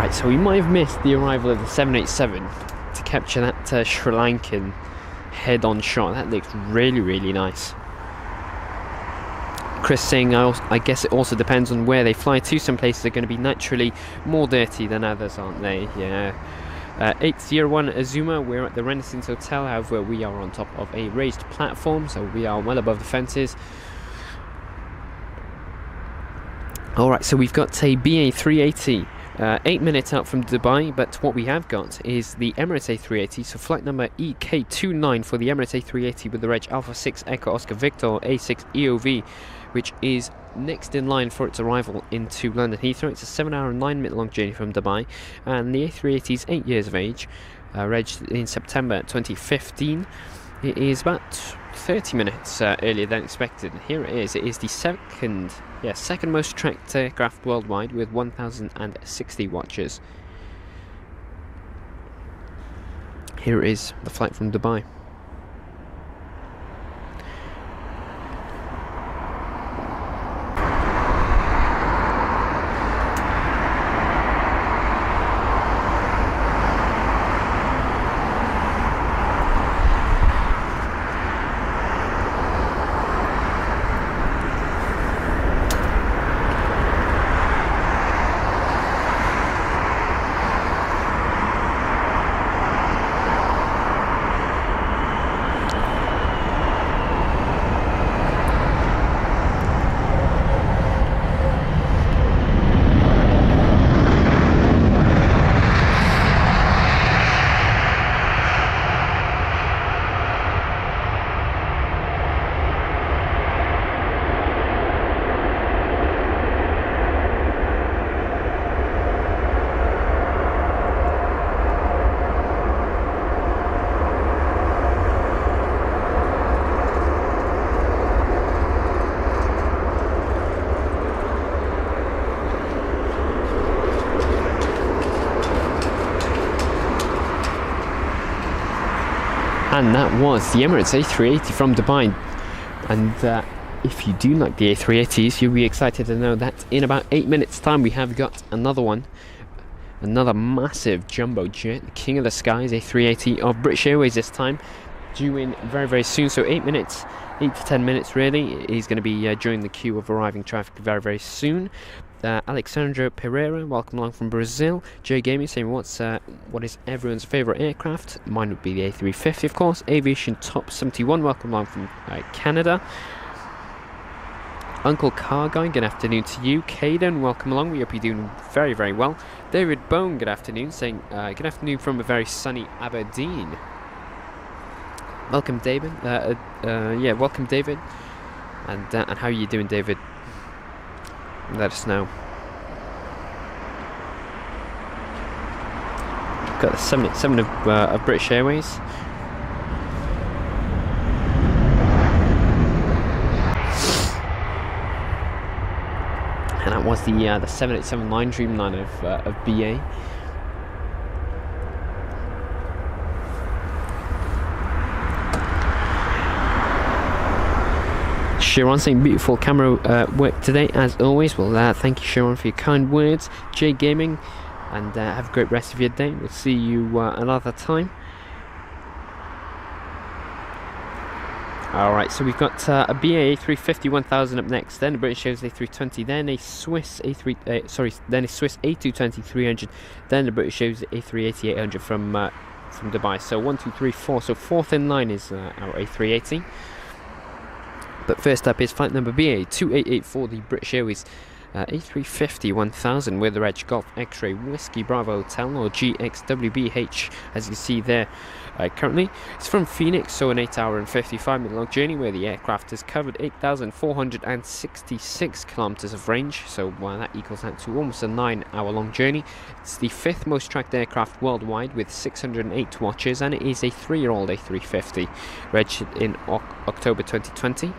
Alright, so we might have missed the arrival of the 787 to capture that Sri Lankan head-on shot. That looks really, really nice. Chris saying, I guess it also depends on where they fly to. Some places are going to be naturally more dirty than others, aren't they? Yeah. 801 Azuma, we're at the Renaissance Hotel. However, we are on top of a raised platform, so we are well above the fences. Alright, so we've got a BA 380, 8 minutes out from Dubai, but what we have got is the Emirates A380, so flight number EK29 for the Emirates A380 with the reg Alpha 6 Echo Oscar Victor A6 EOV, which is next in line for its arrival into London Heathrow. It's a 7-hour and 9-minute long journey from Dubai, and the A380 is 8 years of age, registered in September 2015. It is about 30 minutes earlier than expected. Here it is. It is the second most tracked aircraft worldwide with 1,060 watches. Here it is, the flight from Dubai. And that was the Emirates A380 from Dubai. And if you do like the A380s, you'll be excited to know that in about 8 minutes time we have got another one. Another massive jumbo jet, the king of the skies, A380 of British Airways this time, due in very, very soon. So 8 minutes, 8 to 10 minutes really. He's going to be during the queue of arriving traffic very, very soon. Alexandra Pereira, welcome along from Brazil. Jay Gaming saying, what is everyone's favourite aircraft? Mine would be the A350, of course. Aviation Top 71, welcome along from Canada. Uncle Car Guy, good afternoon to you. Caden, welcome along. We hope you're doing very, very well. David Bone, good afternoon, saying good afternoon from a very sunny Aberdeen. Welcome, David. Welcome, David. And how are you doing, David? Let us know. Got the 787 of British Airways. And that was the 787-9 Dreamliner of BA. Sharon saying beautiful camera work today as always. Well, thank you, Sharon, for your kind words. Jay Gaming, and have a great rest of your day. We'll see you another time. Alright, so we've got a BA A350 1000 up next, then a British Airways A320, then a Swiss A220 300, then a British Airways A380 800 from Dubai. So 1, 2, 3, 4. So fourth in line is our A380. But first up is flight number BA 2884, the British Airways A350 1000 with the reg Golf X-Ray Whiskey Bravo Hotel, or GXWBH, as you see there currently. It's from Phoenix, so an 8-hour and 55-minute long journey where the aircraft has covered 8,466 kilometers of range, so that equals out to almost a 9-hour long journey. It's the 5th most tracked aircraft worldwide with 608 watches, and it is a 3-year-old A350 registered in October 2020.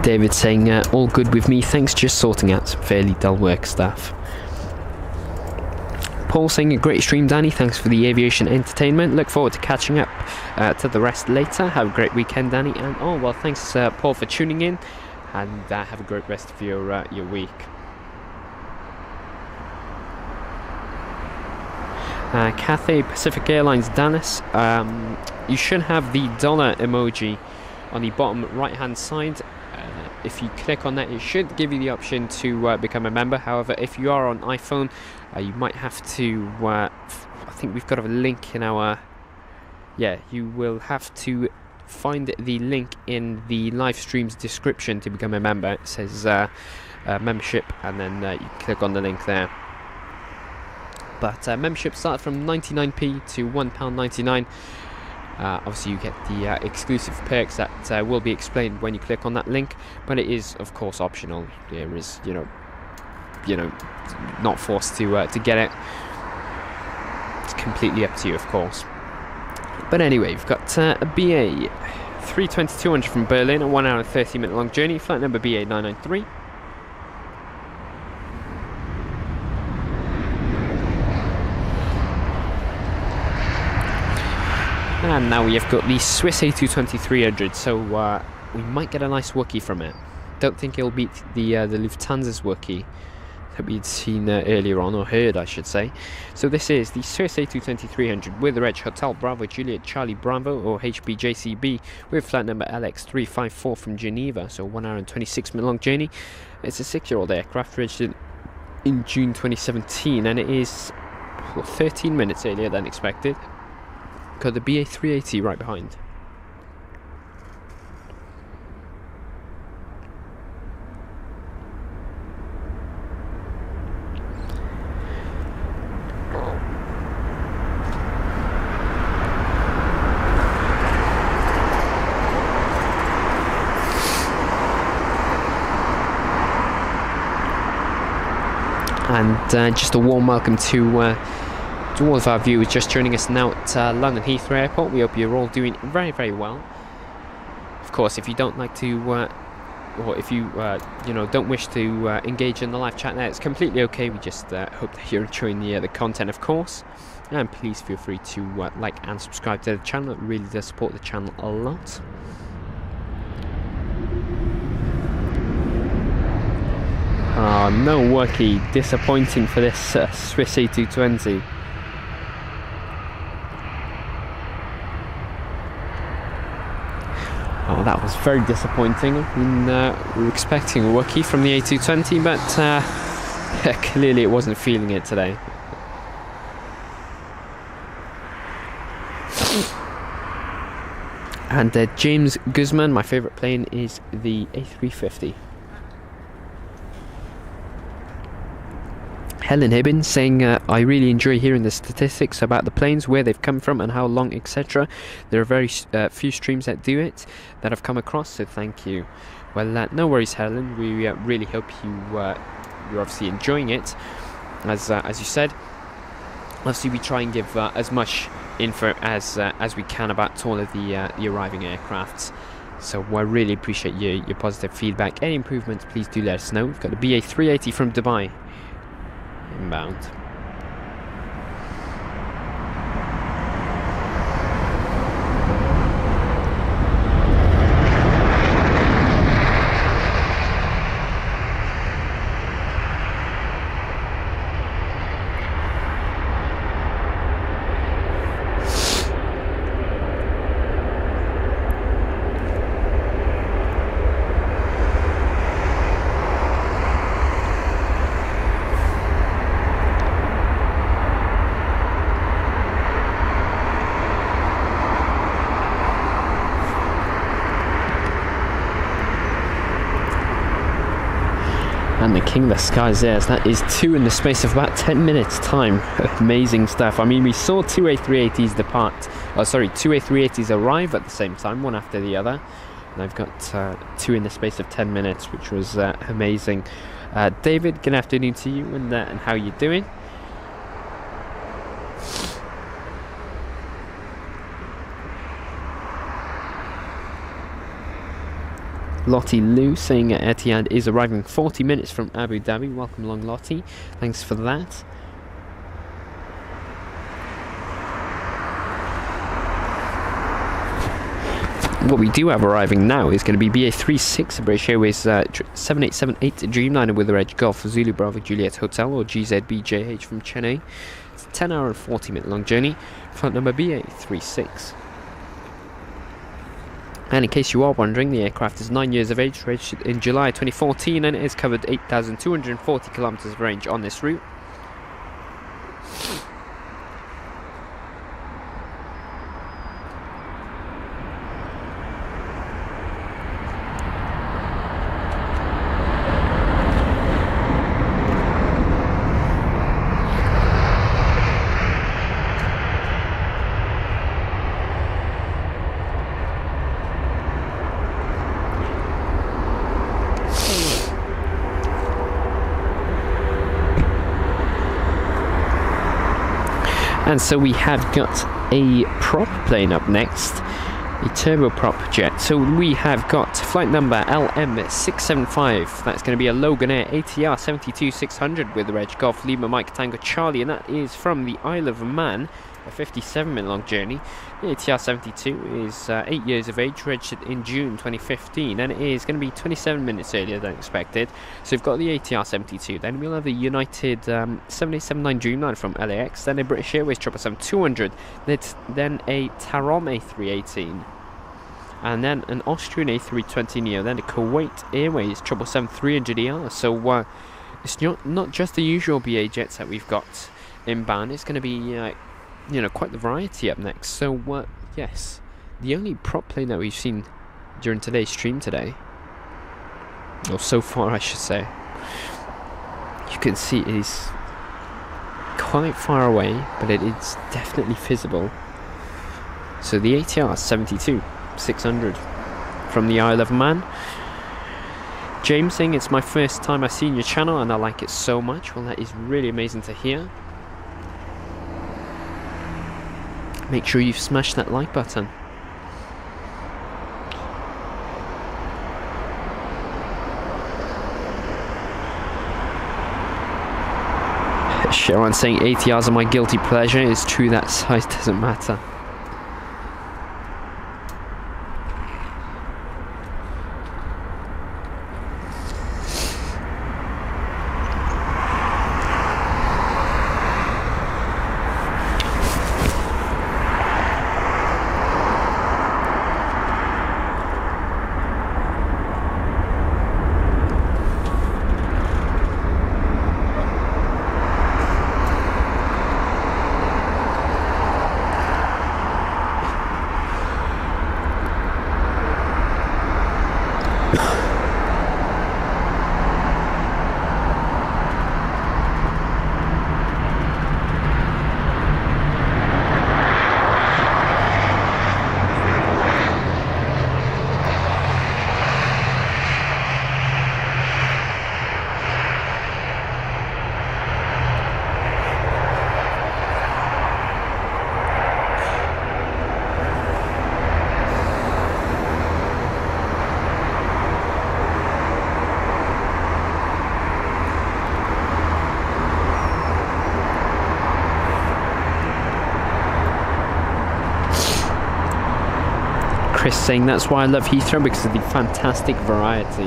David saying, all good with me, thanks, just sorting out some fairly dull work stuff. Paul saying, a great stream, Danny, thanks for the aviation entertainment, look forward to catching up to the rest later. Have a great weekend, Danny. And oh well, thanks Paul for tuning in, and have a great rest of your week. Cathay Pacific Airlines Dallas, you should have the dollar emoji on the bottom right hand side. If you click on that, it should give you the option to become a member. However, if you are on iPhone, you might have to I think we've got a link in our you will have to find the link in the live stream's description to become a member. It says membership, and then you click on the link there. But membership starts from 99p to £1.99. Obviously you get the exclusive perks that will be explained when you click on that link, but it is of course optional. There is you know not forced to get it. It's completely up to you, of course. But anyway, we've got a BA 320-200 from Berlin, a 1 hour and 30-minute long journey, flight number BA 993. And now we have got the Swiss A220-300, so we might get a nice Wookiee from it. Don't think it'll beat the Lufthansa's Wookiee that we'd seen earlier on, or heard I should say. So this is the Swiss A220-300 with the reg Hotel Bravo Juliet Charlie Bravo, or HBJCB, with flight number LX354 from Geneva, so 1 hour and 26-minute long journey. It's a 6-year-old aircraft registered in June 2017, and it is 13 minutes earlier than expected. Got the BA 380 right behind. And just a warm welcome to all of our viewers just joining us now at London Heathrow Airport. We hope you're all doing very, very well. Of course, if you don't like to, or if you don't wish to engage in the live chat there, it's completely okay. We just hope that you're enjoying the content, of course. And please feel free to like and subscribe to the channel. It really does support the channel a lot. Oh, no Wookiee. Disappointing for this Swiss A220. Oh, that was very disappointing. I mean, we were expecting a Wookiee from the A220, but clearly it wasn't feeling it today. And James Guzman, my favourite plane is the A350. Helen Hibbins saying, I really enjoy hearing the statistics about the planes, where they've come from and how long, etc. There are very few streams that do it that I've come across, so thank you. Well, no worries, Helen. We really hope you're obviously enjoying it. As you said, obviously we try and give as much info as we can about all of the arriving aircrafts. So I really appreciate your positive feedback. Any improvements, please do let us know. We've got the BA 380 from Dubai inbound. And the King of the Skies Airs, that is 2 in the space of about 10 minutes time. Amazing stuff. I mean, we saw 2 A380s depart, oh sorry, 2 A380s arrive at the same time, one after the other. And I've got 2 in the space of 10 minutes, which was amazing. David, good afternoon to you, and how you doing? Lottie Lou saying Etihad is arriving 40 minutes from Abu Dhabi. Welcome along, Lottie. Thanks for that. What we do have arriving now is going to be BA36 British Airways 7878 Dreamliner with the Edge Golf Zulu Bravo Juliet Hotel, or GZBJH from Chennai. It's a 10 hour and 40 minute long journey. Flight number BA36. And in case you are wondering, the aircraft is 9 years of age, registered in July 2014, and it has covered 8,240 kilometers of range on this route. And so we have got a prop plane up next, a turboprop jet. So we have got flight number LM675. That's going to be a Logan Air ATR 72-600 with the Reg Golf Lima Mike Tango Charlie, and that is from the Isle of Man, a 57-minute long journey. The ATR 72 is 8 years of age, registered in June 2015, and it is going to be 27 minutes earlier than expected. So we've got the ATR 72, then we'll have the United 7879 Dreamliner from LAX, then a British Airways 777-200, then a Tarom A318, and then an Austrian A320neo, then a Kuwait Airways 777-300ER. So it's not just the usual BA jets that we've got inbound. It's going to be quite the variety up next. So yes, the only prop plane that we've seen during today's stream today, or so far I should say, you can see it is quite far away, but it is definitely visible. So the ATR 72-600 from the Isle of Man. James saying it's my first time I've seen your channel and I like it so much. Well, that is really amazing to hear. Make sure you've smashed that like button. Sharon saying ATRs are my guilty pleasure. It's true, that size doesn't matter. Chris saying that's why I love Heathrow, because of the fantastic variety.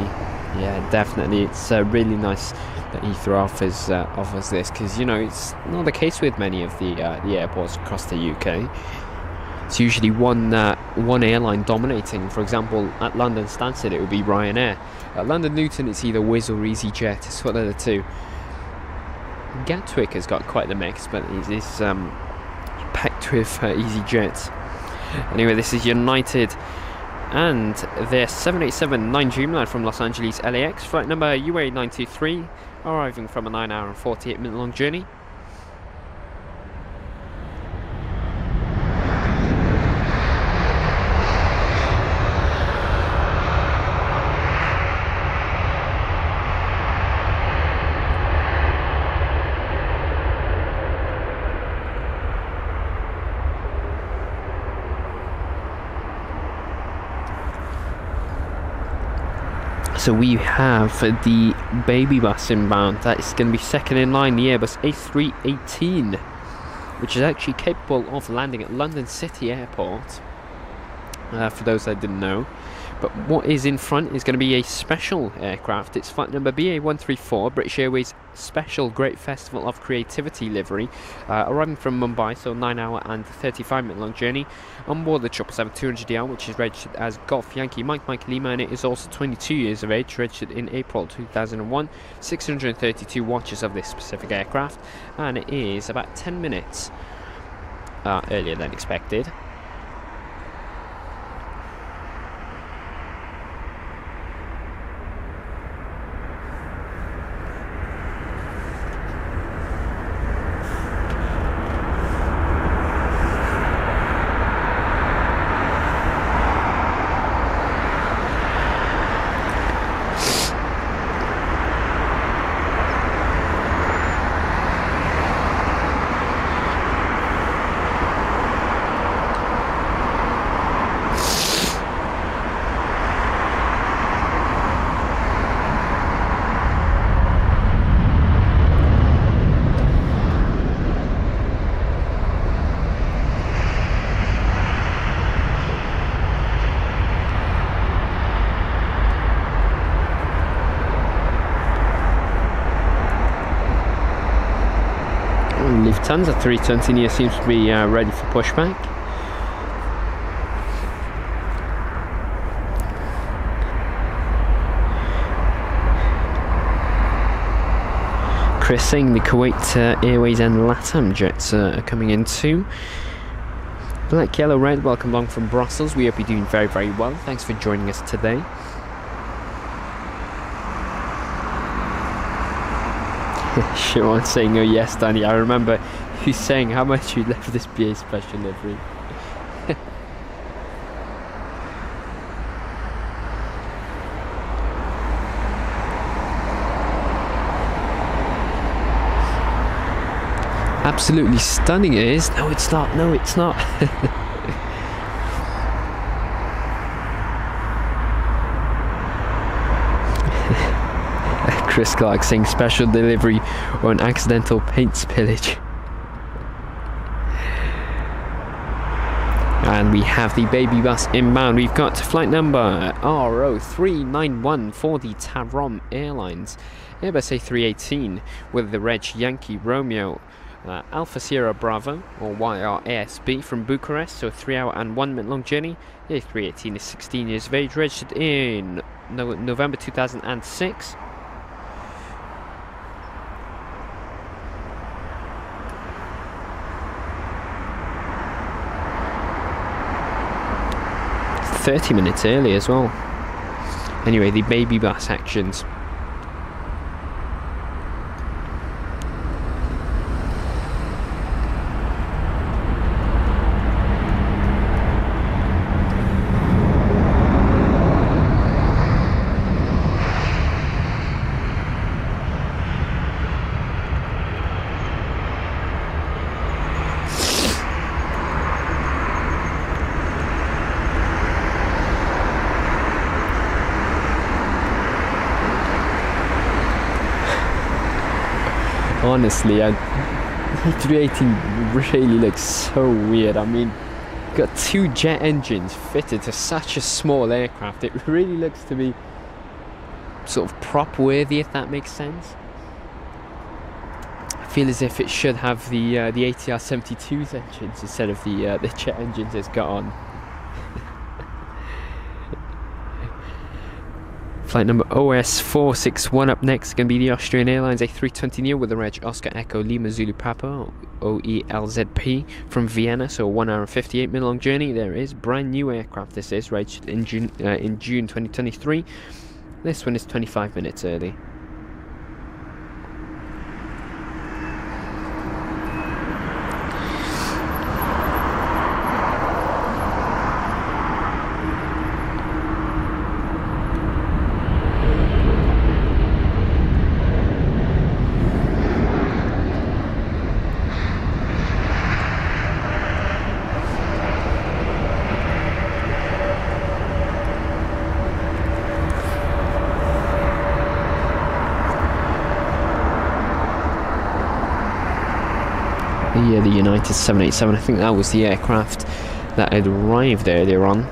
Yeah, definitely. It's really nice that Heathrow offers this, because it's not the case with many of the airports across the UK. It's usually one airline dominating. For example, at London Stansted it would be Ryanair. At London Luton it's either Wizz or EasyJet. It's one of the two. Gatwick has got quite the mix, but it is packed with EasyJet. Anyway, this is United and their 787-9 Dreamliner from Los Angeles LAX, flight number UA923, arriving from a 9 hour and 48 minute long journey. So we have the baby bus inbound. That is going to be second in line, the Airbus A318, which is actually capable of landing at London City Airport, for those that didn't know. But what is in front is going to be a special aircraft. It's flight number BA134, British Airways Special Great Festival of Creativity livery, arriving from Mumbai, so 9 hour and 35-minute long journey, on board the 777-200ER, which is registered as Golf Yankee Mike Lima, and it is also 22 years of age, registered in April 2001, 632 watches of this specific aircraft, and it is about 10 minutes earlier than expected. Lufthansa 320 near seems to be ready for pushback. Chris saying the Kuwait Airways and LATAM jets are coming in too. Black, yellow, red, welcome along from Brussels. We hope you're doing very, very well. Thanks for joining us today. Siobhan saying, oh yes, Danny, I remember you saying how much you love this BA special livery. Absolutely stunning it is. No, it's not. No, it's not. Chris Clark saying special delivery or an accidental paint spillage. And we have the baby bus inbound. We've got flight number RO391 for the Tarom Airlines Airbus A318 with the reg Yankee Romeo Alpha Sierra Bravo, or YRASB, from Bucharest, so a 3 hour and 1 minute long journey. The A318 is 16 years of age, registered in November 2006. It's 30 minutes early as well. Anyway, the baby bus actions. Honestly, A318 really looks so weird. I mean, you've got two jet engines fitted to such a small aircraft. It really looks to be sort of prop worthy, if that makes sense. I feel as if it should have the ATR 72's engines instead of the jet engines it's got on. Flight number OS461 up next, going to be the Austrian Airlines A320neo with the reg Oscar Echo Lima Zulu Papa OELZP from Vienna, so a 1 hour and 58 minute long journey. There is brand new aircraft. This is registered in June 2023. This one is 25 minutes early. the United 787. I think that was the aircraft that had arrived earlier on.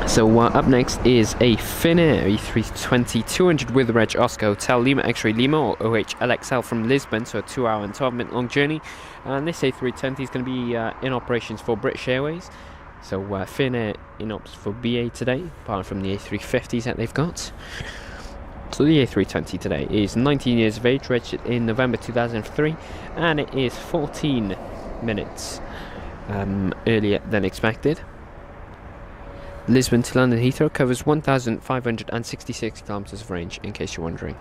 So up next is a Finnair A320 200 with reg Oscar Hotel Lima X-Ray Lima, or OHLXL, from Lisbon, so a 2 hour and 12 minute long journey. And this A320 is going to be in operations for British Airways. So Finnair in ops for BA today, apart from the A350s that they've got. So the A320 today is 19 years of age, registered in November 2003, and it is 14 minutes earlier than expected. Lisbon to London Heathrow covers 1,566 kilometers of range, in case you're wondering.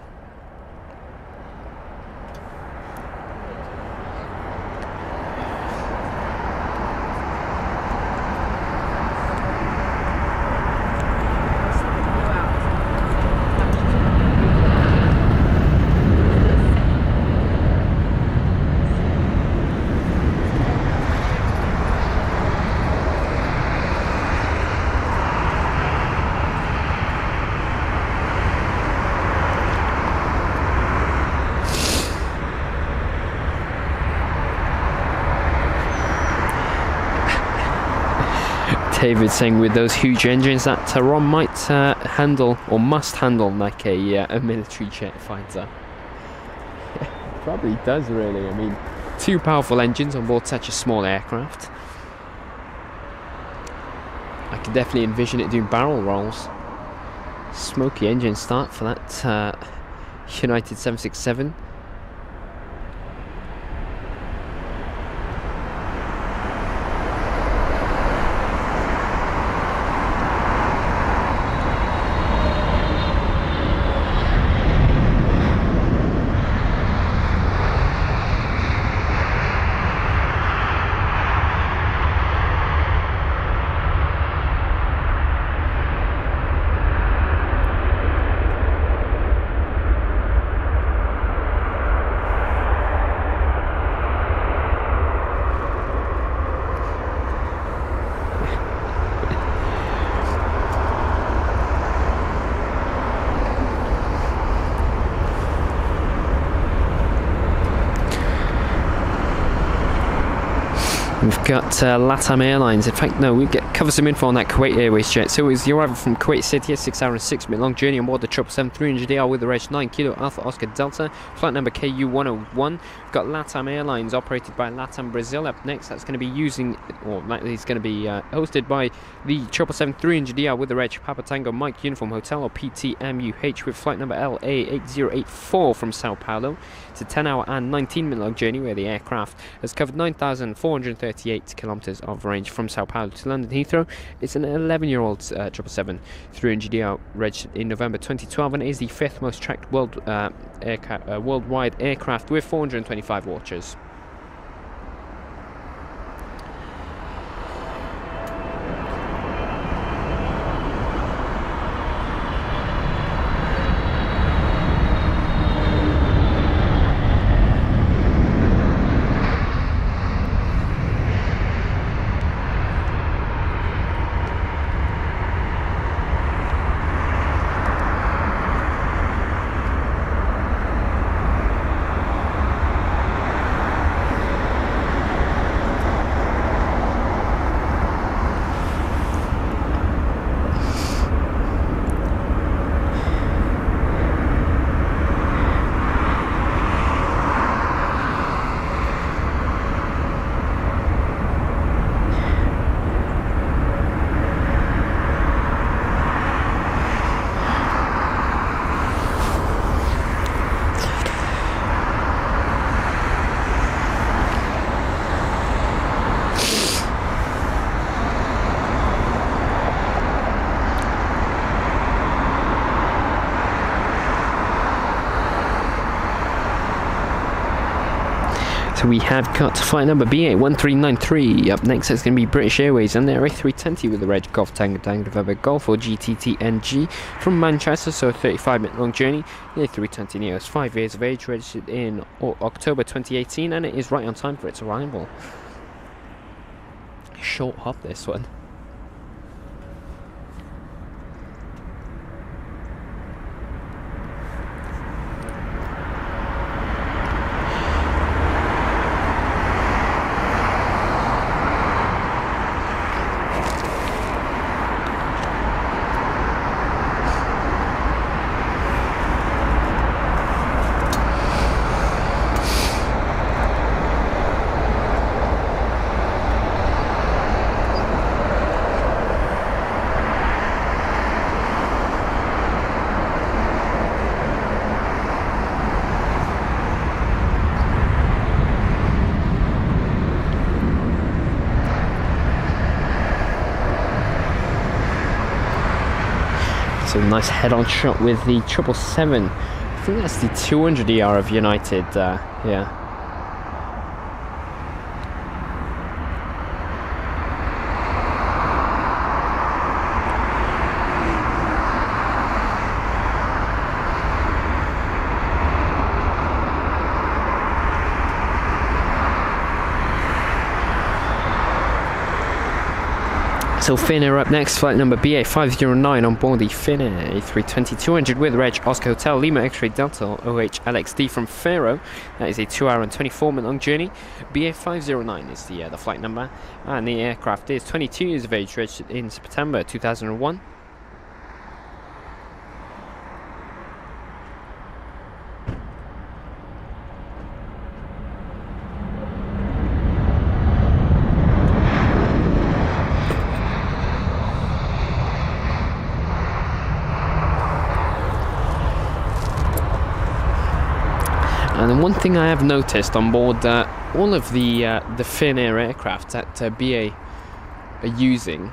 David saying with those huge engines that Tehran might handle, or must handle, like a military jet fighter. Probably does, really. I mean, 2 powerful engines on board such a small aircraft. I can definitely envision it doing barrel rolls. Smoky engine start for that United 767. We've got LATAM Airlines. In fact, no, we cover some info on that Kuwait Airways jet. So it was the arrival from Kuwait City, a 6 hour and 6 minute long journey on board the 777-300ER with the reg 9 Kilo Alpha Oscar Delta, flight number KU101. We've got LATAM Airlines, operated by LATAM Brazil. Up next, that's going to be it's going to be hosted by the 777-300ER with the reg Papa Tango Mike Uniform Hotel, or PTMUH, with flight number LA8084 from Sao Paulo. It's a 10 hour and 19 minute long journey where the aircraft has covered 9,438 kilometers of range from Sao Paulo to London Heathrow. It's an 11-year-old 777-300ER registered in November 2012, and is the 5th most tracked worldwide aircraft with 425 watches. So we have got flight number BA1393. Up next, it's going to be British Airways and their A320 with the reg Golf Tango Tango November Golf, or GTTNG, from Manchester. So a 35-minute long journey. The A320 Neo is 5 years of age, registered in October 2018, and it is right on time for its arrival. Short hop, this one. So nice head-on shot with the 777. I think that's the 200 ER of United. Yeah. So Finnair up next, flight number BA509 on board the Finnair A320-200 with Reg Oscar Hotel Lima X-Ray Delta OH LXD from Faro. That is a 2 hour and 24 minute long journey. BA509 is the flight number, and the aircraft is 22 years of age, registered in September 2001. And then one thing I have noticed on board all of the Finnair aircraft that BA are using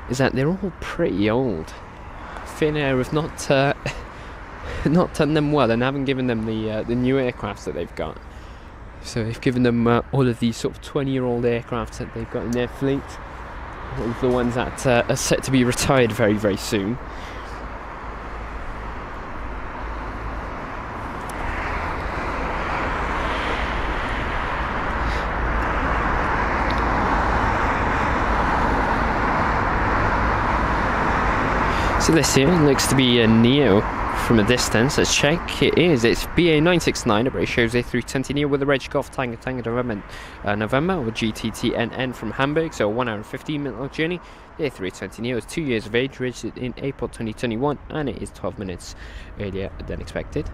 is that they're all pretty old. Finnair have not done them well and haven't given them the new aircraft that they've got. So they've given them all of these sort of 20-year-old aircraft that they've got in their fleet. All of the ones that are set to be retired very, very soon. So this here looks to be a Neo from a distance. Let's check. It is. It's BA969. It shows A320 Neo with a Reg Golf Tango November or GTTNN from Hamburg. So a 1 hour and 15 minute long journey. The A320 Neo is 2 years of age, registered in April 2021, and it is 12 minutes earlier than expected.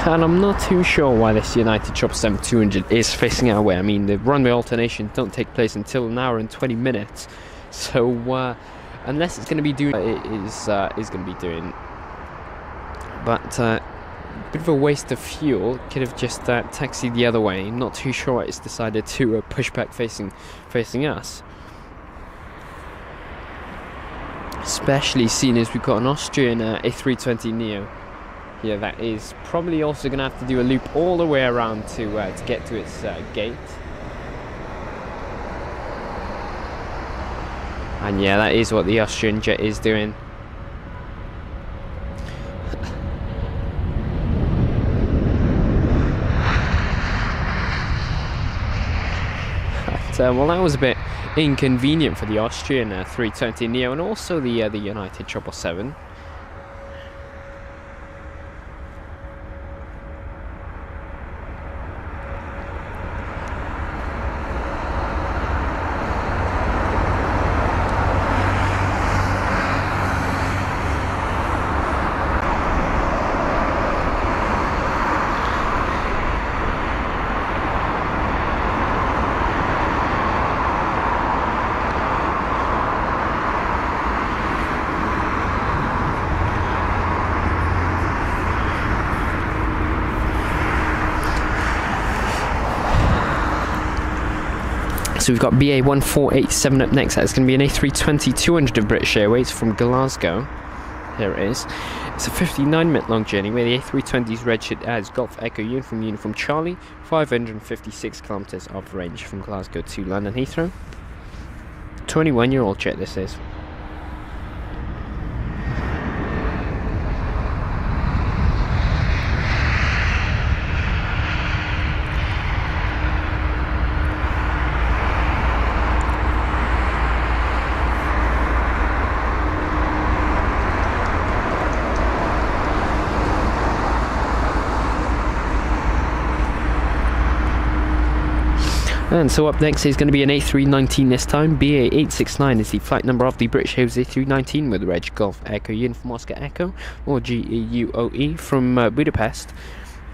And I'm not too sure why this United 777-200 is facing our way. I mean, the runway alternations don't take place until an hour and 20 minutes. So, unless it's going to be doing, it is going to be doing. But, a bit of a waste of fuel. Could have just taxied the other way. Not too sure why it's decided to push back facing us. Especially seeing as we've got an Austrian A320 Neo. Yeah, that is probably also going to have to do a loop all the way around to get to its gate. And yeah, that is what the Austrian jet is doing. Well, that was a bit inconvenient for the Austrian 320 Neo and also the United 777. So we've got BA1487 up next. That's going to be an A320-200 of British Airways from Glasgow. Here it is. It's a 59-minute long journey where the A320 is registered as Golf Echo Uniform Charlie, 556 kilometres of range from Glasgow to London Heathrow. 21-year-old jet this is. And so up next is going to be an A319 this time. BA869 is the flight number of the British Airways A319 with the Reg Golf Echo Uniform Oscar Echo, or GEUOE, from Budapest.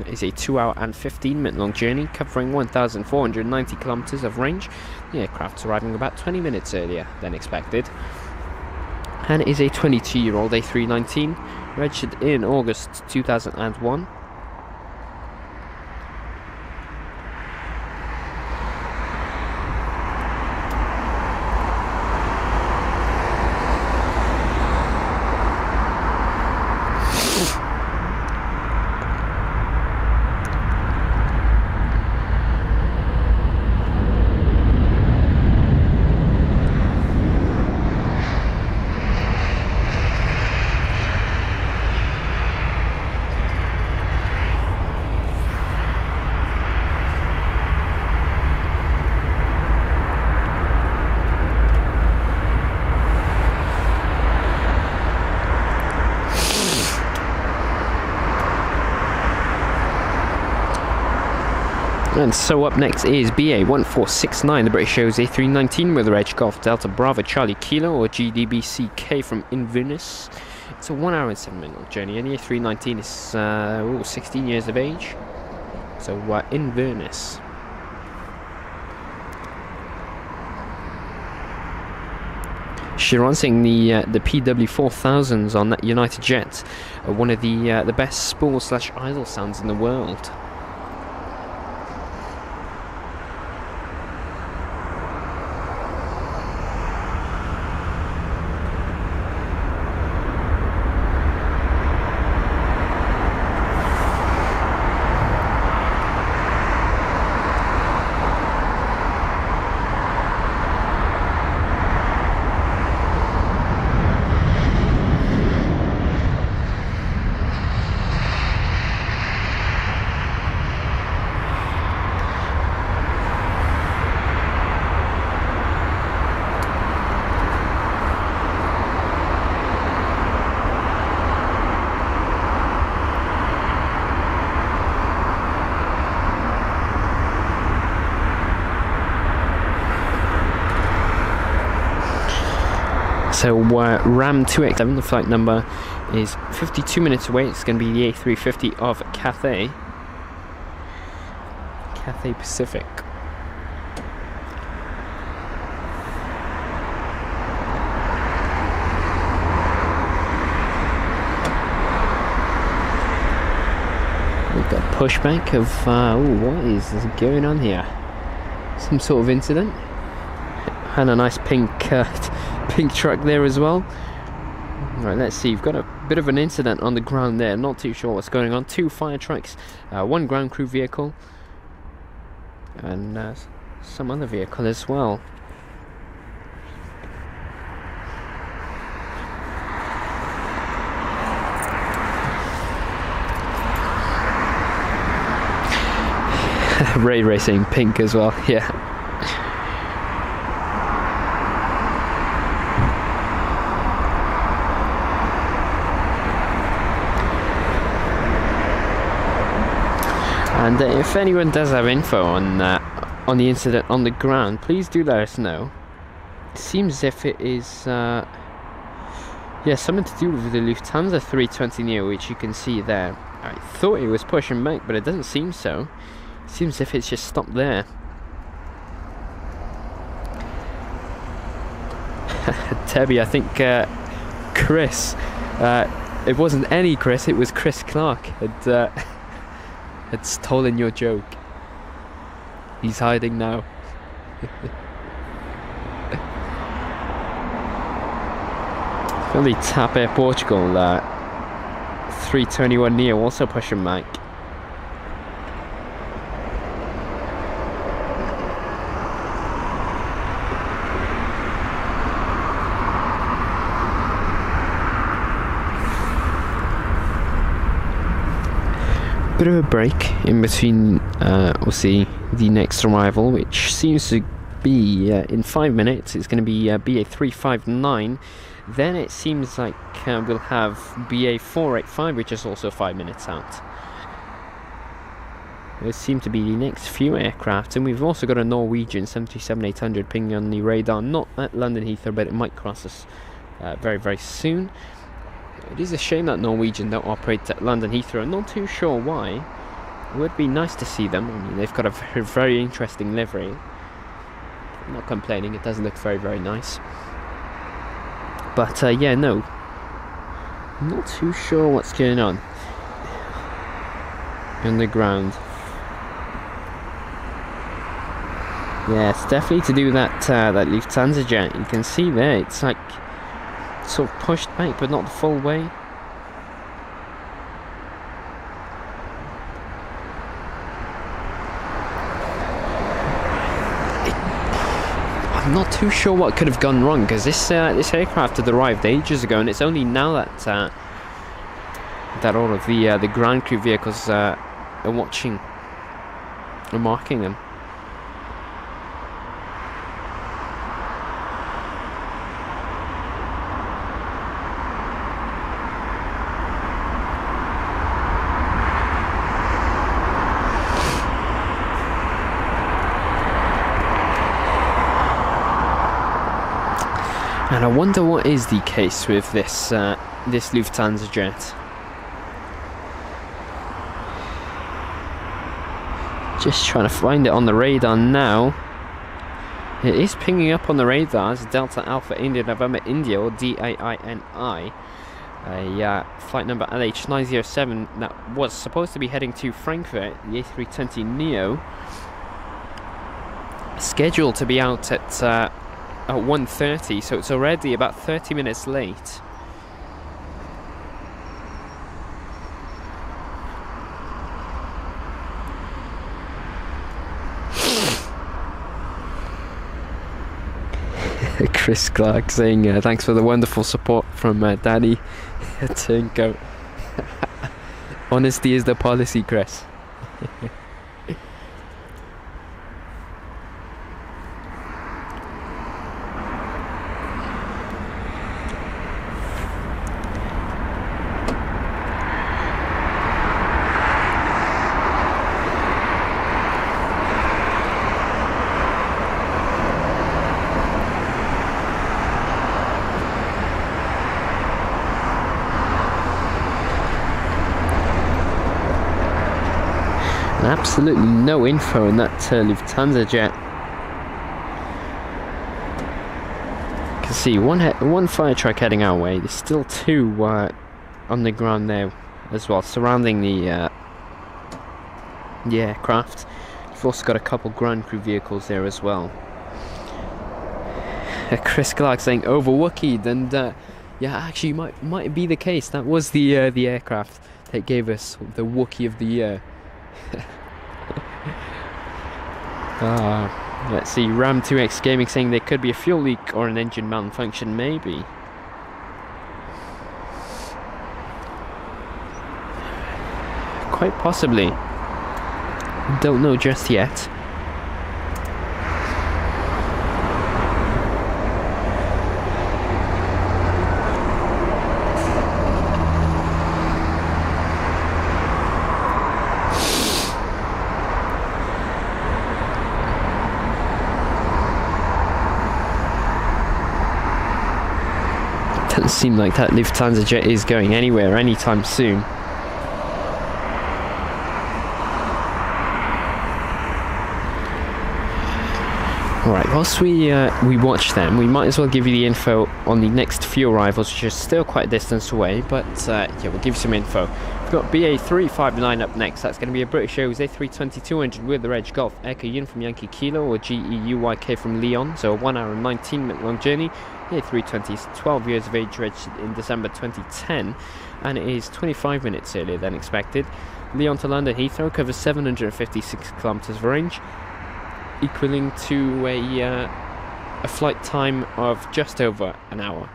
It is a 2 hour and 15 minute long journey covering 1,490 kilometres of range. The aircraft's arriving about 20 minutes earlier than expected. and it is a 22-year-old A319 registered in August 2001. And so up next is BA 1469, the British Airways A319 with the reg Golf Delta Bravo Charlie Kilo, or GDBCK, from Inverness. It's a 1 hour and 7 minute journey, and the A319 is 16 years of age. So Inverness. Shiransing the PW4000s on that United Jet, one of the best spool/idle sounds in the world. So Ram 287, the flight number is 52 minutes away. It's going to be the A350 of Cathay Pacific. We've got pushback of, what is going on here? Some sort of incident? And a nice pink truck there as well. Right, let's see. You've got a bit of an incident on the ground there. Not too sure what's going on. 2 fire trucks, 1 ground crew vehicle, and some other vehicle as well. Ray Racing pink as well. Yeah. And if anyone does have info on the incident on the ground, please do let us know. It seems as if it is something to do with the Lufthansa 320 Neo, which you can see there. I thought it was pushing back, but it doesn't seem so. It seems as if it's just stopped there. Debbie, I think Chris, it wasn't any Chris, it was Chris Clark, had stolen your joke. He's hiding now. Finally, TAP Air Portugal 321 Neo also pushing back. Bit of a break in between, we'll see the next arrival, which seems to be in 5 minutes. It's going to be BA 359. Then it seems like we'll have BA 485, which is also 5 minutes out. There seem to be the next few aircraft, and we've also got a Norwegian 737-800 pinging on the radar, not at London Heathrow, but it might cross us very, very soon. It is a shame that Norwegian don't operate at London Heathrow. I'm not too sure why. It would be nice to see them. I mean, they've got a very, very interesting livery. I'm not complaining, it does look very, very nice. But yeah, no, I'm not too sure what's going on the ground. Yeah, it's definitely to do with that Lufthansa jet. You can see there, it's like sort of pushed back, but not the full way. I'm not too sure what could have gone wrong, because this aircraft had arrived ages ago, and it's only now that that all of the ground crew vehicles are watching and marking them. And I wonder what is the case with this this Lufthansa jet. Just trying to find it on the radar now. It is pinging up on the radar as Delta Alpha India November India, or DAINI. Flight number LH907 that was supposed to be heading to Frankfurt, the A320neo. Scheduled to be out at 1:30, so it's already about 30 minutes late. Chris Clark saying thanks for the wonderful support from Daddy Turncoat. Honesty is the policy, Chris. Absolutely no info in that Lufthansa jet. You can see one fire truck heading our way. There's still two on the ground there as well, surrounding the aircraft. You've also got a couple ground crew vehicles there as well. Chris Clark saying over Wookieed, and yeah, actually might be the case. That was the aircraft that gave us the Wookiee of the year. Let's see, Ram2X Gaming saying there could be a fuel leak or an engine malfunction, maybe. Quite possibly. Don't know just yet. Doesn't seem like that Lufthansa jet is going anywhere anytime soon. Alright, whilst we watch them, we might as well give you the info on the next few arrivals, which is still quite a distance away, but yeah, we'll give you some info. We've got BA359 up next. That's going to be a British Airways A320-200 with the Reg Golf Echo Uniform Yankee Kilo, or GEUYK from Lyon, so a 1 hour and 19 minute long journey. The A320 is 12 years of age, registered in December 2010, and it is 25 minutes earlier than expected. Lyon to London Heathrow covers 756 kilometers of range, equaling to a flight time of just over an hour.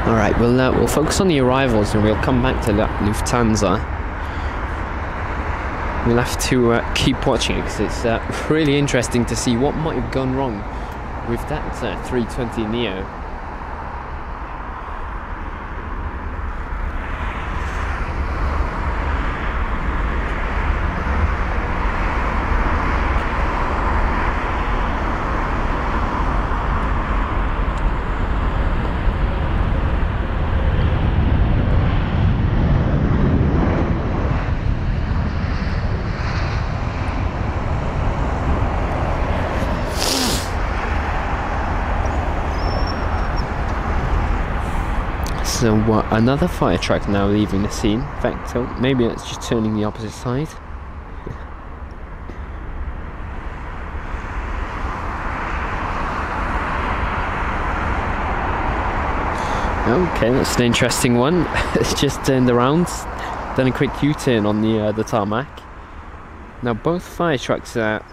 Alright, we'll focus on the arrivals and we'll come back to that Lufthansa. We'll have to keep watching it because it's really interesting to see what might have gone wrong with that 320neo. So another fire truck now leaving the scene. In fact, maybe it's just turning the opposite side. Okay, that's an interesting one. It's just turned around, done a quick U-turn on the tarmac. Now both fire trucks are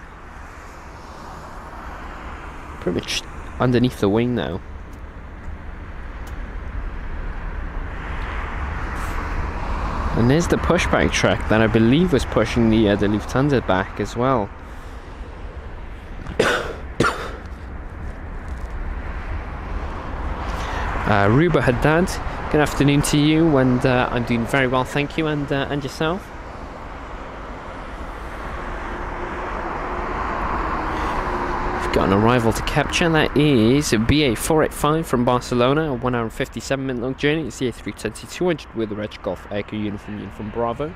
pretty much underneath the wing now. And there's the pushback truck that I believe was pushing the Lufthansa back as well. Ruba Haddad, good afternoon to you, and I'm doing very well, thank you, and yourself? We've got an arrival to capture, and that is BA 485 from Barcelona, a 1 hour and 57 minute long journey. It's the A320-200 with the Red Golf Echo Uniform Bravo.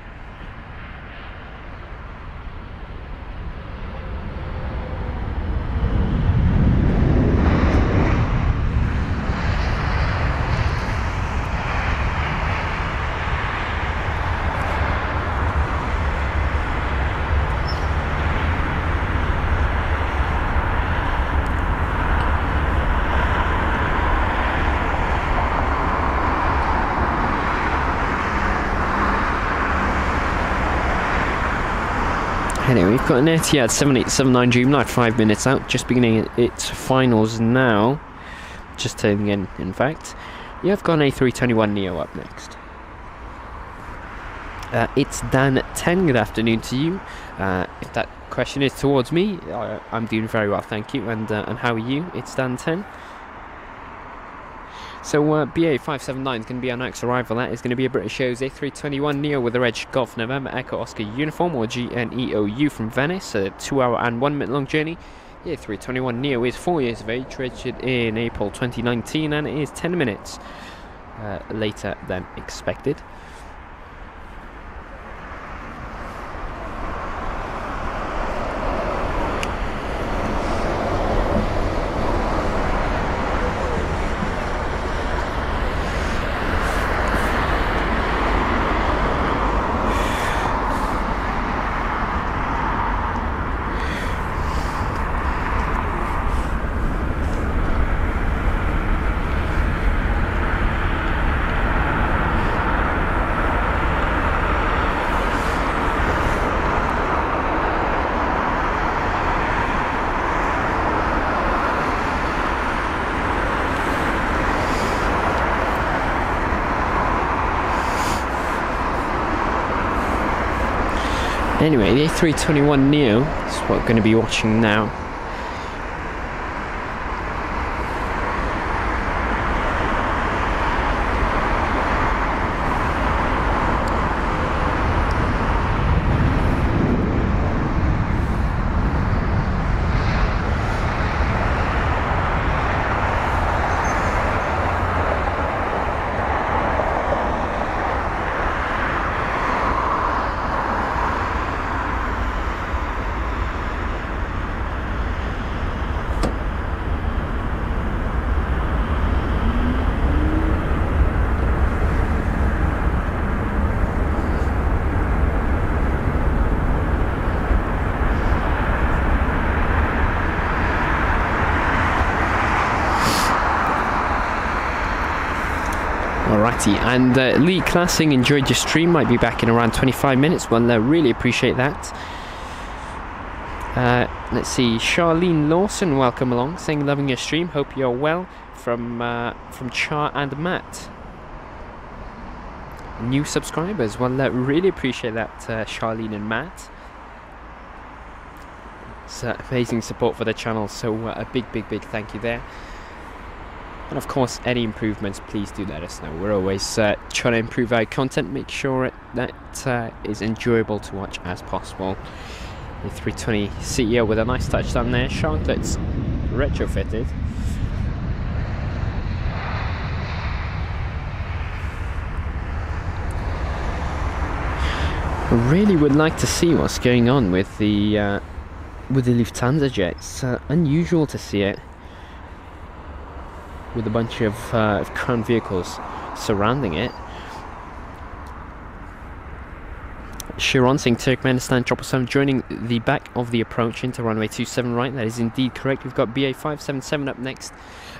Anyway, we've got an Etihad 7879 Dreamliner 5 minutes out, just beginning its finals now. Just turning in fact. Yeah, I've got an A321neo up next. It's Dan 10, good afternoon to you. If that question is towards me, I'm doing very well, thank you. And how are you? It's Dan 10. So BA 579 is going to be our next arrival. That is going to be a British Airways A321neo with the Reg Golf November Echo Oscar uniform, or GNEOU, from Venice. A 2 hour and 1 minute long journey. The A321neo is 4 years of age, registered in April 2019, and it is 10 minutes later than expected. Anyway, the A321neo is what we're going to be watching now. Alrighty, and Lee Classing, enjoyed your stream, might be back in around 25 minutes. Well, really appreciate that. Let's see, Charlene Lawson, welcome along, saying loving your stream, hope you're well, from Char and Matt. New subscribers, well, really appreciate that, Charlene and Matt. It's amazing support for the channel, so a big thank you there. And of course, any improvements, please do let us know. We're always trying to improve our content, make sure that is enjoyable to watch as possible. The 320 CEO with a nice touchdown there. Charlotte's retrofitted. I really would like to see what's going on with the Lufthansa jet. It's unusual to see it with a bunch of ground vehicles surrounding it. Shiron Singh, Turkmenistan, Chopper 7 joining the back of the approach into runway 27 right. That is indeed correct. We've got BA 577 up next,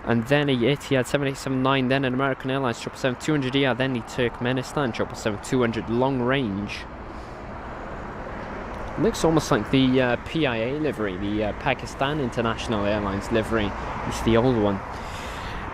and then a Etihad 7879, then an American Airlines Chopper 7 200ER, then the Turkmenistan Chopper 7 200 long range. Looks almost like the PIA livery, the Pakistan International Airlines livery. It's the old one.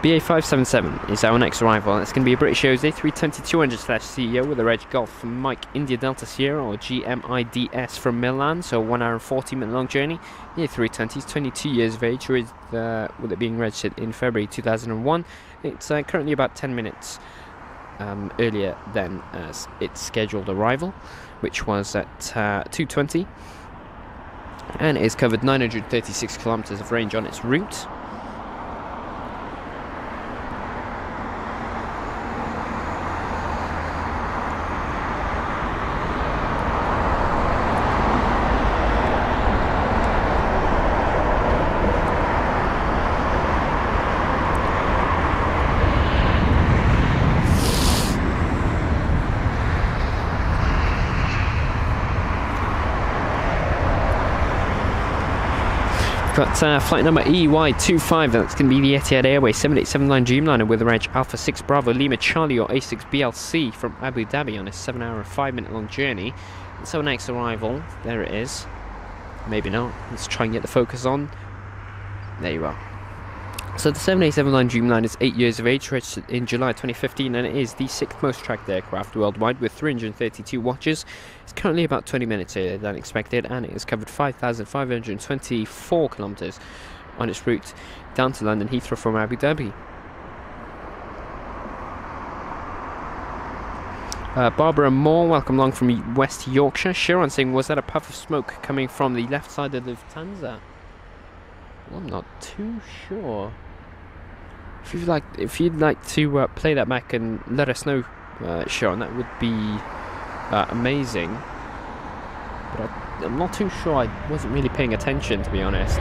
BA 577 is our next arrival. It's going to be a British Airways A320-200/CEO with a Reg Golf Mike India Delta Sierra, or GMIDS, from Milan. So 1 hour and 40-minute long journey. The A320 is 22 years of age, with it being registered in February 2001. It's currently about 10 minutes earlier than its scheduled arrival, which was at 2:20, and it has covered 936 kilometers of range on its route. Got flight number EY25, that's going to be the Etihad Airways 7879 Dreamliner with a Reg Alpha 6 Bravo Lima Charlie, or A6 BLC, from Abu Dhabi on a 7 hour and 5-minute long journey. And so next arrival, there it is. Maybe not. Let's try and get the focus on. There you are. So the 7879 Dreamliner is 8 years of age, registered in July 2015, and it is the 6th most tracked aircraft worldwide with 332 watches. It's currently about 20 minutes earlier than expected, and it has covered 5,524 kilometers on its route down to London Heathrow from Abu Dhabi. Barbara Moore, welcome along from West Yorkshire. Sharon saying, was that a puff of smoke coming from the left side of the Lufthansa? Well, I'm not too sure. If you'd like to play that back and let us know, Sharon, that would be amazing. But I'm not too sure. I wasn't really paying attention, to be honest.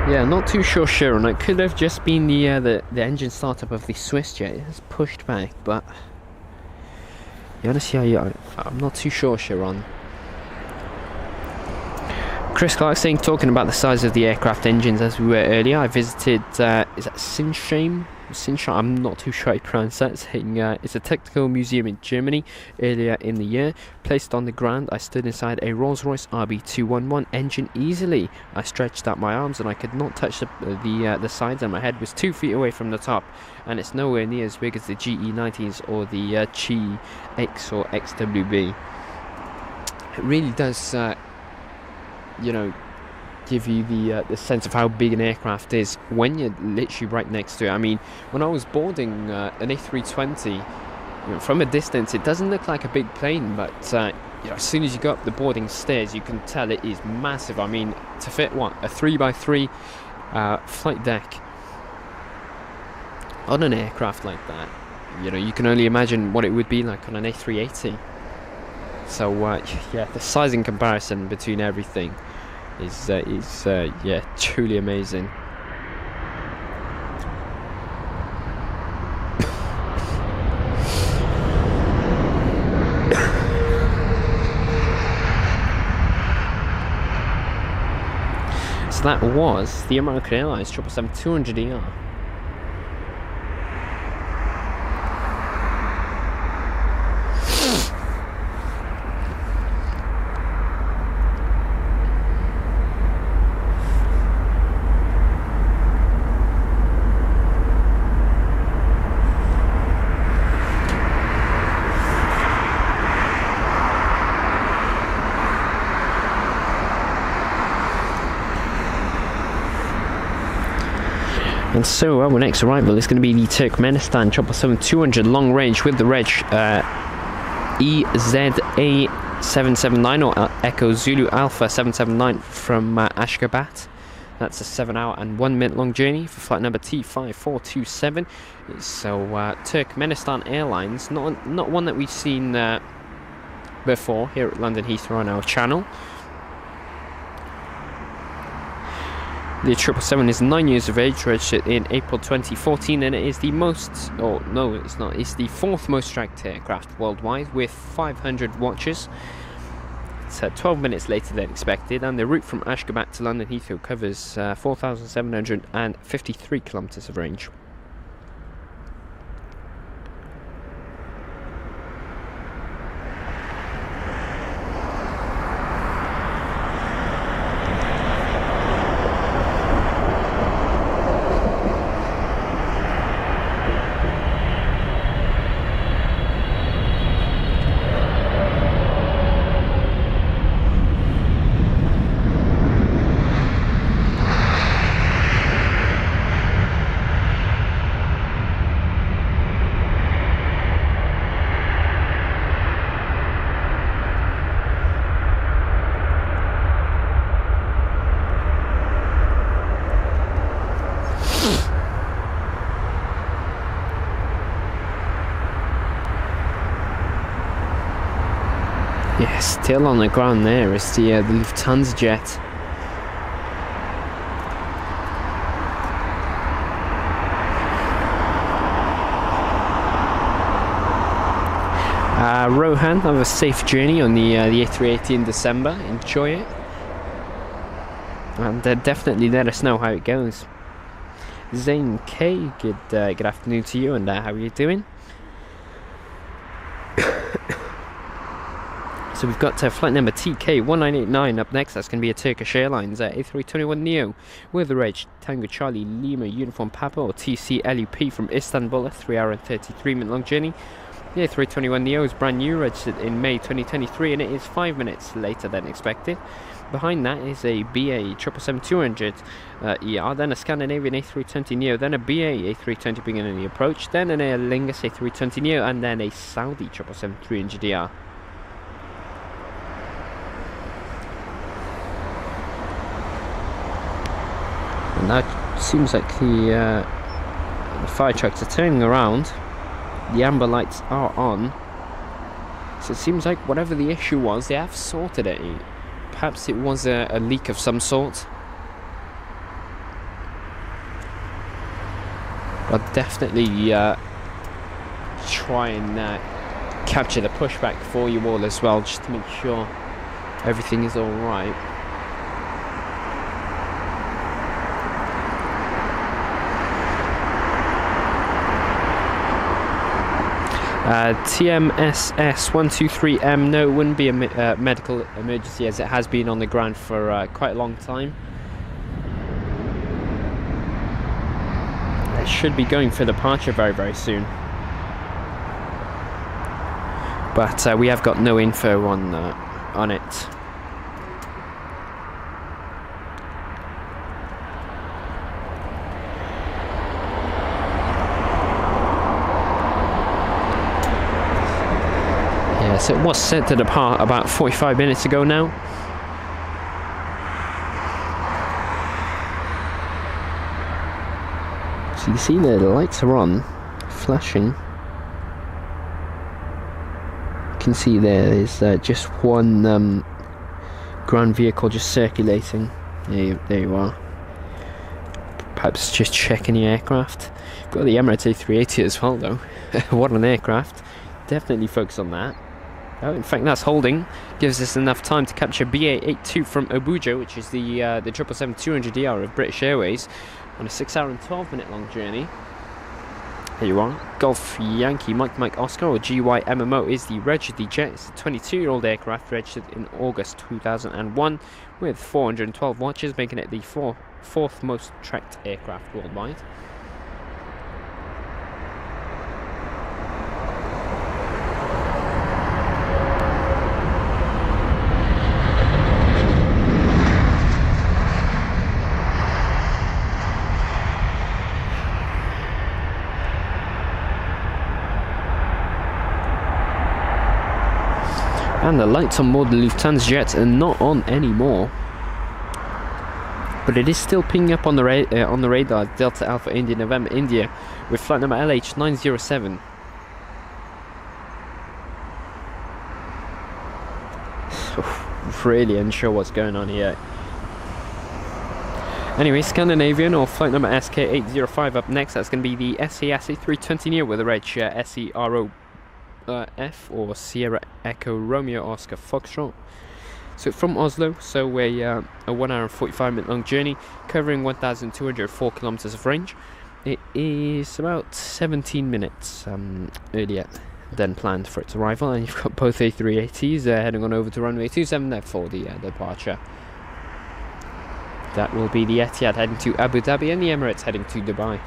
Yeah, not too sure, Sharon. It could have just been the engine startup of the Swiss jet. It has pushed back, but honestly, I'm not too sure, Sharon. Chris Clark saying, talking about the size of the aircraft engines as we were earlier, I visited, is that Sinsheim? I'm not too sure how to pronounce that. Saying, it's a technical museum in Germany earlier in the year. Placed on the ground, I stood inside a Rolls-Royce RB211 engine easily. I stretched out my arms and I could not touch the sides, and my head was 2 feet away from the top. And it's nowhere near as big as the GE90s or the Chi X or XWB. It really does, give you the sense of how big an aircraft is when you're literally right next to it. I mean, when I was boarding an A320, from a distance, it doesn't look like a big plane, but as soon as you go up the boarding stairs, you can tell it is massive. I mean, to fit a 3x3 flight deck on an aircraft like that, you can only imagine what it would be like on an A380. So the sizing comparison between everything is truly amazing. So that was the American Airlines 777-200ER. And so our next arrival is going to be the Turkmenistan 777-200 long range with the reg EZA779 or Echo Zulu Alpha 779 from Ashgabat. That's a 7 hour and 1 minute long journey for flight number T5427. So Turkmenistan Airlines, not one that we've seen before here at London Heathrow on our channel. The 777 is 9 years of age, registered in April 2014, and it is the most, oh no it's not, it's the 4th most tracked aircraft worldwide with 500 watches. It's 12 minutes later than expected, and the route from Ashgabat to London Heathrow covers 4,753 kilometers of range. Yeah, still on the ground there is the Lufthansa jet. Rohan, have a safe journey on the A380 in December. Enjoy it, and definitely let us know how it goes. Zane K, good afternoon to you, and how are you doing? So we've got flight number TK1989 up next. That's going to be a Turkish Airlines A321neo with the reg Tango Charlie Lima Uniform Papa, or TC-LUP, from Istanbul, a 3 hour and 33 minute long journey. The A321neo is brand new, registered in May 2023, and it is 5 minutes later than expected. Behind that is a BA 777-200 ER, then a Scandinavian A320neo, then a BA A320 beginning the approach, then an Aer Lingus A320neo, and then a Saudi 777-300 ER. And that seems like the fire trucks are turning around. The amber lights are on. So it seems like whatever the issue was, they have sorted it. Perhaps it was a leak of some sort. I'll definitely try and capture the pushback for you all as well, just to make sure everything is alright. TMSS123M, no, it wouldn't be a medical emergency, as it has been on the ground for quite a long time. It should be going for departure very, very soon. But we have got no info on it. So it was set to depart about 45 minutes ago now. So you see there, the lights are on, flashing. You can see there's just one ground vehicle just circulating. There you are. Perhaps just checking the aircraft. Got the Emirates A380 as well though. What an aircraft. Definitely focus on that. Oh, in fact, that's holding. Gives us enough time to capture BA82 from Abuja, which is the 777-200ER of British Airways, on a 6 hour and 12 minute long journey. There you are. Golf Yankee Mike Oscar, or GYMMO, is the reg of the jet. It's a 22-year-old aircraft registered in August 2001 with 412 watches, making it the fourth most tracked aircraft worldwide. And the lights on board the Lufthansa jet are not on anymore. but it is still pinging up on the radar. Delta Alpha India November India with flight number LH907. Really unsure what's going on here. Anyway, Scandinavian or flight number SK805 up next. That's going to be the SE320neo with the reg SEROF or Sierra Echo Romeo Oscar Foxtrot. So from Oslo, so a 1 hour and 45 minute long journey covering 1,204 kilometers of range. It is about 17 minutes earlier than planned for its arrival, and you've got both A380s heading on over to runway 27 there for the departure. That will be the Etihad heading to Abu Dhabi and the Emirates heading to Dubai.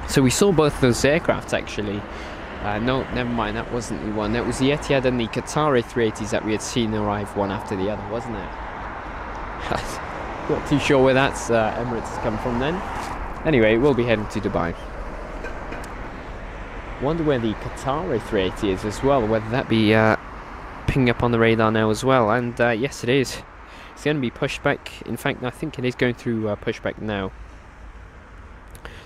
So we saw both those aircraft actually. No, never mind, that wasn't the one. That was the Etihad and the Qatar A380s that we had seen arrive one after the other, wasn't it? Not too sure where that's Emirates has come from then. Anyway, we'll be heading to Dubai. Wonder where the Qatar A380 is as well, whether that be pinging up on the radar now as well. And yes, it is. It's going to be pushed back. In fact, I think it is going through pushback now.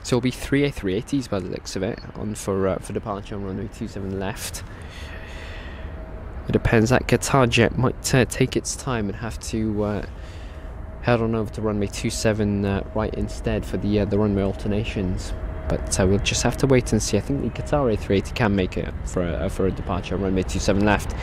So it'll be 3 A380s by the looks of it on for departure on runway 27 left. It depends. That Qatar jet might take its time and have to head on over to runway 27 right instead for the runway alternations. But we'll just have to wait and see. I think the Qatar A380 can make it for a departure on runway 27 left.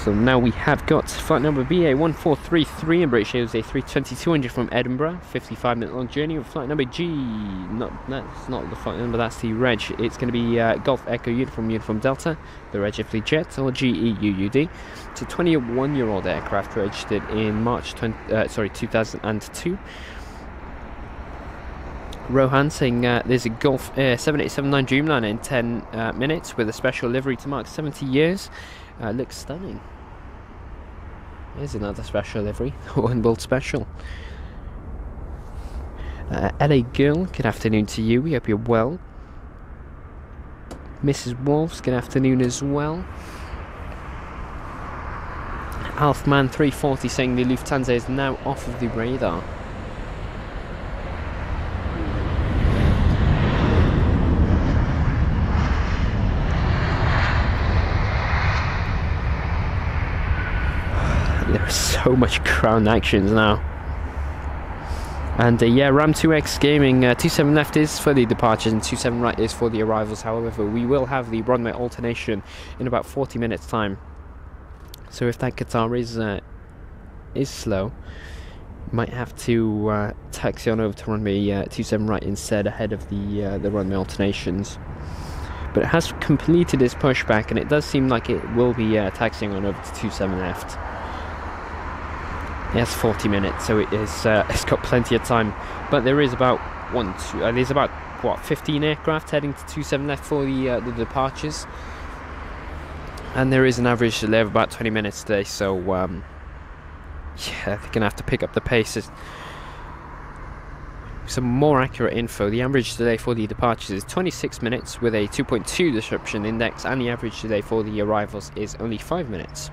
So now we have got flight number BA1433 in British Airways A320-200 from Edinburgh, 55-minute long journey with flight number G. That's not the flight number, that's the reg. It's going to be Golf Echo Uniform Delta, the registered jet, or GEUUD. It's a 21-year-old aircraft registered in March 2002. Rohan saying there's a Golf 7879 Dreamliner in 10 minutes with a special livery to mark 70 years. Looks stunning. Here's another special livery, one world special. LA Girl, good afternoon to you. We hope you're well. Mrs. Wolves, good afternoon as well. Alfman 340 saying the Lufthansa is now off of the radar. There's so much ground actions now. And yeah, Ram 2X Gaming, 27 left is for the departures and 27 right is for the arrivals. However, we will have the runway alternation in about 40 minutes time. So if that Qatar is slow, might have to taxi on over to runway 27 right instead ahead of the runway alternations. But it has completed its pushback, and it does seem like it will be taxiing on over to 27 left. Yes, 40 minutes, so it is. It's got plenty of time, but there is about there's about what 15 aircraft heading to 27 left for the departures, and there is an average delay of about 20 minutes today. So yeah, they're gonna have to pick up the pace. Some more accurate info: the average delay for the departures is 26 minutes with a 2.2 disruption index, and the average delay for the arrivals is only 5 minutes.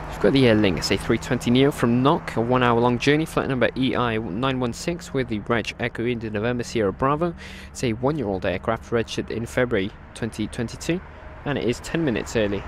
We've got the Aer Lingus A320neo from NOC, a 1 hour long journey, flight number EI916 with the reg Echo India November Sierra Bravo. It's a 1-year-old aircraft registered in February 2022, and it is 10 minutes early.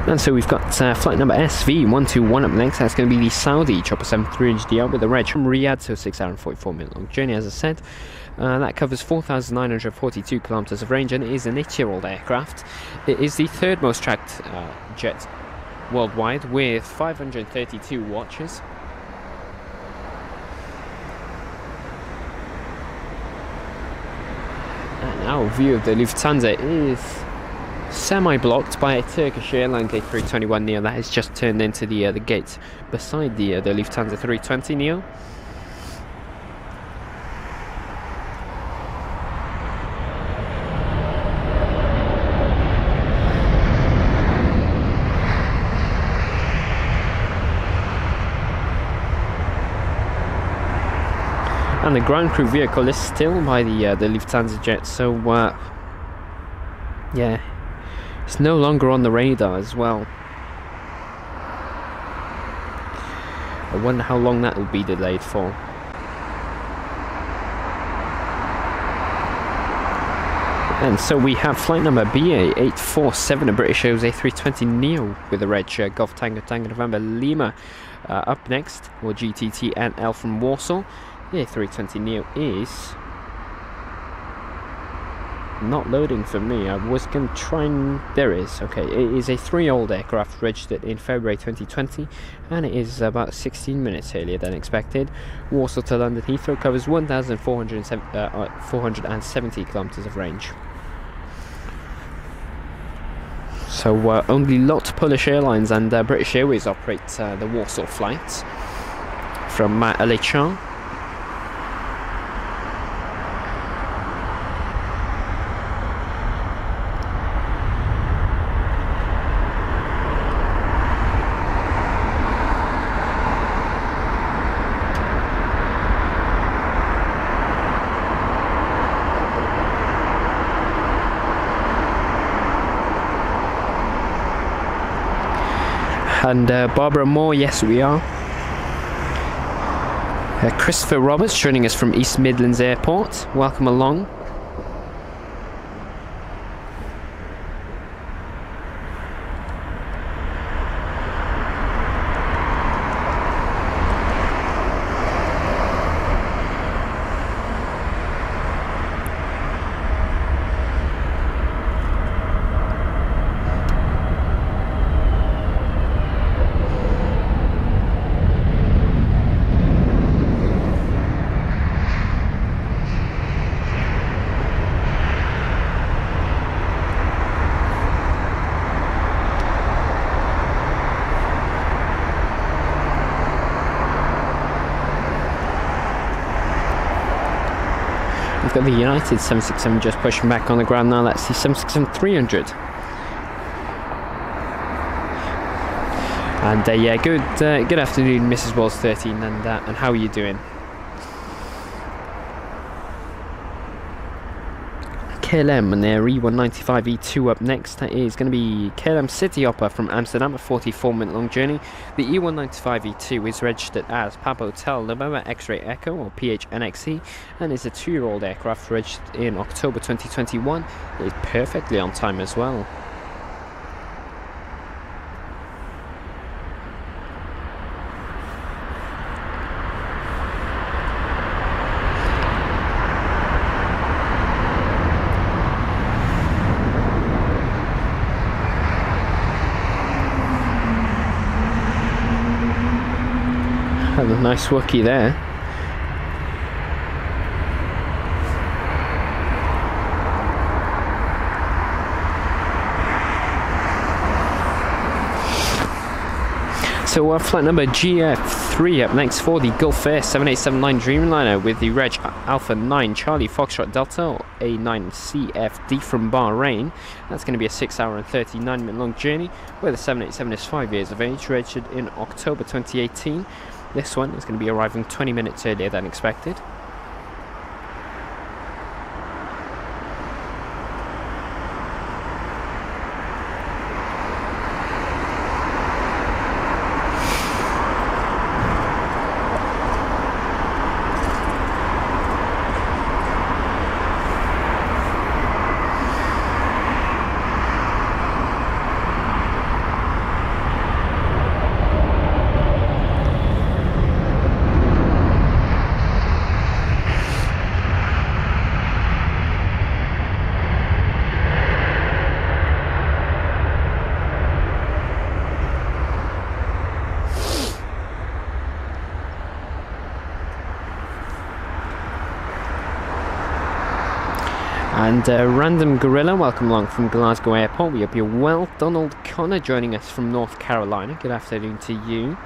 And so we've got flight number SV121 up next. That's going to be the Saudi 777-300DR with a reg from Riyadh, so 6 hour and 44 minute long journey, as I said. That covers 4,942 kilometers of range, and it is an 8-year-old aircraft. It is the third most tracked jet worldwide with 532 watches. And our view of the Lufthansa is semi-blocked by a Turkish Airlines A321neo that has just turned into the gate beside the Lufthansa 320neo. And the ground crew vehicle is still by the Lufthansa jet, so yeah, it's no longer on the radar as well. I wonder how long that will be delayed for. And so we have flight number BA847, a British Airways A320neo with the reg Golf Tango Tango November Lima up next, or GTTNL from Warsaw. The A320neo is not loading for me. I was going to try and... There it is. Okay, it is a 3-year-old aircraft registered in February 2020, and it is about 16 minutes earlier than expected. Warsaw to London Heathrow covers 1,470 kilometers of range. So only LOT, Polish Airlines and British Airways operate the Warsaw flights from LHR. And Barbara Moore, yes we are. Christopher Roberts joining us from East Midlands Airport. Welcome along. We've got the United 767 just pushing back on the ground now. That's the 767-300. And yeah, good afternoon, Mrs. Walls 13, and how are you doing? KLM and their E195-E2 up next. That is going to be KLM City Hopper from Amsterdam, a 44-minute long journey. The E195-E2 is registered as Papa Hotel November X-Ray Echo, or PHNXE, and is a 2-year-old aircraft registered in October 2021. It is perfectly on time as well. And a nice Wookiee there. So flight number GF3 up next for the Gulf Air 7879 Dreamliner with the reg Alpha 9 Charlie Foxtrot Delta, or A9CFD from Bahrain. That's going to be a 6-hour and 39-minute long journey, where the 787 is 5 years of age, registered in October 2018. This one is going to be arriving 20 minutes earlier than expected. And Random Gorilla, welcome along from Glasgow Airport. We hope you're well. Donald Connor joining us from North Carolina. Good afternoon to you.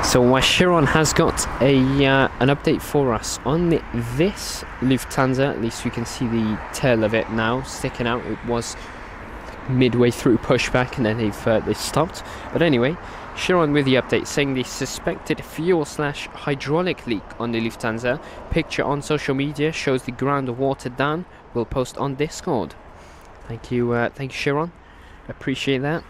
So Chiron has got an update for us on this Lufthansa. At least we can see the tail of it now sticking out. It was midway through pushback and then they've stopped. But anyway, Chiron with the update saying the suspected fuel/hydraulic leak on the Lufthansa. Picture on social media shows the ground watered down. We'll post on Discord. Thank you, Chiron. Appreciate that.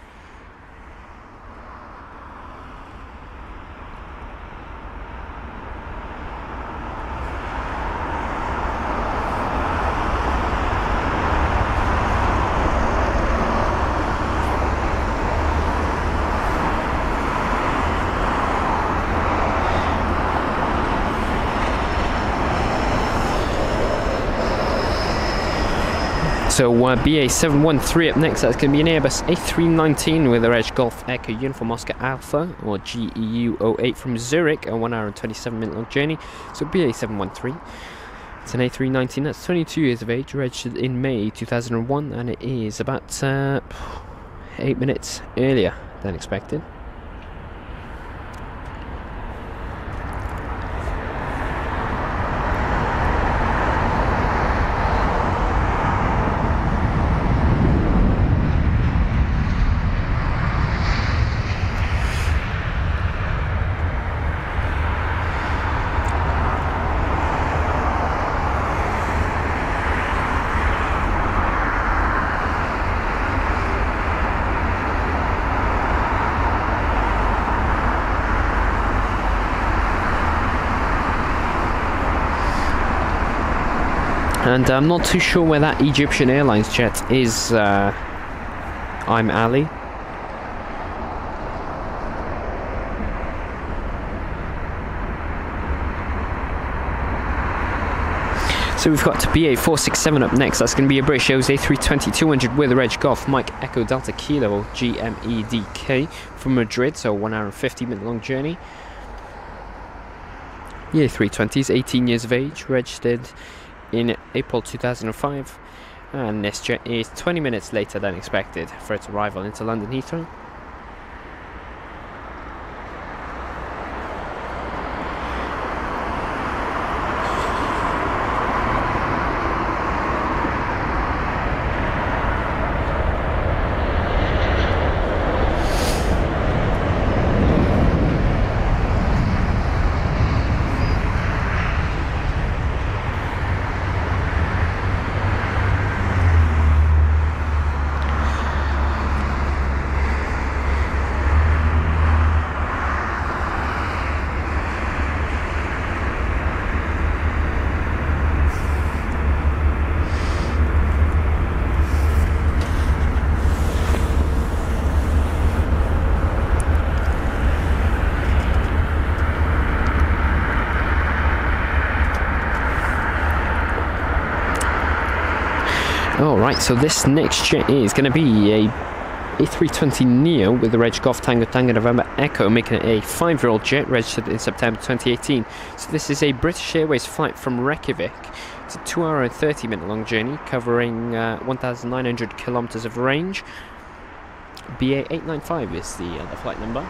So BA 713 up next. That's going to be an Airbus A319 with a Reg Golf Echo Uniform Oscar Alpha, or GEU 08 from Zurich, a 1 hour and 27 minute long journey. So BA 713. It's an A319 that's 22 years of age, registered in May 2001, and it is about 8 minutes earlier than expected. And I'm not too sure where that Egyptian Airlines jet is. I'm Ali. So we've got BA 467 up next. That's going to be a British Airways A320-200 with a Reg Golf Mike Echo Delta Kilo GMEDK from Madrid. So 1 hour and 50 minute long journey. The A320 is 18 years of age, registered in April 2005, and this jet is 20 minutes later than expected for its arrival into London Heathrow. Alright, so this next jet is going to be a A320neo with the Reg Golf Tango Tango November Echo, making it a 5-year-old jet registered in September 2018. So this is a British Airways flight from Reykjavik. It's a 2 hour and 30 minute long journey covering 1,900 kilometers of range. BA 895 is the flight number.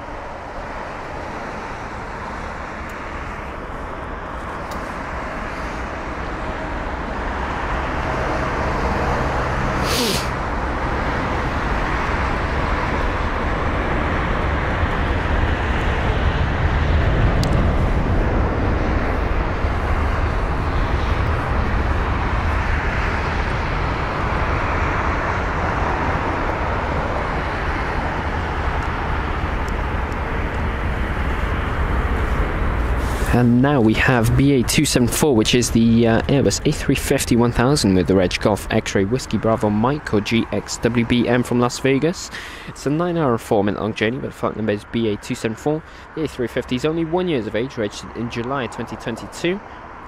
And now we have BA 274, which is the Airbus A350-1000 with the Reg Golf X-Ray Whiskey Bravo Mike, or GXWBM from Las Vegas. It's a 9 hour and 4 minute long journey, but the flight number is BA 274. The A350 is only 1 year of age, registered in July 2022.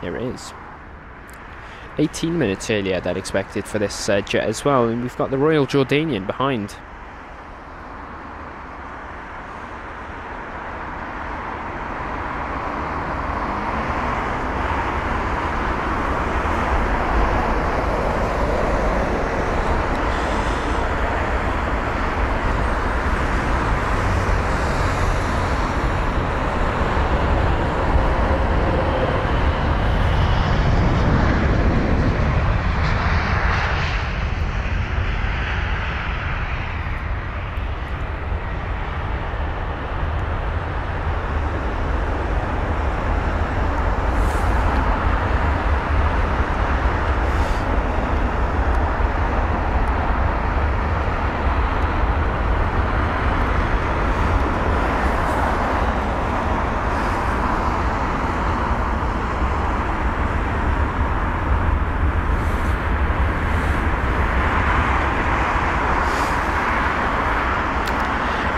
Here it is. 18 minutes earlier than expected for this jet as well, and we've got the Royal Jordanian behind.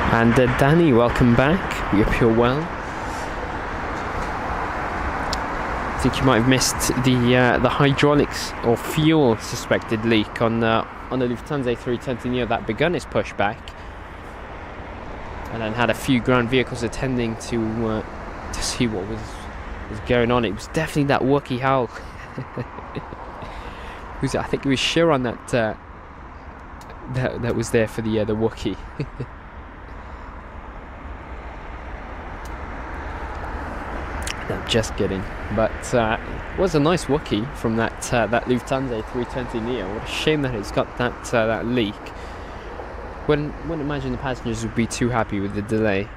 And Danny, welcome back. We hope you're well. I think you might have missed the hydraulics or fuel suspected leak on the Lufthansa A320neo that begun its pushback, and then had a few ground vehicles attending to see what was going on. It was definitely that Wookiee howl. I think it was Chiron that was there for the Wookiee. No, just kidding. But it was a nice Wookiee from that Lufthansa A320neo. What a shame that it's got that leak. Wouldn't imagine the passengers would be too happy with the delay.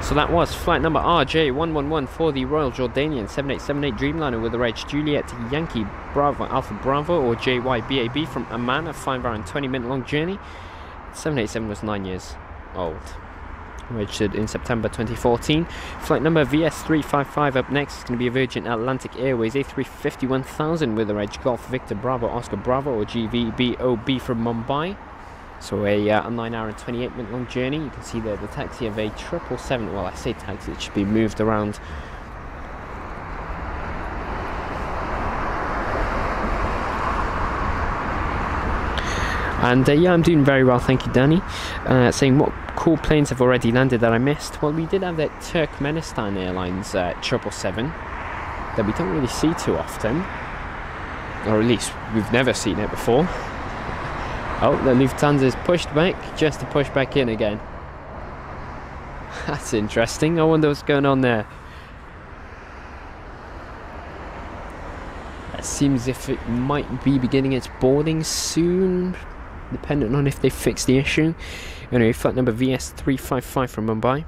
So that was flight number RJ111 for the Royal Jordanian 7878 Dreamliner with the reg Juliet Yankee Bravo Alpha Bravo or JYBAB from Amman, a 5 hour and 20 minute long journey. 787 was 9 years old. Registered in September 2014. Flight number VS355 up next is going to be a Virgin Atlantic Airways A350-1000 with the reg Golf Victor Bravo Oscar Bravo or GVBOB from Mumbai. So a 9 hour and 28 minute long journey. You can see there the taxi of a 777. Well, I say taxi, it should be moved around. And yeah, I'm doing very well, thank you, Danny. Saying what cool planes have already landed that I missed. Well, we did have that Turkmenistan Airlines 777 that we don't really see too often, or at least we've never seen it before. Oh, the Lufthansa is pushed back just to push back in again. That's interesting. I wonder what's going on there. It seems if it might be beginning its boarding soon, depending on if they fix the issue. Anyway, flight number VS355 from Mumbai.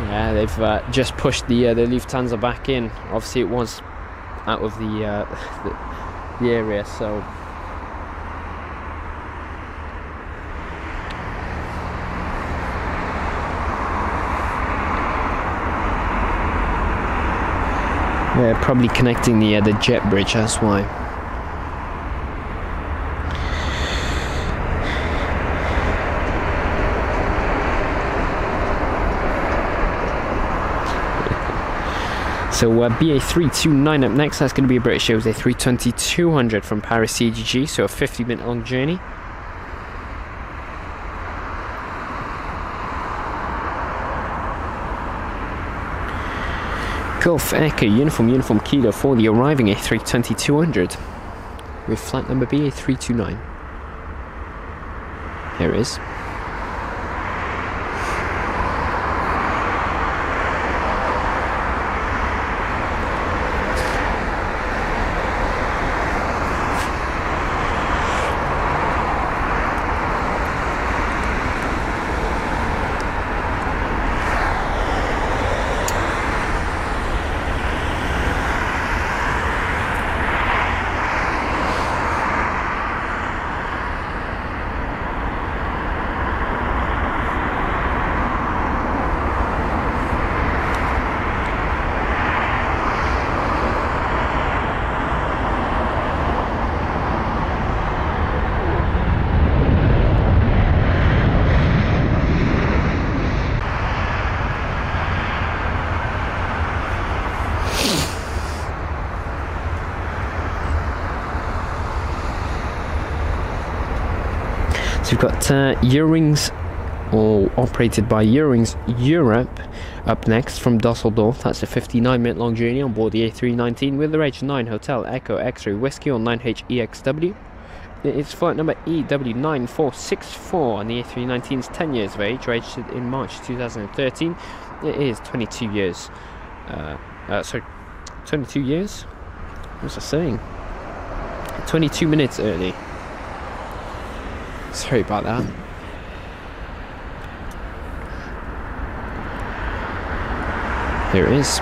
Yeah, they've just pushed the Lufthansa back in. Obviously, it was out of the area, so yeah, probably connecting the jet bridge. That's why. So BA329 up next. That's going to be a British Airways A320-200 from Paris CGG, so a 50-minute long journey. Golf Echo Uniform Kilo for the arriving A320-200 with flight number BA329. Here it is. So we've got Eurowings, or operated by Eurowings Europe, up next from Dusseldorf. That's a 59-minute long journey on board the A319 with the reg 9 Hotel Echo X-Ray Whiskey on 9HEXW. It's flight number EW9464 on the A319's 10 years of age, registered in March 2013. It is 22 years sorry, 22 years. What was I saying? 22 minutes early. Sorry about that. Here it is.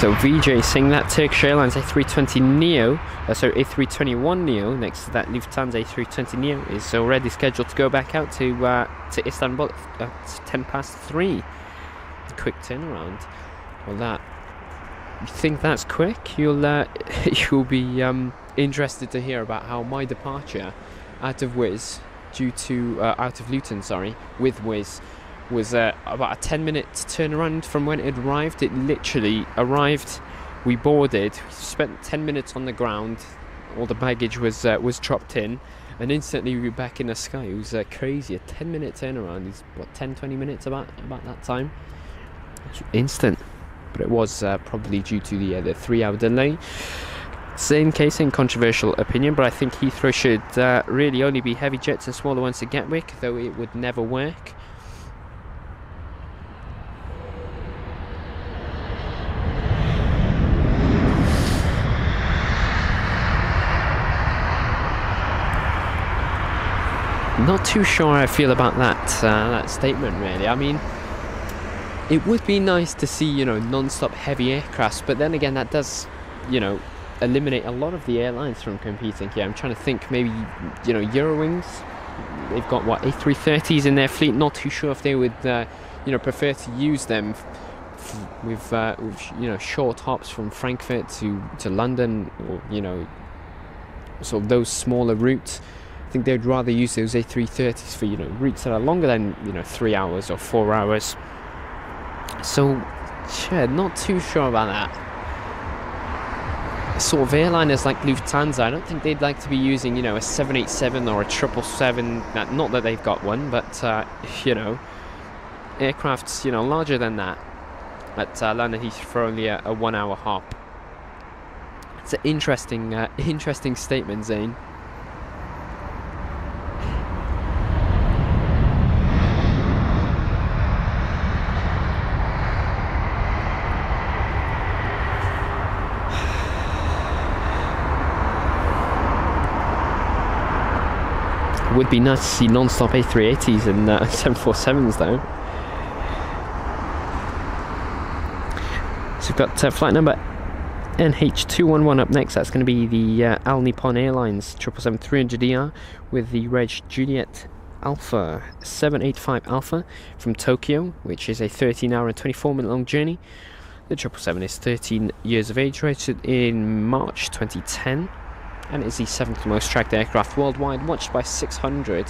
So VJ saying that Turkish Airlines A320neo, so A321neo, next to that Lufthansa A320neo, is already scheduled to go back out to Istanbul at 3:10. Quick turnaround. Well, that, you think that's quick? You'll be interested to hear about how my departure out of Luton, sorry, with Wizz, was about a 10-minute turnaround from when it arrived. It literally arrived, we boarded, we spent 10 minutes on the ground, all the baggage was dropped in, and instantly we were back in the sky. It was crazy. A 10-minute turnaround is, what, 10-20 minutes about that time? It's instant. But it was probably due to the 3-hour delay. Same case, same controversial opinion, but I think Heathrow should really only be heavy jets and smaller ones to Gatwick, though it would never work. Not too sure how I feel about that statement, really. I mean, it would be nice to see, non-stop heavy aircrafts, but then again, that does, eliminate a lot of the airlines from competing here. I'm trying to think, maybe, Eurowings, they've got, what, A330s in their fleet. Not too sure if they would, prefer to use them with short hops from Frankfurt to London, or, sort of those smaller routes. I think they'd rather use those A330s for, routes that are longer than, 3 hours or 4 hours. So, yeah, not too sure about that. Sort of airliners like Lufthansa, I don't think they'd like to be using, a 787 or a 777. Not that they've got one, but, aircrafts, larger than that. At London Heathrow, only a 1-hour hop. It's an interesting statement, Zane. Would be nice to see non-stop A380s and 747s though. So we've got flight number NH211 up next. That's going to be the Al Nippon Airlines 777-300ER with the reg Juliet Alpha 785 Alpha from Tokyo, which is a 13-hour and 24-minute long journey. The 777 is 13 years of age, rated in March 2010. And it's the 7th most tracked aircraft worldwide, watched by 600.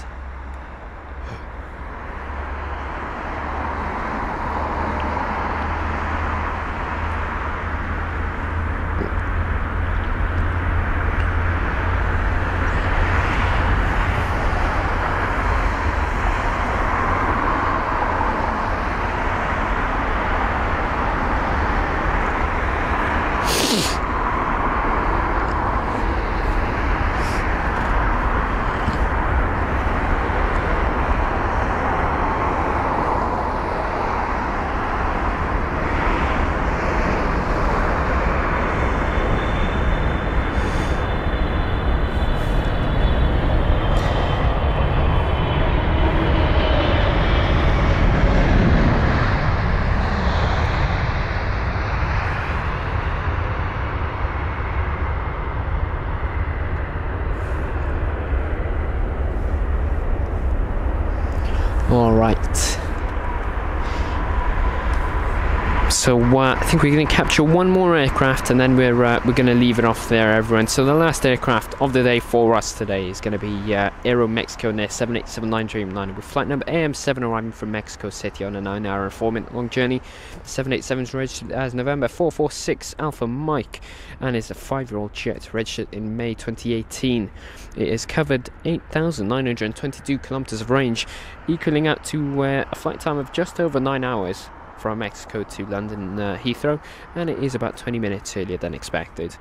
So I think we're going to capture one more aircraft, and then we're going to leave it off there, everyone. So the last aircraft of the day for us today is going to be Aero Mexico Near 787 Dreamliner with flight number AM7 arriving from Mexico City on a 9-hour and 4-minute long journey. The 787 is registered as November 446 Alpha Mike and is a 5-year-old jet registered in May 2018. It has covered 8,922 kilometers of range, equaling out to a flight time of just over 9 hours from Mexico to London Heathrow, and it is about 20 minutes earlier than expected.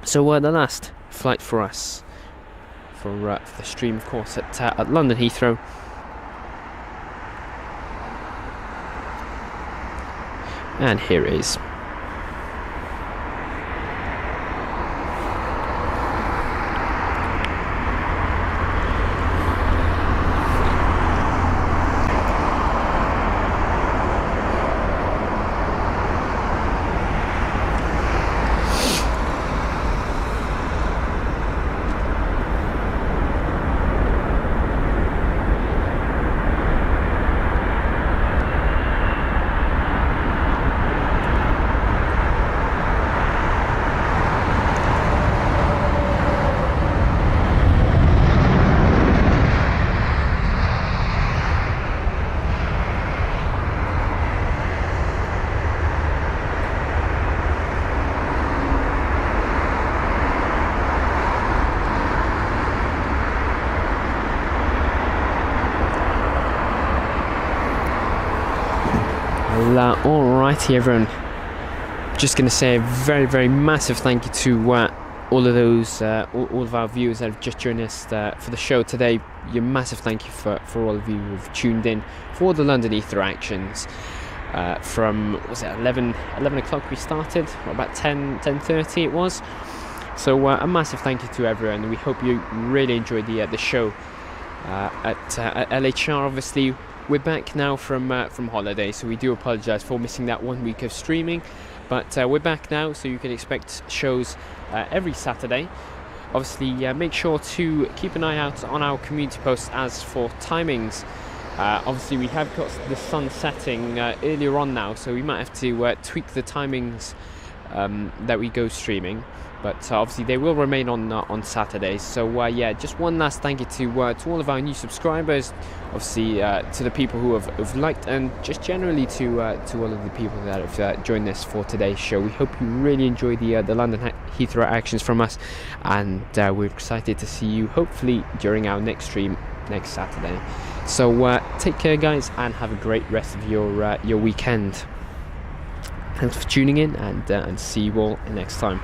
So the last flight for us for the stream, of course, at London Heathrow. And here it is. Alrighty, everyone, just going to say a very, very massive thank you to all of those all of our viewers that have just joined us for the show today. Your massive thank you for all of you who've tuned in for the London Heathrow actions from, was it 11 o'clock we started, or about 10:30 it was. So a massive thank you to everyone. We hope you really enjoyed the show at LHR. Obviously, we're back now from holiday, so we do apologise for missing that 1 week of streaming, but we're back now, so you can expect shows every Saturday. Obviously, make sure to keep an eye out on our community posts as for timings. Obviously, we have got the sun setting earlier on now, so we might have to tweak the timings that we go streaming, but obviously they will remain on Saturdays. So yeah, just one last thank you to all of our new subscribers, obviously to the people who have liked, and just generally to all of the people that have joined us for today's show. We hope you really enjoy the London Heathrow actions from us, and we're excited to see you hopefully during our next stream next Saturday. So take care, guys, and have a great rest of your weekend. Thanks for tuning in, and see you all next time.